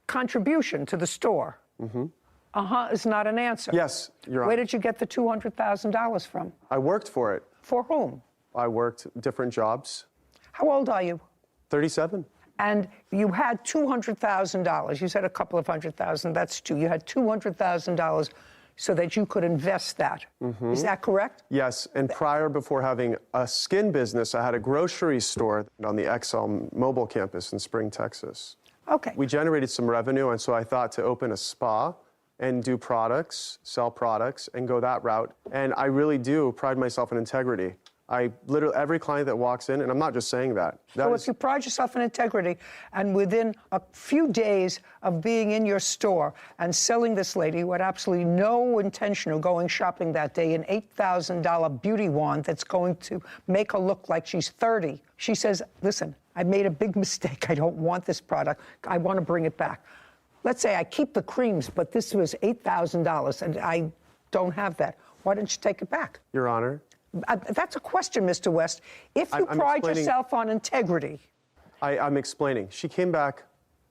contribution to the store. Mm-hmm. Uh-huh is not an answer. Yes, Your Honor. Where did you get the $200,000 from? I worked for it. For whom? I worked different jobs. How old are you? 37. And you had $200,000. You said a couple of $100,000. That's two. You had $200,000 so that you could invest that. Mm-hmm. Is that correct? Yes. And before having a skin business, I had a grocery store on the XL Mobile campus in Spring, Texas. Okay. We generated some revenue, and so I thought to open a spa and do products, sell products, and go that route. And I really do pride myself in integrity. I literally, every client that walks in, and I'm not just saying that. So if you pride yourself in integrity, and within a few days of being in your store and selling this lady who had absolutely no intention of going shopping that day, an $8,000 beauty wand that's going to make her look like she's 30, she says, listen, I made a big mistake. I don't want this product. I want to bring it back. Let's say I keep the creams, but this was $8,000, and I don't have that. Why didn't you take it back? Your Honor. That's a question, Mr. West. If you pride yourself on integrity. I'm explaining. She came back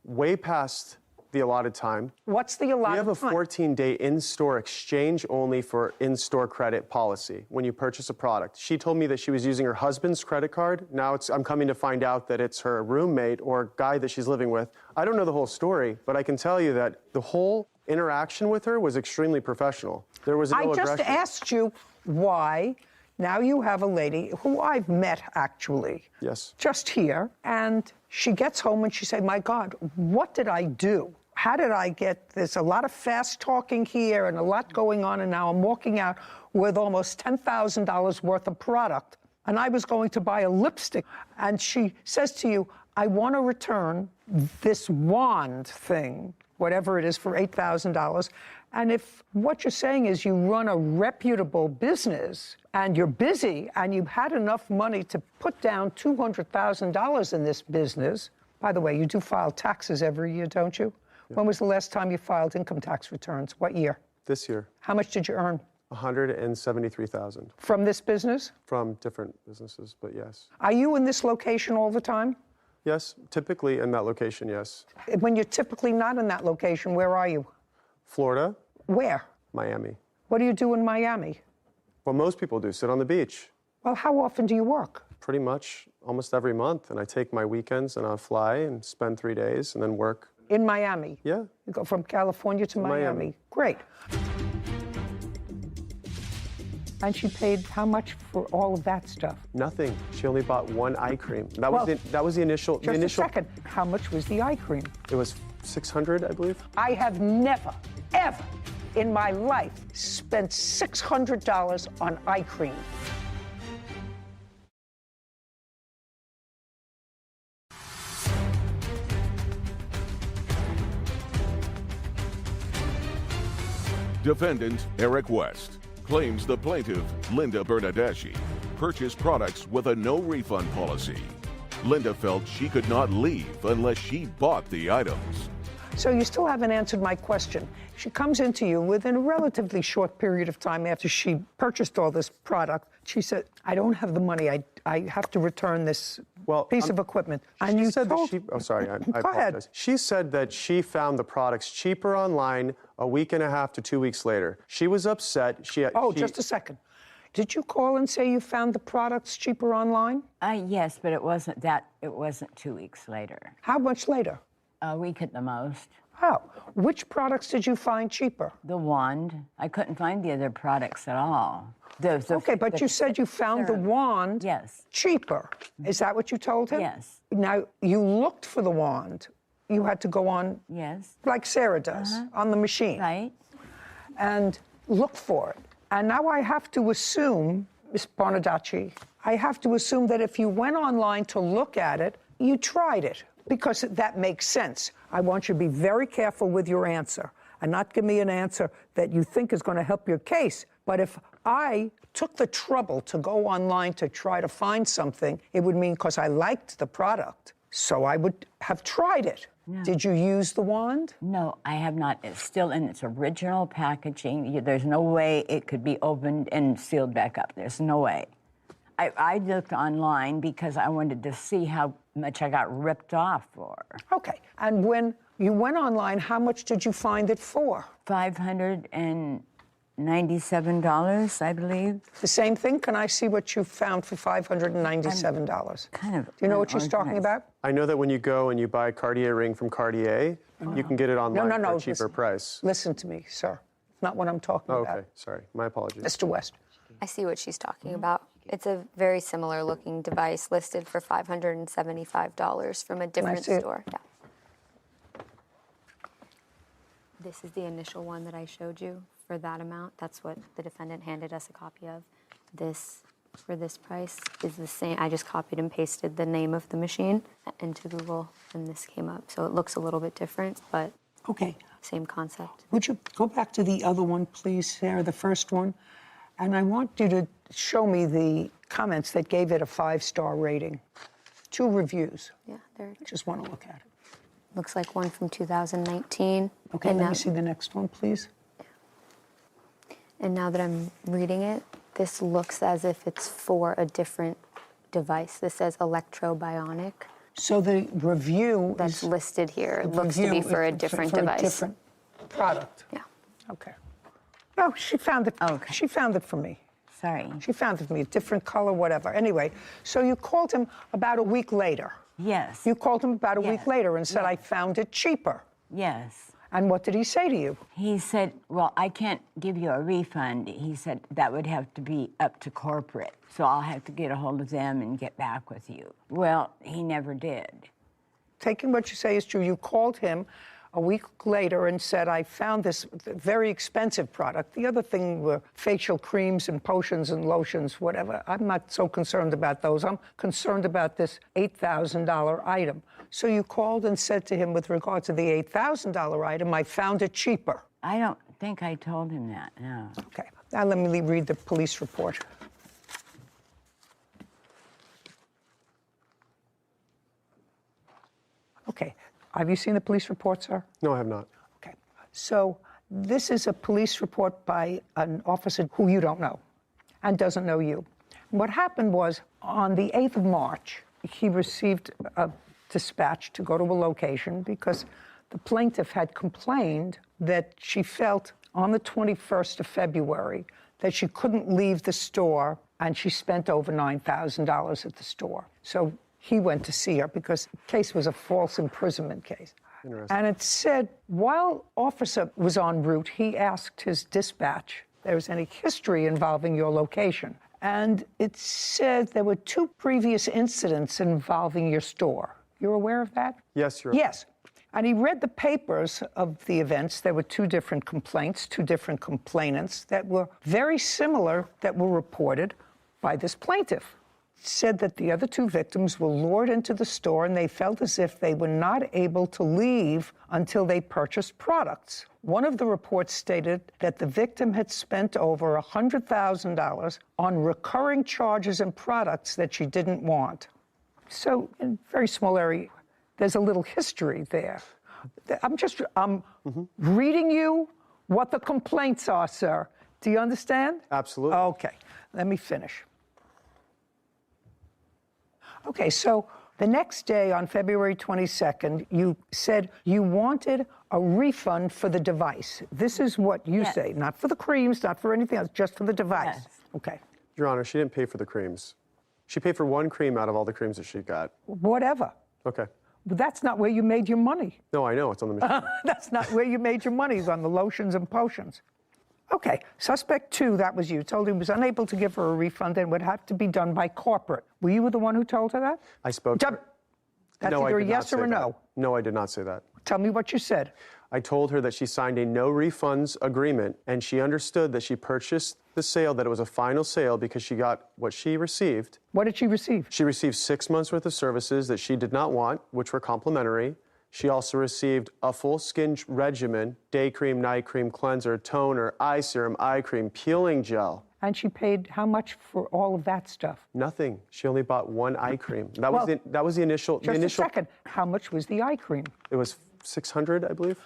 way past the allotted time. What's the allotted time? We have a 14-day in-store exchange only for in-store credit policy when you purchase a product. She told me that she was using her husband's credit card. Now I'm coming to find out that it's her roommate or guy that she's living with. I don't know the whole story, but I can tell you that the whole interaction with her was extremely professional. There was no I just aggression. asked you why. Now you have a lady who I've met, actually. Yes. Just here. And she gets home and she said, my God, what did I do? How did I get this? A lot of fast talking here and a lot going on, and now I'm walking out with almost $10,000 worth of product. And I was going to buy a lipstick. And she says to you, I want to return this wand thing, whatever it is, for $8,000. And if what you're saying is you run a reputable business and you're busy and you've had enough money to put down $200,000 in this business, by the way, you do file taxes every year, don't you? Yeah. When was the last time you filed income tax returns? What year? This year. How much did you earn? $173,000. From this business? From different businesses, but yes. Are you in this location all the time? Yes, typically in that location, yes. When you're typically not in that location, where are you? Florida. Where? Miami. What do you do in Miami? Well, most people do, sit on the beach. Well, how often do you work? Pretty much almost every month. And I take my weekends and I fly and spend 3 days and then work. In Miami? Yeah. You go from California to Miami. Great. And she paid how much for all of that stuff? Nothing. She only bought one eye cream. That was the initial. Just a second. How much was the eye cream? It was $600, I believe. I have never, ever in my life spent $600 on eye cream. Defendant Eric West claims the plaintiff, Linda Bernadeschi, purchased products with a no-refund policy. Linda felt she could not leave unless she bought the items. So you still haven't answered my question. She comes into you within a relatively short period of time after she purchased all this product. She said, I don't have the money. I have to return this piece of equipment. And you said told... that she... Oh, sorry, I Go apologize. ahead. She said that she found the products cheaper online a week and a half to 2 weeks later. She was upset. Just a second. Did you call and say you found the products cheaper online? Yes, but it wasn't 2 weeks later. How much later? A week at the most. Oh, which products did you find cheaper? The wand. I couldn't find the other products at all. Okay, but you said you found the wand cheaper. Is that what you told him? Yes. Now, you looked for the wand. You had to go on, like Sarah does, on the machine. Right. And look for it. And now I have to assume, Ms. Bernadeschi, I have to assume that if you went online to look at it, you tried it, because that makes sense. I want you to be very careful with your answer and not give me an answer that you think is going to help your case. But if I took the trouble to go online to try to find something, it would mean because I liked the product. So I would have tried it. No. Did you use the wand? No, I have not. It's still in its original packaging. There's no way it could be opened and sealed back up. There's no way. I looked online because I wanted to see how much I got ripped off for. Okay. And when you went online, how much did you find it for? $597, I believe. The same thing? Can I see what you found for $597? Kind of. Do you know what she's talking about? I know that when you go and you buy a Cartier ring from Cartier, you can get it online for a cheaper price. Listen to me, sir. Not what I'm talking about. Okay, sorry. My apologies. Mr. West. I see what she's talking about. It's a very similar looking device listed for $575 from a different store. Yeah. This is the initial one that I showed you for that amount. That's what the defendant handed us a copy of. This, for this price, is the same. I just copied and pasted the name of the machine into Google, and this came up. So it looks a little bit different, but same concept. Would you go back to the other one, please, Sarah, the first one? And I want you to show me the comments that gave it a 5-star rating. 2 reviews. Yeah, there. I just want to look at it. Looks like one from 2019. Okay, let me see the next one, please. And now that I'm reading it, this looks as if it's for a different device. This says electrobionic. So the review that's listed here looks to be for a different device. A different product. Yeah. Okay. Oh, she found it. Okay. She found it for me. Sorry. She found it for me, a different color, whatever. Anyway, so you called him about a week later. Yes. You called him about a week later and said, I found it cheaper. Yes. And what did he say to you? He said, well, I can't give you a refund. He said that would have to be up to corporate, so I'll have to get a hold of them and get back with you. Well, he never did. Taking what you say is true, you called him a week later and said, I found this very expensive product. The other thing were facial creams and potions and lotions, whatever. I'm not so concerned about those. I'm concerned about this $8,000 item. So you called and said to him, with regard to the $8,000 item, I found it cheaper. I don't think I told him that, no. Okay, now let me read the police report. Okay, have you seen the police report, sir? No, I have not. Okay, so this is a police report by an officer who you don't know and doesn't know you. What happened was, on the 8th of March, he received a dispatch to go to a location because the plaintiff had complained that she felt on the 21st of February that she couldn't leave the store, and she spent over $9,000 at the store. So he went to see her because the case was a false imprisonment case. And it said, while officer was en route, he asked his dispatch if there was any history involving your location. And it said there were 2 previous incidents involving your store. You're aware of that? Yes, Your Yes. And he read the papers of the events. There were 2 different complaints, 2 different complainants that were very similar that were reported by this plaintiff. Said that the other 2 victims were lured into the store and they felt as if they were not able to leave until they purchased products. One of the reports stated that the victim had spent over $100,000 on recurring charges and products that she didn't want. So, in a very small area, there's a little history there. I'm reading you what the complaints are, sir. Do you understand? Absolutely. Okay, let me finish. Okay, so the next day, on February 22nd, you said you wanted a refund for the device. This is what you say, not for the creams, not for anything else, just for the device. Yes. Okay. Your Honor, she didn't pay for the creams. She paid for 1 cream out of all the creams that she got. Whatever. Okay. But that's not where you made your money. No, I know, it's on the machine. That's not where you made your money, is on the lotions and potions. Okay, suspect 2, that was you, told him he was unable to give her a refund and would have to be done by corporate. Were you the one who told her that? I spoke to her. That's No, I either a did not yes or say a that. no. No, I did not say that. Tell me what you said. I told her that she signed a no refunds agreement, and she understood that she purchased the sale, that it was a final sale because she got what she received. What did she receive? She received 6 months worth of services that she did not want, which were complimentary. She also received a full skin regimen, day cream, night cream, cleanser, toner, eye serum, eye cream, peeling gel. And she paid how much for all of that stuff? Nothing. She only bought 1 eye cream. That was the initial. Just a second. How much was the eye cream? It was $600, I believe.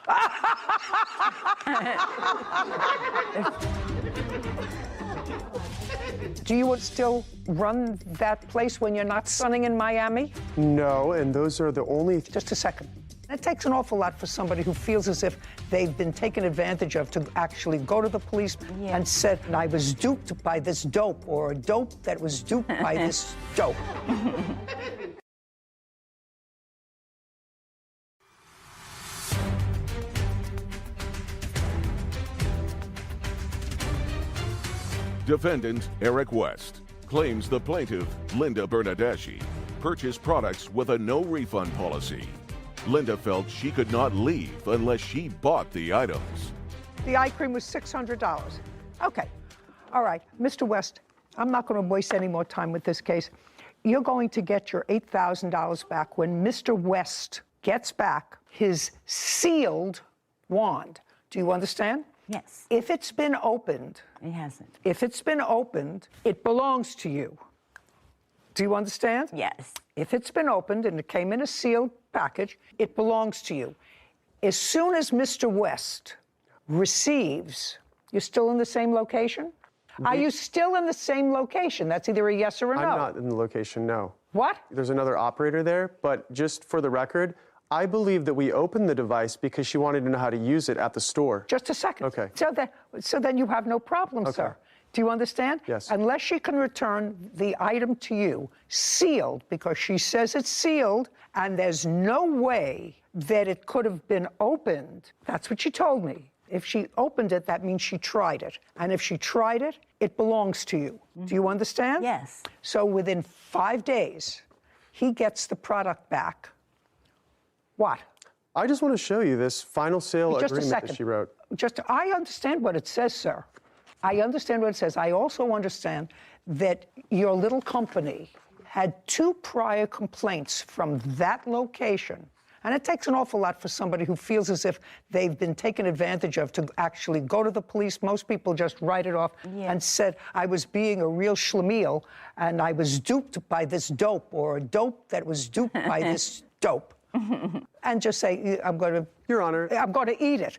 Do you still run that place when you're not sunning in Miami? No, and those are the only. Just a second. It takes an awful lot for somebody who feels as if they've been taken advantage of to actually go to the police and said, I was duped by this dope, or a dope that was duped by this dope. Defendant Eric West claims the plaintiff, Linda Bernadeschi, purchased products with a no refund policy. Linda felt she could not leave unless she bought the items. The eye cream was $600. Okay. All right. Mr. West, I'm not going to waste any more time with this case. You're going to get your $8,000 back when Mr. West gets back his sealed wand. Do you understand? Yes. If it's been opened... It hasn't. If it's been opened, it belongs to you. Do you understand? Yes. If it's been opened and it came in a sealed package, it belongs to you. As soon as Mr. West receives, you're still in the same location? Are you still in the same location? That's either a yes or a no. I'm not in the location, no. What? There's another operator there, but just for the record, I believe that we opened the device because she wanted to know how to use it at the store. Just a second. Okay. So then you have no problem, Okay. sir. Do you understand? Yes. Unless she can return the item to you sealed, because she says it's sealed, and there's no way that it could have been opened. That's what she told me. If she opened it, that means she tried it. And if she tried it, it belongs to you. Do you understand? Yes. So within 5 days, he gets the product back. What? I just want to show you this final sale Just a agreement second. that she wrote. I understand what it says, sir. I understand what it says. I also understand that your little company had 2 prior complaints from that location. And it takes an awful lot for somebody who feels as if they've been taken advantage of to actually go to the police. Most people just write it off and said, I was being a real schlemiel and I was duped by this dope, or a dope that was duped by this dope. And just say, Your Honor, I'm going to eat it.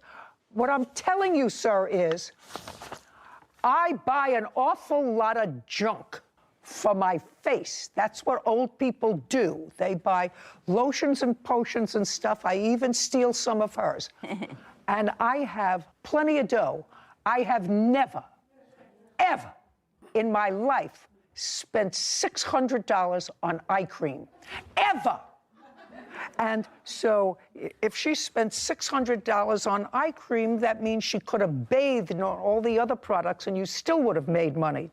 What I'm telling you, sir, is I buy an awful lot of junk for my face. That's what old people do. They buy lotions and potions and stuff. I even steal some of hers. And I have plenty of dough. I have never, ever in my life spent $600 on eye cream. Ever. And so if she spent $600 on eye cream, that means she could have bathed in all the other products and you still would have made money.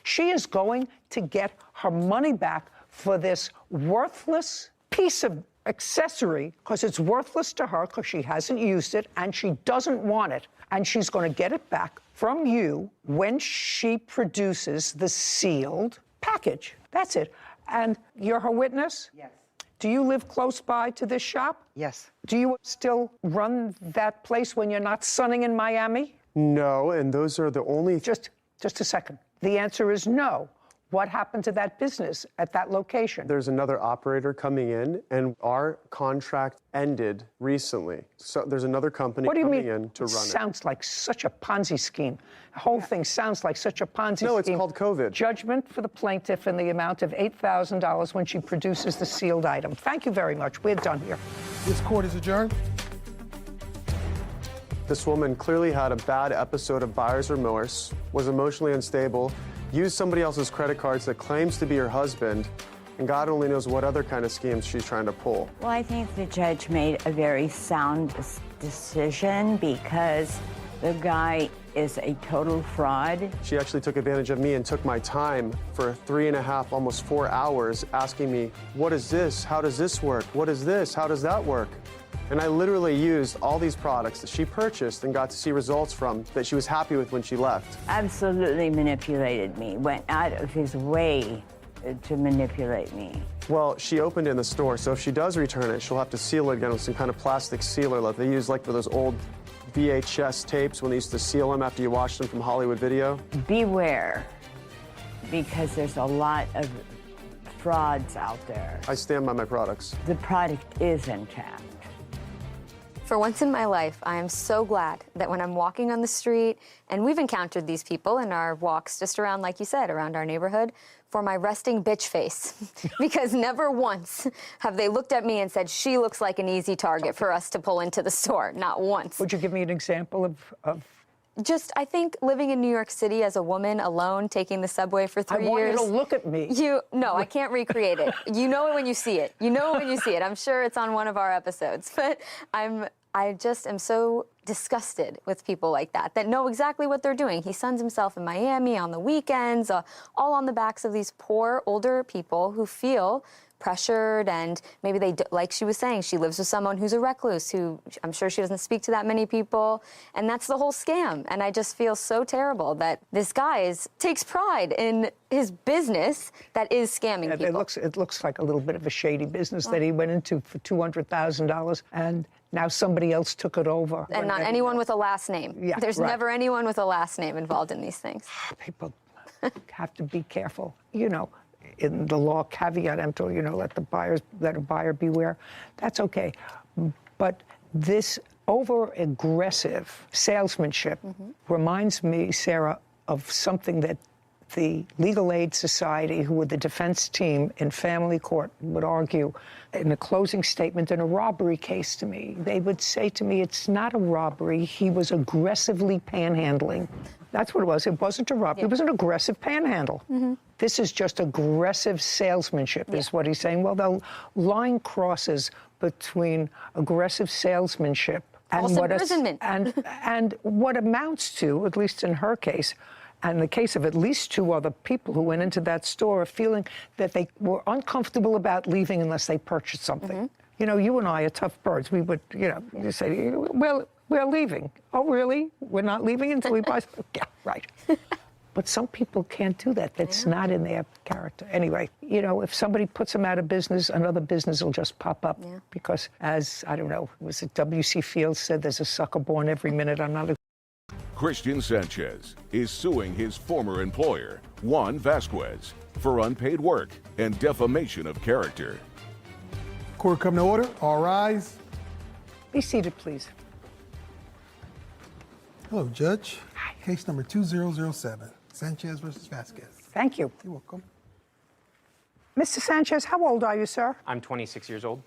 She is going to get her money back for this worthless piece of accessory, because it's worthless to her because she hasn't used it and she doesn't want it. And she's going to get it back from you when she produces the sealed package. That's it. And you're her witness? Yes. Do you live close by to this shop? Yes. Do you still run that place when you're not sunning in Miami? No, and those are the only... Just a second. The answer is no. What happened to that business at that location? There's another operator coming in, and our contract ended recently. So there's another company coming in to run it. Sounds like such a Ponzi scheme. The whole thing sounds like such a Ponzi scheme. No, it's called COVID. Judgment for the plaintiff in the amount of $8,000 when she produces the sealed item. Thank you very much. We're done here. This court is adjourned. This woman clearly had a bad episode of buyer's remorse, was emotionally unstable, used somebody else's credit cards that claims to be her husband, and God only knows what other kind of schemes she's trying to pull. Well, I think the judge made a very sound decision because the guy is a total fraud. She actually took advantage of me and took my time for 3.5, almost 4 hours, asking me, what is this? How does this work? What is this? How does that work? And I literally used all these products that she purchased and got to see results from that she was happy with when she left. Absolutely manipulated me, went out of his way to manipulate me. Well, she opened it in the store, so if she does return it, she'll have to seal it again with some kind of plastic sealer that they use like for those old VHS tapes when they used to seal them after you watched them from Hollywood Video. Beware, because there's a lot of frauds out there. I stand by my products. The product is intact. For once in my life, I am so glad that when I'm walking on the street, and we've encountered these people in our walks just around, like you said, around our neighborhood, for my resting bitch face. Because never once have they looked at me and said, she looks like an easy target for us to pull into the store. Not once. Would you give me an example of... Just, I think living in New York City as a woman alone, taking the subway for 3 years. I want you to look at me. No, I can't recreate it. You know it when you see it. You know it when you see it. I'm sure it's on one of our episodes. But I just am so disgusted with people like that know exactly what they're doing. He suns himself in Miami on the weekends, all on the backs of these poor older people who feel pressured, and maybe like she was saying, she lives with someone who's a recluse, who I'm sure she doesn't speak to that many people, and that's the whole scam. And I just feel so terrible that this guy takes pride in his business that is scamming people. It looks like a little bit of a shady business that he went into for $200,000, and now somebody else took it over. And not anyone with a last name. Yeah, There's never anyone with a last name involved in these things. People have to be careful. You know, in the law, caveat emptor, let a buyer beware. That's okay. But this over-aggressive salesmanship reminds me, Sarah, of something that the Legal Aid Society, who were the defense team in family court, would argue in a closing statement in a robbery case to me. They would say to me, it's not a robbery. He was aggressively panhandling. That's what it was. It wasn't a robbery. It was an aggressive panhandle. This is just aggressive salesmanship, is what he's saying. Well, the line crosses between aggressive salesmanship and and what amounts to, at least in her case, and the case of at least 2 other people who went into that store, feeling that they were uncomfortable about leaving unless they purchased something. You know, you and I are tough birds. We would, you say, well, we're leaving. Oh, really? We're not leaving until we buy something? Yeah, right. But some people can't do that. That's not in their character. Anyway, if somebody puts them out of business, another business will just pop up. Because as, I don't know, was it W.C. Fields said, there's a sucker born every minute. I'm not a... Christian Sanchez is suing his former employer, Juan Vasquez, for unpaid work and defamation of character. Court come to order. All rise. Be seated, please. Hello, Judge. Case number 2007, Sanchez versus Vasquez. Thank you. You're welcome. Mr. Sanchez, how old are you, sir? I'm 26 years old.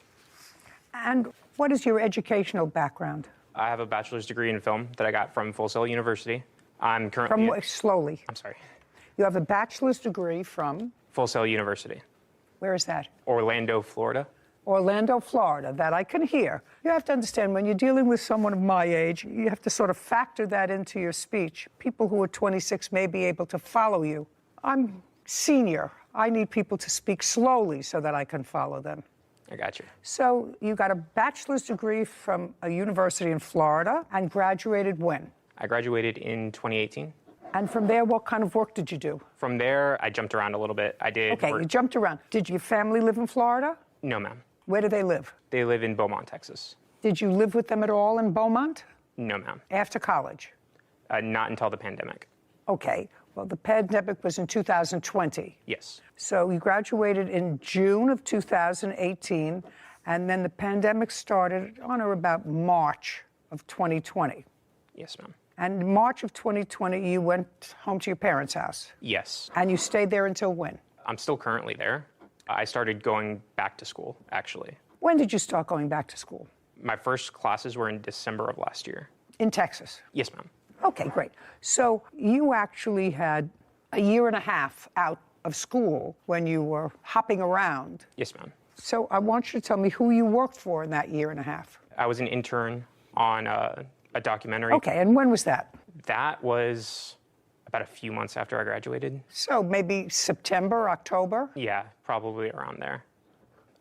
And what is your educational background? I have a bachelor's degree in film that I got from Full Sail University. I'm currently... Slowly. I'm sorry. You have a bachelor's degree from? Full Sail University. Where is that? Orlando, Florida. Orlando, Florida. That I can hear. You have to understand, when you're dealing with someone of my age, you have to sort of factor that into your speech. People who are 26 may be able to follow you. I'm senior. I need people to speak slowly so that I can follow them. I got you. So you got a bachelor's degree from a university in Florida and graduated when? I graduated in 2018. And from there, what kind of work did you do? From there, I jumped around a little bit. I did Okay, work... you jumped around. Did your family live in Florida? No, ma'am. Where do they live? They live in Beaumont, Texas. Did you live with them at all in Beaumont? No, ma'am. After college? Not until the pandemic. Okay. Well, the pandemic was in 2020. Yes. So you graduated in June of 2018, and then the pandemic started on or about March of 2020. Yes, ma'am. And in March of 2020, you went home to your parents' house? Yes. And you stayed there until when? I'm still currently there. I started going back to school, actually. When did you start going back to school? My first classes were in December of last year. In Texas? Yes, ma'am. Okay, great. So you actually had a year and a half out of school when you were hopping around. Yes, ma'am. So I want you to tell me who you worked for in that year and a half. I was an intern on a documentary. Okay, and when was that? That was about a few months after I graduated. So maybe September, October? Yeah, probably around there.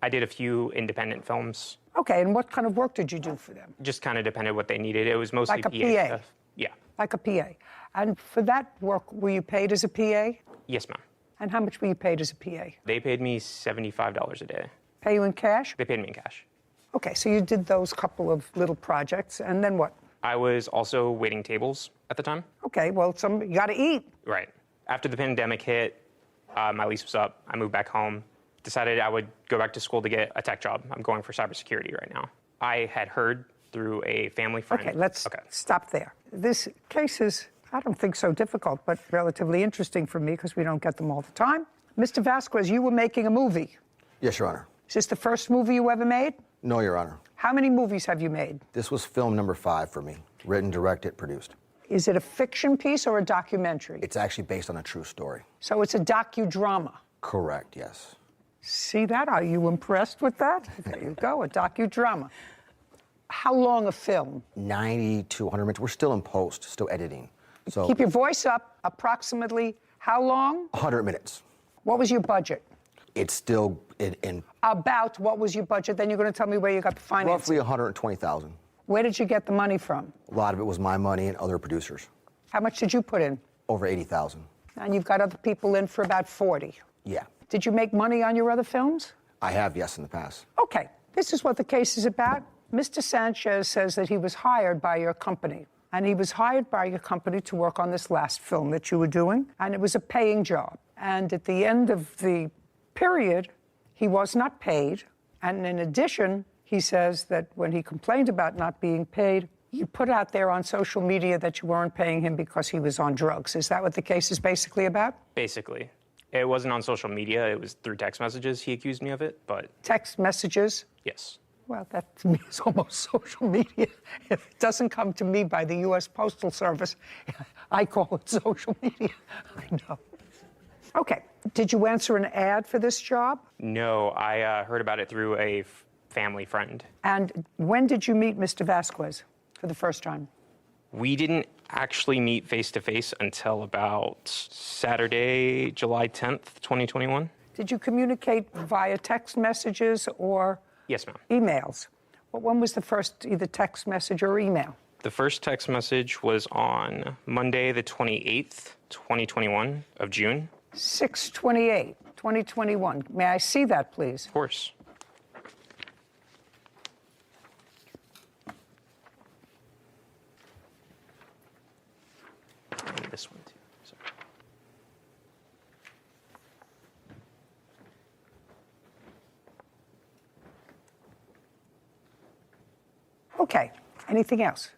I did a few independent films. Okay, and what kind of work did you do for them? Just kind of depended what they needed. It was mostly Like a PA PA? stuff. Yeah. Like a PA. And for that work, were you paid as a PA? Yes, ma'am. And how much were you paid as a PA? They paid me $75 a day. Pay you in cash? They paid me in cash. Okay, so you did those couple of little projects, and then what? I was also waiting tables at the time. Okay, well, you got to eat. Right. After the pandemic hit, my lease was up. I moved back home. Decided I would go back to school to get a tech job. I'm going for cybersecurity right now. I had heard through a family friend. Okay, let's stop there. This case is, I don't think so difficult, but relatively interesting for me because we don't get them all the time. Mr. Vasquez, you were making a movie. Yes, Your Honor. Is this the first movie you ever made? No, Your Honor. How many movies have you made? This was film number 5 for me. Written, directed, produced. Is it a fiction piece or a documentary? It's actually based on a true story. So it's a docudrama? Correct, yes. See that? Are you impressed with that? There you go, a docudrama. How long a film? 90 to 100 minutes. We're still in post, still editing. So Keep your voice up. Approximately how long? 100 minutes. What was your budget? It's still in About what was your budget? Then you're going to tell me where you got the financing. roughly 120,000. Where did you get the money from? A lot of it was my money and other producers. How much did you put in? Over 80,000. And you've got other people in for about 40. Yeah. Did you make money on your other films? I have, yes, in the past. Okay, this is what the case is about. Mr. Sanchez says that he was hired by your company. And he was hired by your company to work on this last film that you were doing. And it was a paying job. And at the end of the period, he was not paid. And in addition, he says that when he complained about not being paid, You put out there on social media that you weren't paying him because he was on drugs. Is that what the case is basically about? Basically. It wasn't on social media. It was through text messages he accused me of it, but... Text messages? Yes. Well, that to me is almost social media. If it doesn't come to me by the U.S. Postal Service, I call it social media. I know. Okay. Did you answer an ad for this job? No, I heard about it through a family friend. And when did you meet Mr. Vasquez for the first time? We didn't actually meet face-to-face until about Saturday, July 10th, 2021. Did you communicate via text messages or Yes, ma'am. emails? Well, when was the first either text message or email? The first text message was on Monday, the 28th, 2021 of June. 6/28, 2021. May I see that, please? Of course. And this one, too. Sorry. Okay. Anything else?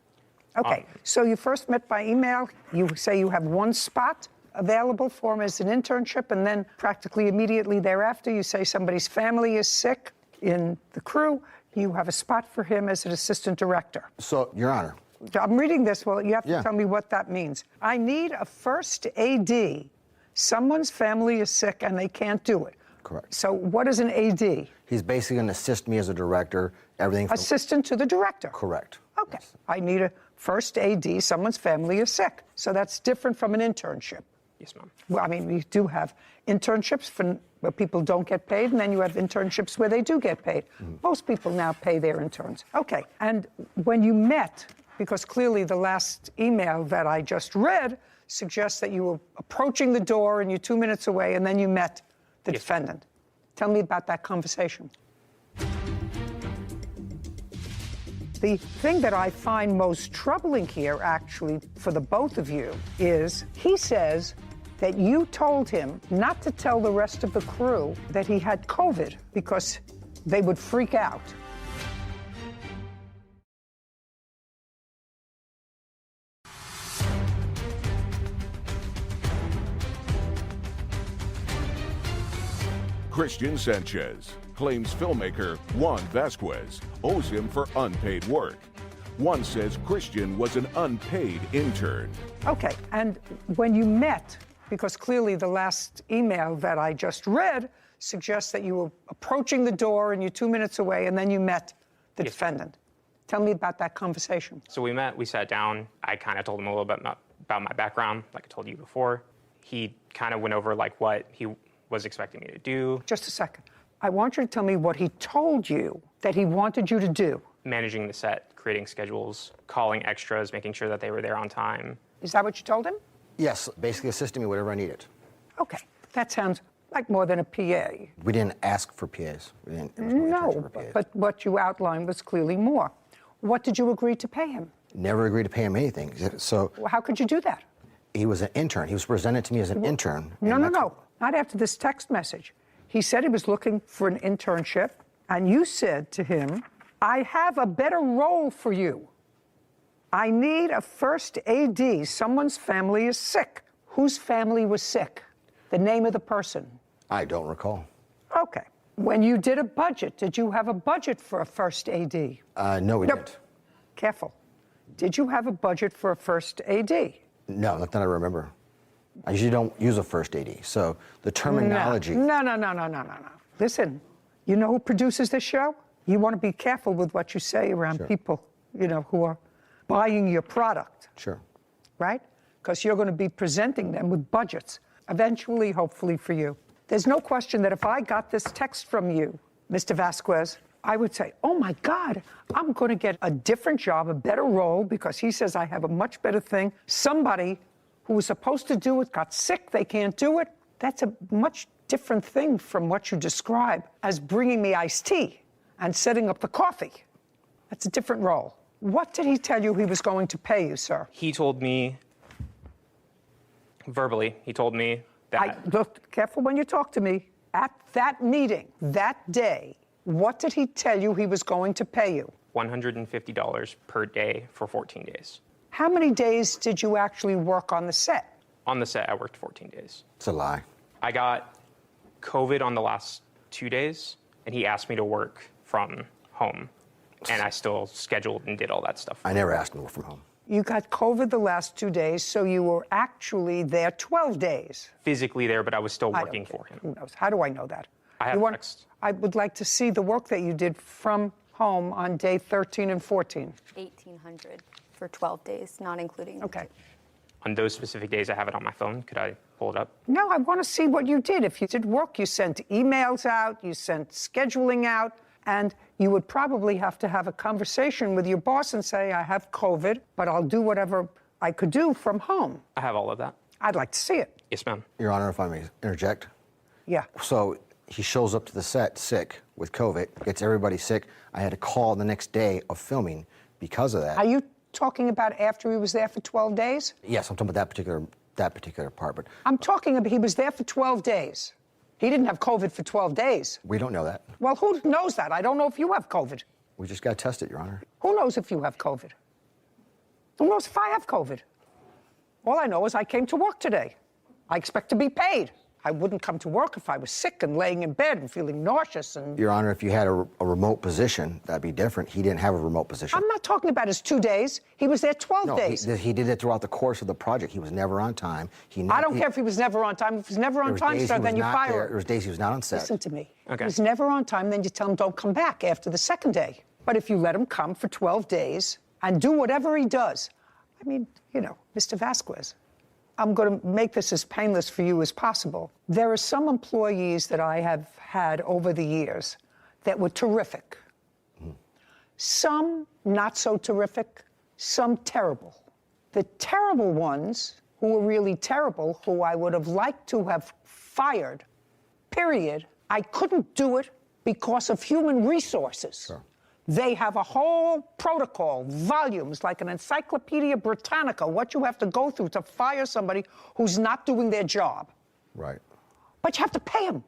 Okay. So you first met by email. You say you have one spot available for him as an internship, and then practically immediately thereafter, you say somebody's family is sick in the crew. You have a spot for him as an assistant director. So, Your Honor. I'm reading this. Well, you have to tell me what that means. I need a first AD. Someone's family is sick and they can't do it. Correct. So what is an AD? He's basically going to assist me as a director, everything from... Assistant to the director. Correct. Okay. Yes. I need a first AD. Someone's family is sick. So that's different from an internship. Yes, ma'am. Well, I mean, we do have internships where people don't get paid, and then you have internships where they do get paid. Most people now pay their interns. Okay. And when you met, because clearly the last email that I just read suggests that you were approaching the door and you're 2 minutes away, and then you met the defendant. Tell me about that conversation. The thing that I find most troubling here, actually, for the both of you, is he says that you told him not to tell the rest of the crew that he had COVID because they would freak out. Christian Sanchez claims filmmaker Juan Vasquez owes him for unpaid work. One says Christian was an unpaid intern. Okay, and when you met, because clearly the last email that I just read suggests that you were approaching the door and you're 2 minutes away, and then you met the defendant. Tell me about that conversation. So we met, we sat down. I kind of told him a little bit about my background, like I told you before. He kind of went over like what he was expecting me to do. Just a second. I want you to tell me what he told you that he wanted you to do. Managing the set, creating schedules, calling extras, making sure that they were there on time. Is that what you told him? Yes, basically assisting me whatever I needed. Okay, that sounds like more than a PA. We didn't ask for PAs. There was no intention for PAs. But what you outlined was clearly more. What did you agree to pay him? Never agreed to pay him anything. So well, how could you do that? He was an intern. He was presented to me as an intern. No. Not after this text message. He said he was looking for an internship, and you said to him, I have a better role for you. I need a first AD. Someone's family is sick. Whose family was sick? The name of the person. I don't recall. Okay. When you did a budget, did you have a budget for a first AD? No, we didn't. Careful. Did you have a budget for a first AD? No, not that I remember. I usually don't use a first AD, so the terminology... No. Listen, you know who produces this show? You want to be careful with what you say around people, who are buying your product. Sure. Right? Because you're going to be presenting them with budgets, eventually, hopefully, for you. There's no question that if I got this text from you, Mr. Vasquez, I would say, oh my God, I'm going to get a different job, a better role, because he says I have a much better thing. Somebody who was supposed to do it got sick, they can't do it. That's a much different thing from what you describe as bringing me iced tea and setting up the coffee. That's a different role. What did he tell you he was going to pay you, sir? He told me, verbally, he told me that... Look, careful when you talk to me. At that meeting, that day, what did he tell you he was going to pay you? $150 per day for 14 days. How many days did you actually work on the set? On the set, I worked 14 days. It's a lie. I got COVID on the last 2 days, and he asked me to work from home, and I still scheduled and did all that stuff. I never asked him to work from home. You got COVID the last 2 days, so you were actually there 12 days. Physically there, but I was still working for him. Who knows? How do I know that? I have text. I would like to see the work that you did from home on day 13 and 14. 1,800 for 12 days, not including. Okay. On those specific days, I have it on my phone. Could I pull it up? No, I want to see what you did. If you did work, you sent emails out, you sent scheduling out, and you would probably have to have a conversation with your boss and say, I have COVID, but I'll do whatever I could do from home. I have all of that. I'd like to see it. Yes, ma'am. Your Honor, if I may interject. Yeah. So he shows up to the set sick with COVID, gets everybody sick. I had to call the next day of filming because of that. Are you talking about after he was there for 12 days? Yes, I'm talking about that particular part, but I'm talking about he was there for 12 days. He didn't have COVID for 12 days. we don't know that. Well, who knows that? I don't know if you have COVID. We just got tested, Your Honor. Who knows if you have COVID? Who knows if I have COVID? All I know is I came to work today. I expect to be paid. I wouldn't come to work if I was sick and laying in bed and feeling nauseous and... Your Honor, if you had a remote position, that'd be different. He didn't have a remote position. I'm not talking about his 2 days. He was there 12 days. He did it throughout the course of the project. He was never on time. I don't care if he was never on time. If he was never on time, sir, then you fire him. There was days he was not on set. Listen to me. Okay. If he was never on time, then you tell him don't come back after the second day. But if you let him come for 12 days and do whatever he does, I mean, you know, Mr. Vasquez, I'm going to make this as painless for you as possible. There are some employees that I have had over the years that were terrific. Some not so terrific, some terrible. The terrible ones, who were really terrible, who I would have liked to have fired, period, I couldn't do it because of human resources. Sure. They have a whole protocol, volumes, like an Encyclopedia Britannica, what you have to go through to fire somebody who's not doing their job. Right. But you have to pay him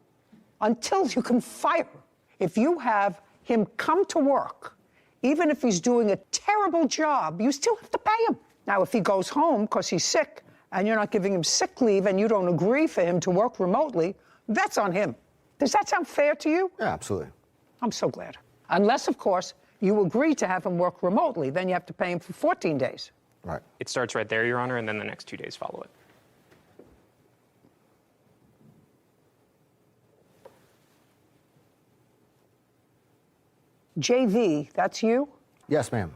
until you can fire him. If you have him come to work, even if he's doing a terrible job, you still have to pay him. Now, if he goes home because he's sick and you're not giving him sick leave and you don't agree for him to work remotely, that's on him. Does that sound fair to you? Yeah, absolutely. I'm so glad. Unless, of course, you agree to have him work remotely, then you have to pay him for 14 days. Right. It starts right there, Your Honor, and then the next 2 days follow it. JV, that's you? Yes, ma'am.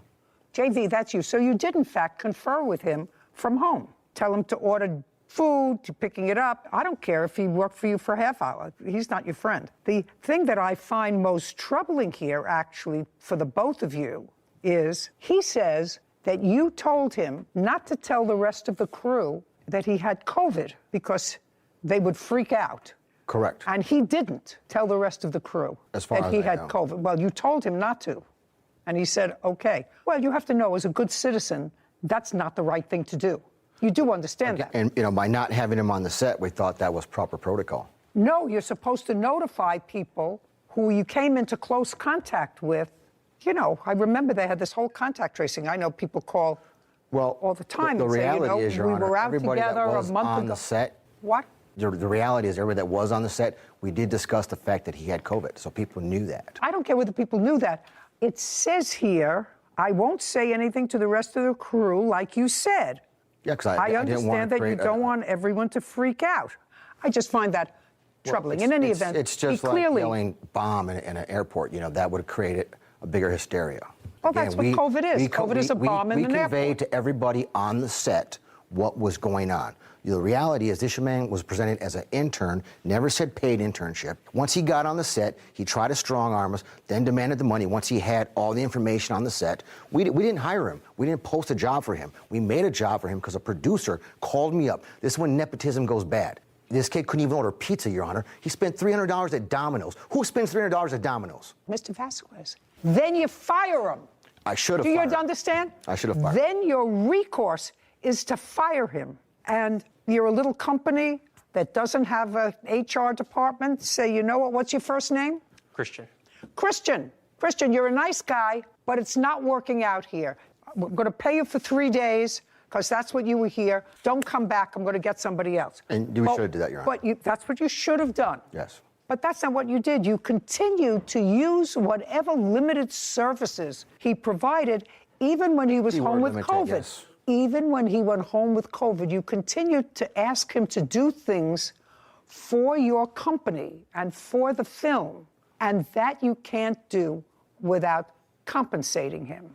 JV, that's you. So you did, in fact, confer with him from home. Tell him to order food, to picking it up. I don't care if he worked for you for a half hour. He's not your friend. The thing that I find most troubling here, actually, for the both of you, is he says that you told him not to tell the rest of the crew that he had COVID because they would freak out. Correct. And he didn't tell the rest of the crew As far that as he I had know. COVID. Well, you told him not to. And he said, okay. Well, you have to know, as a good citizen, that's not the right thing to do. You do understand that. And, you know, by not having him on the set, we thought that was proper protocol. No, you're supposed to notify people who you came into close contact with. You know, I remember they had this whole contact tracing. I know people call all the time the and say, reality you know, is, Your we Honor, were out everybody together that was a month on ago. the set. What? The reality is, everybody that was on the set, we did discuss the fact that he had COVID, so people knew that. I don't care whether people knew that. It says here, I won't say anything to the rest of the crew, like you said. Yeah, because I I didn't want understand to that you create don't want everyone to freak out. I just find that troubling. In any event, it's just he like clearly... yelling bomb in an airport. You know, that would create a bigger hysteria. Well, that's what COVID is. COVID is a bomb in an airport. We conveyed to everybody on the set what was going on. The reality is, this man was presented as an intern, never said paid internship. Once he got on the set, he tried to strong-arm us, then demanded the money once he had all the information on the set. We didn't hire him. We didn't post a job for him. We made a job for him because a producer called me up. This is when nepotism goes bad. This kid couldn't even order pizza, Your Honor. He spent $300 at Domino's. Who spends $300 at Domino's? Mr. Vasquez, then you fire him. I should have Do fired you him. understand? I should have fired him. Then your recourse is to fire him. And you're a little company that doesn't have a HR department. Say, you know what, what's your first name? Christian. Christian, you're a nice guy, but it's not working out here. We're going to pay you for 3 days because that's what you were here. Don't come back. I'm going to get somebody else. And we should have done that, Your Honor. But that's what you should have done. Yes. But that's not what you did. You continued to use whatever limited services he provided, even when he was home with COVID. Yes. Even when he went home with COVID, you continued to ask him to do things for your company and for the film, and that you can't do without compensating him.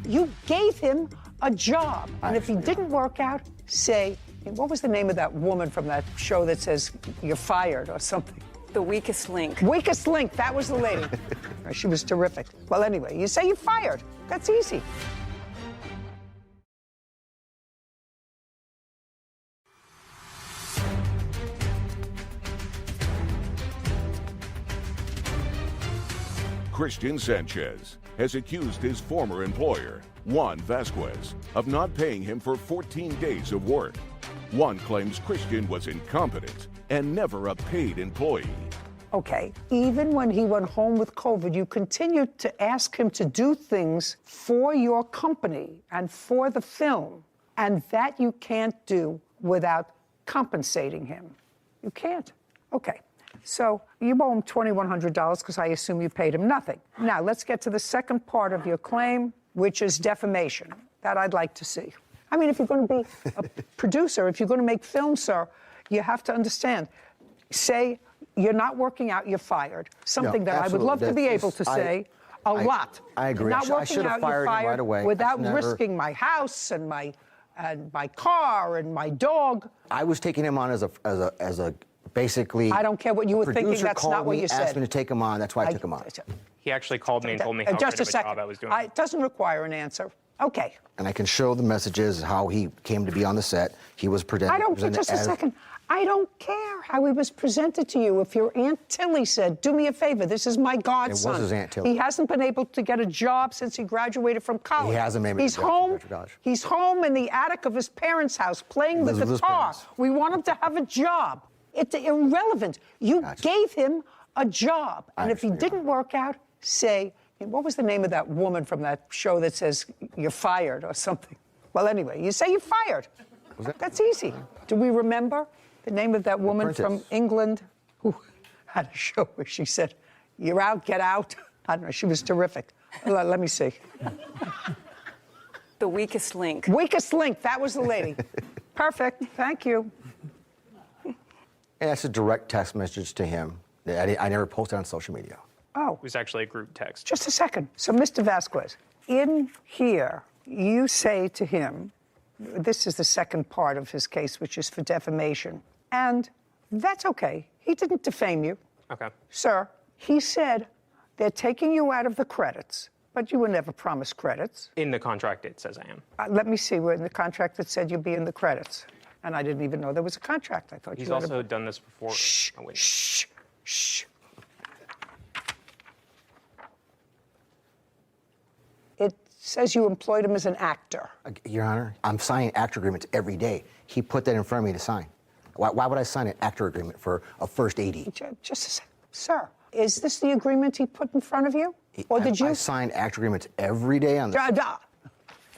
You gave him a job, and if he didn't work out, say, what was the name of that woman from that show that says you're fired or something? The weakest link. Weakest link, that was the lady. She was terrific. Well, anyway, you say you're fired. That's easy. Christian Sanchez has accused his former employer, Juan Vasquez, of not paying him for 14 days of work. Juan claims Christian was incompetent and never a paid employee. Okay, even when he went home with COVID, you continued to ask him to do things for your company and for the film, and that you can't do without compensating him. You can't. Okay. So you owe him $2,100 because I assume you paid him nothing. Now, let's get to the second part of your claim, which is defamation. That I'd like to see. I mean, if you're going to be a producer, if you're going to make films, sir, you have to understand. Say you're not working out, you're fired. Something that I would love to be able to say a lot. I agree. Not I working should have out, fired you're him right away. without risking my house and my car and my dog. I was taking him on as a basically. I don't care what you were thinking. That's not what you said. Asked me to take him on. That's why I took him on. He actually called me and told me how Just good a of a second. job I was doing. It doesn't require an answer. Okay. And I can show the messages how he came to be on the set. He was presented. Just a second. I don't care how he was presented to you. If your Aunt Tilly said, "Do me a favor, this is my godson." It was his Aunt Tilly. He hasn't been able to get a job since he graduated from college. He hasn't made He's home. He's home in the attic of his parents' house playing the guitar. We want him to have a job. It's irrelevant. You gave him a job, and if he didn't work out, say, what was the name of that woman from that show that says you're fired or something? Well, anyway, you say you're fired. That's easy. Do we remember the name of that woman from England who had a show where she said, "You're out, get out"? I don't know. She was terrific. Let me see. The weakest link. Weakest link. That was the lady. Perfect. Thank you. And that's a direct text message to him. I never posted on social media. Oh. It was actually a group text. Just a second. So, Mr. Vasquez, in here, you say to him, this is the second part of his case, which is for defamation. And that's okay. He didn't defame you. Okay. Sir, he said they're taking you out of the credits, but you were never promised credits. In the contract, it says I am. Let me see where in the contract that said you'd be in the credits. And I didn't even know there was a contract. I thought He's you had also done this before. Shh. Shh. Shh. It says you employed him as an actor. Your Honor, I'm signing actor agreements every day. He put that in front of me to sign. Why would I sign an actor agreement for a first AD? Just a second. Sir, is this the agreement he put in front of you? Or did you? I sign actor agreements every day on the.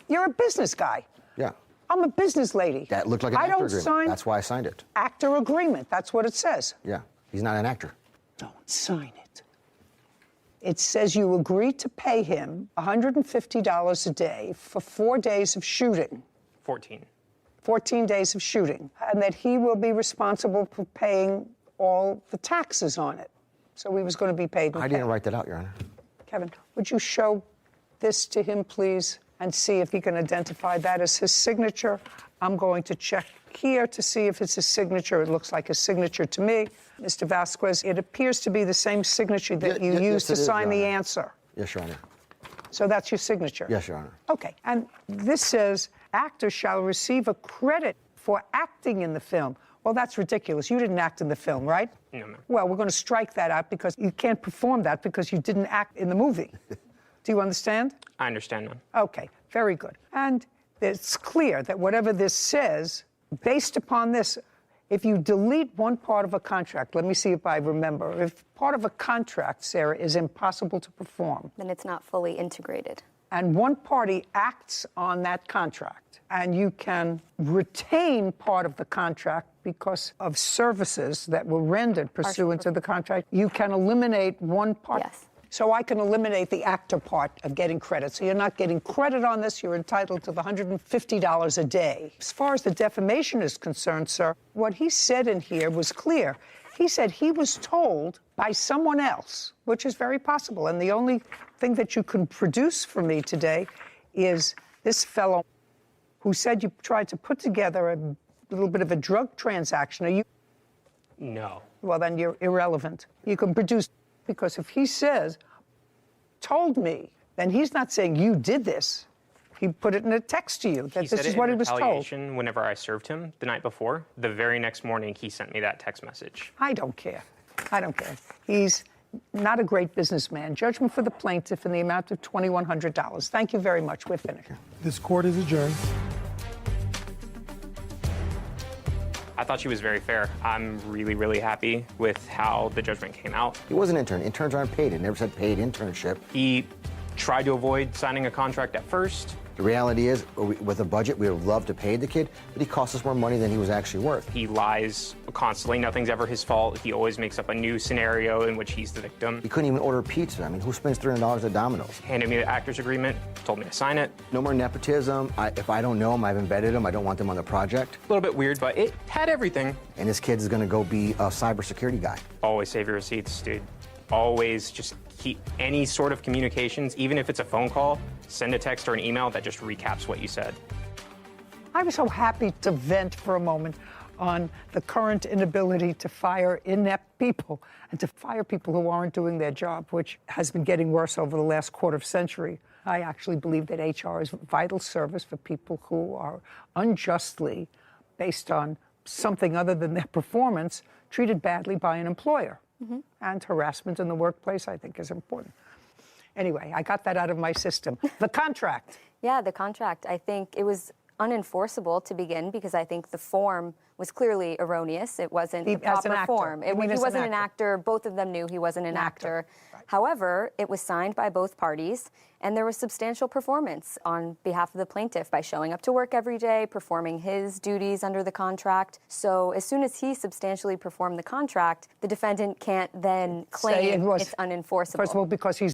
You're a business guy. Yeah. I'm a business lady. That looked like an actor agreement. That's why I signed it. Actor agreement. That's what it says. Yeah. He's not an actor. Don't sign it. It says you agreed to pay him $150 a day for 4 days of shooting. 14. 14 days of shooting. And that he will be responsible for paying all the taxes on it. So he was going to be paid. I didn't write that out, Your Honor. Kevin, would you show this to him, please, and see if he can identify that as his signature? I'm going to check here to see if it's his signature. It looks like a signature to me. Mr. Vasquez, it appears to be the same signature that you used to sign the answer. Yes, Your Honor. So that's your signature? Yes, Your Honor. Okay. And this says, actor shall receive a credit for acting in the film. Well, that's ridiculous. You didn't act in the film, right? No, ma'am. Well, we're going to strike that out because you can't perform that because you didn't act in the movie. Do you understand? I understand, ma'am. Okay, very good. And it's clear that whatever this says, based upon this, If you delete one part of a contract, let me see if I remember. If part of a contract, Sarah, is impossible to perform, then it's not fully integrated. And one party acts on that contract, and you can retain part of the contract because of services that were rendered pursuant to the contract, you can eliminate one part. Yes. So I can eliminate the actor part of getting credit. So you're not getting credit on this. You're entitled to the $150 a day. As far as the defamation is concerned, sir, what he said in here was clear. He said he was told by someone else, which is very possible. And the only thing that you can produce for me today is this fellow who said you tried to put together a little bit of a drug transaction. Are you? No. Well, then you're irrelevant. You can produce, because if he says, told me, then he's not saying you did this. He put it in a text to you that this is what he was told. Retaliation whenever I served him the night before. The very next morning, he sent me that text message. I don't care. I don't care. He's not a great businessman. Judgment for the plaintiff in the amount of $2,100. Thank you very much. We're finished. This court is adjourned. I thought she was very fair. I'm really, really happy with how the judgment came out. He was an intern. Interns aren't paid. It never said paid internship. He tried to avoid signing a contract at first. The reality is, with a budget, we would love to pay the kid, but he cost us more money than he was actually worth. He lies constantly. Nothing's ever his fault. He always makes up a new scenario in which he's the victim. He couldn't even order pizza. I mean, who spends $300 at Domino's? Handed me the actor's agreement, told me to sign it. No more nepotism. If I don't know him, I've embedded him. I don't want them on the project. A little bit weird, but it had everything. And this kid is going to go be a cybersecurity guy. Always save your receipts, dude. Always just keep any sort of communications, even if it's a phone call, send a text or an email that just recaps what you said. I was so happy to vent for a moment on the current inability to fire inept people and to fire people who aren't doing their job, which has been getting worse over the last quarter century. I actually believe that HR is a vital service for people who are unjustly, based on something other than their performance, treated badly by an employer. Mm-hmm. And harassment in the workplace, I think, is important. Anyway, I got that out of my system. The contract. Yeah, the contract. I think it was unenforceable to begin because I think the form was clearly erroneous. It wasn't the proper form. He wasn't an actor. Both of them knew he wasn't an actor. Right. However, it was signed by both parties, and there was substantial performance on behalf of the plaintiff by showing up to work every day, performing his duties under the contract. So as soon as he substantially performed the contract, the defendant can't then claim it's unenforceable. First of all, because he's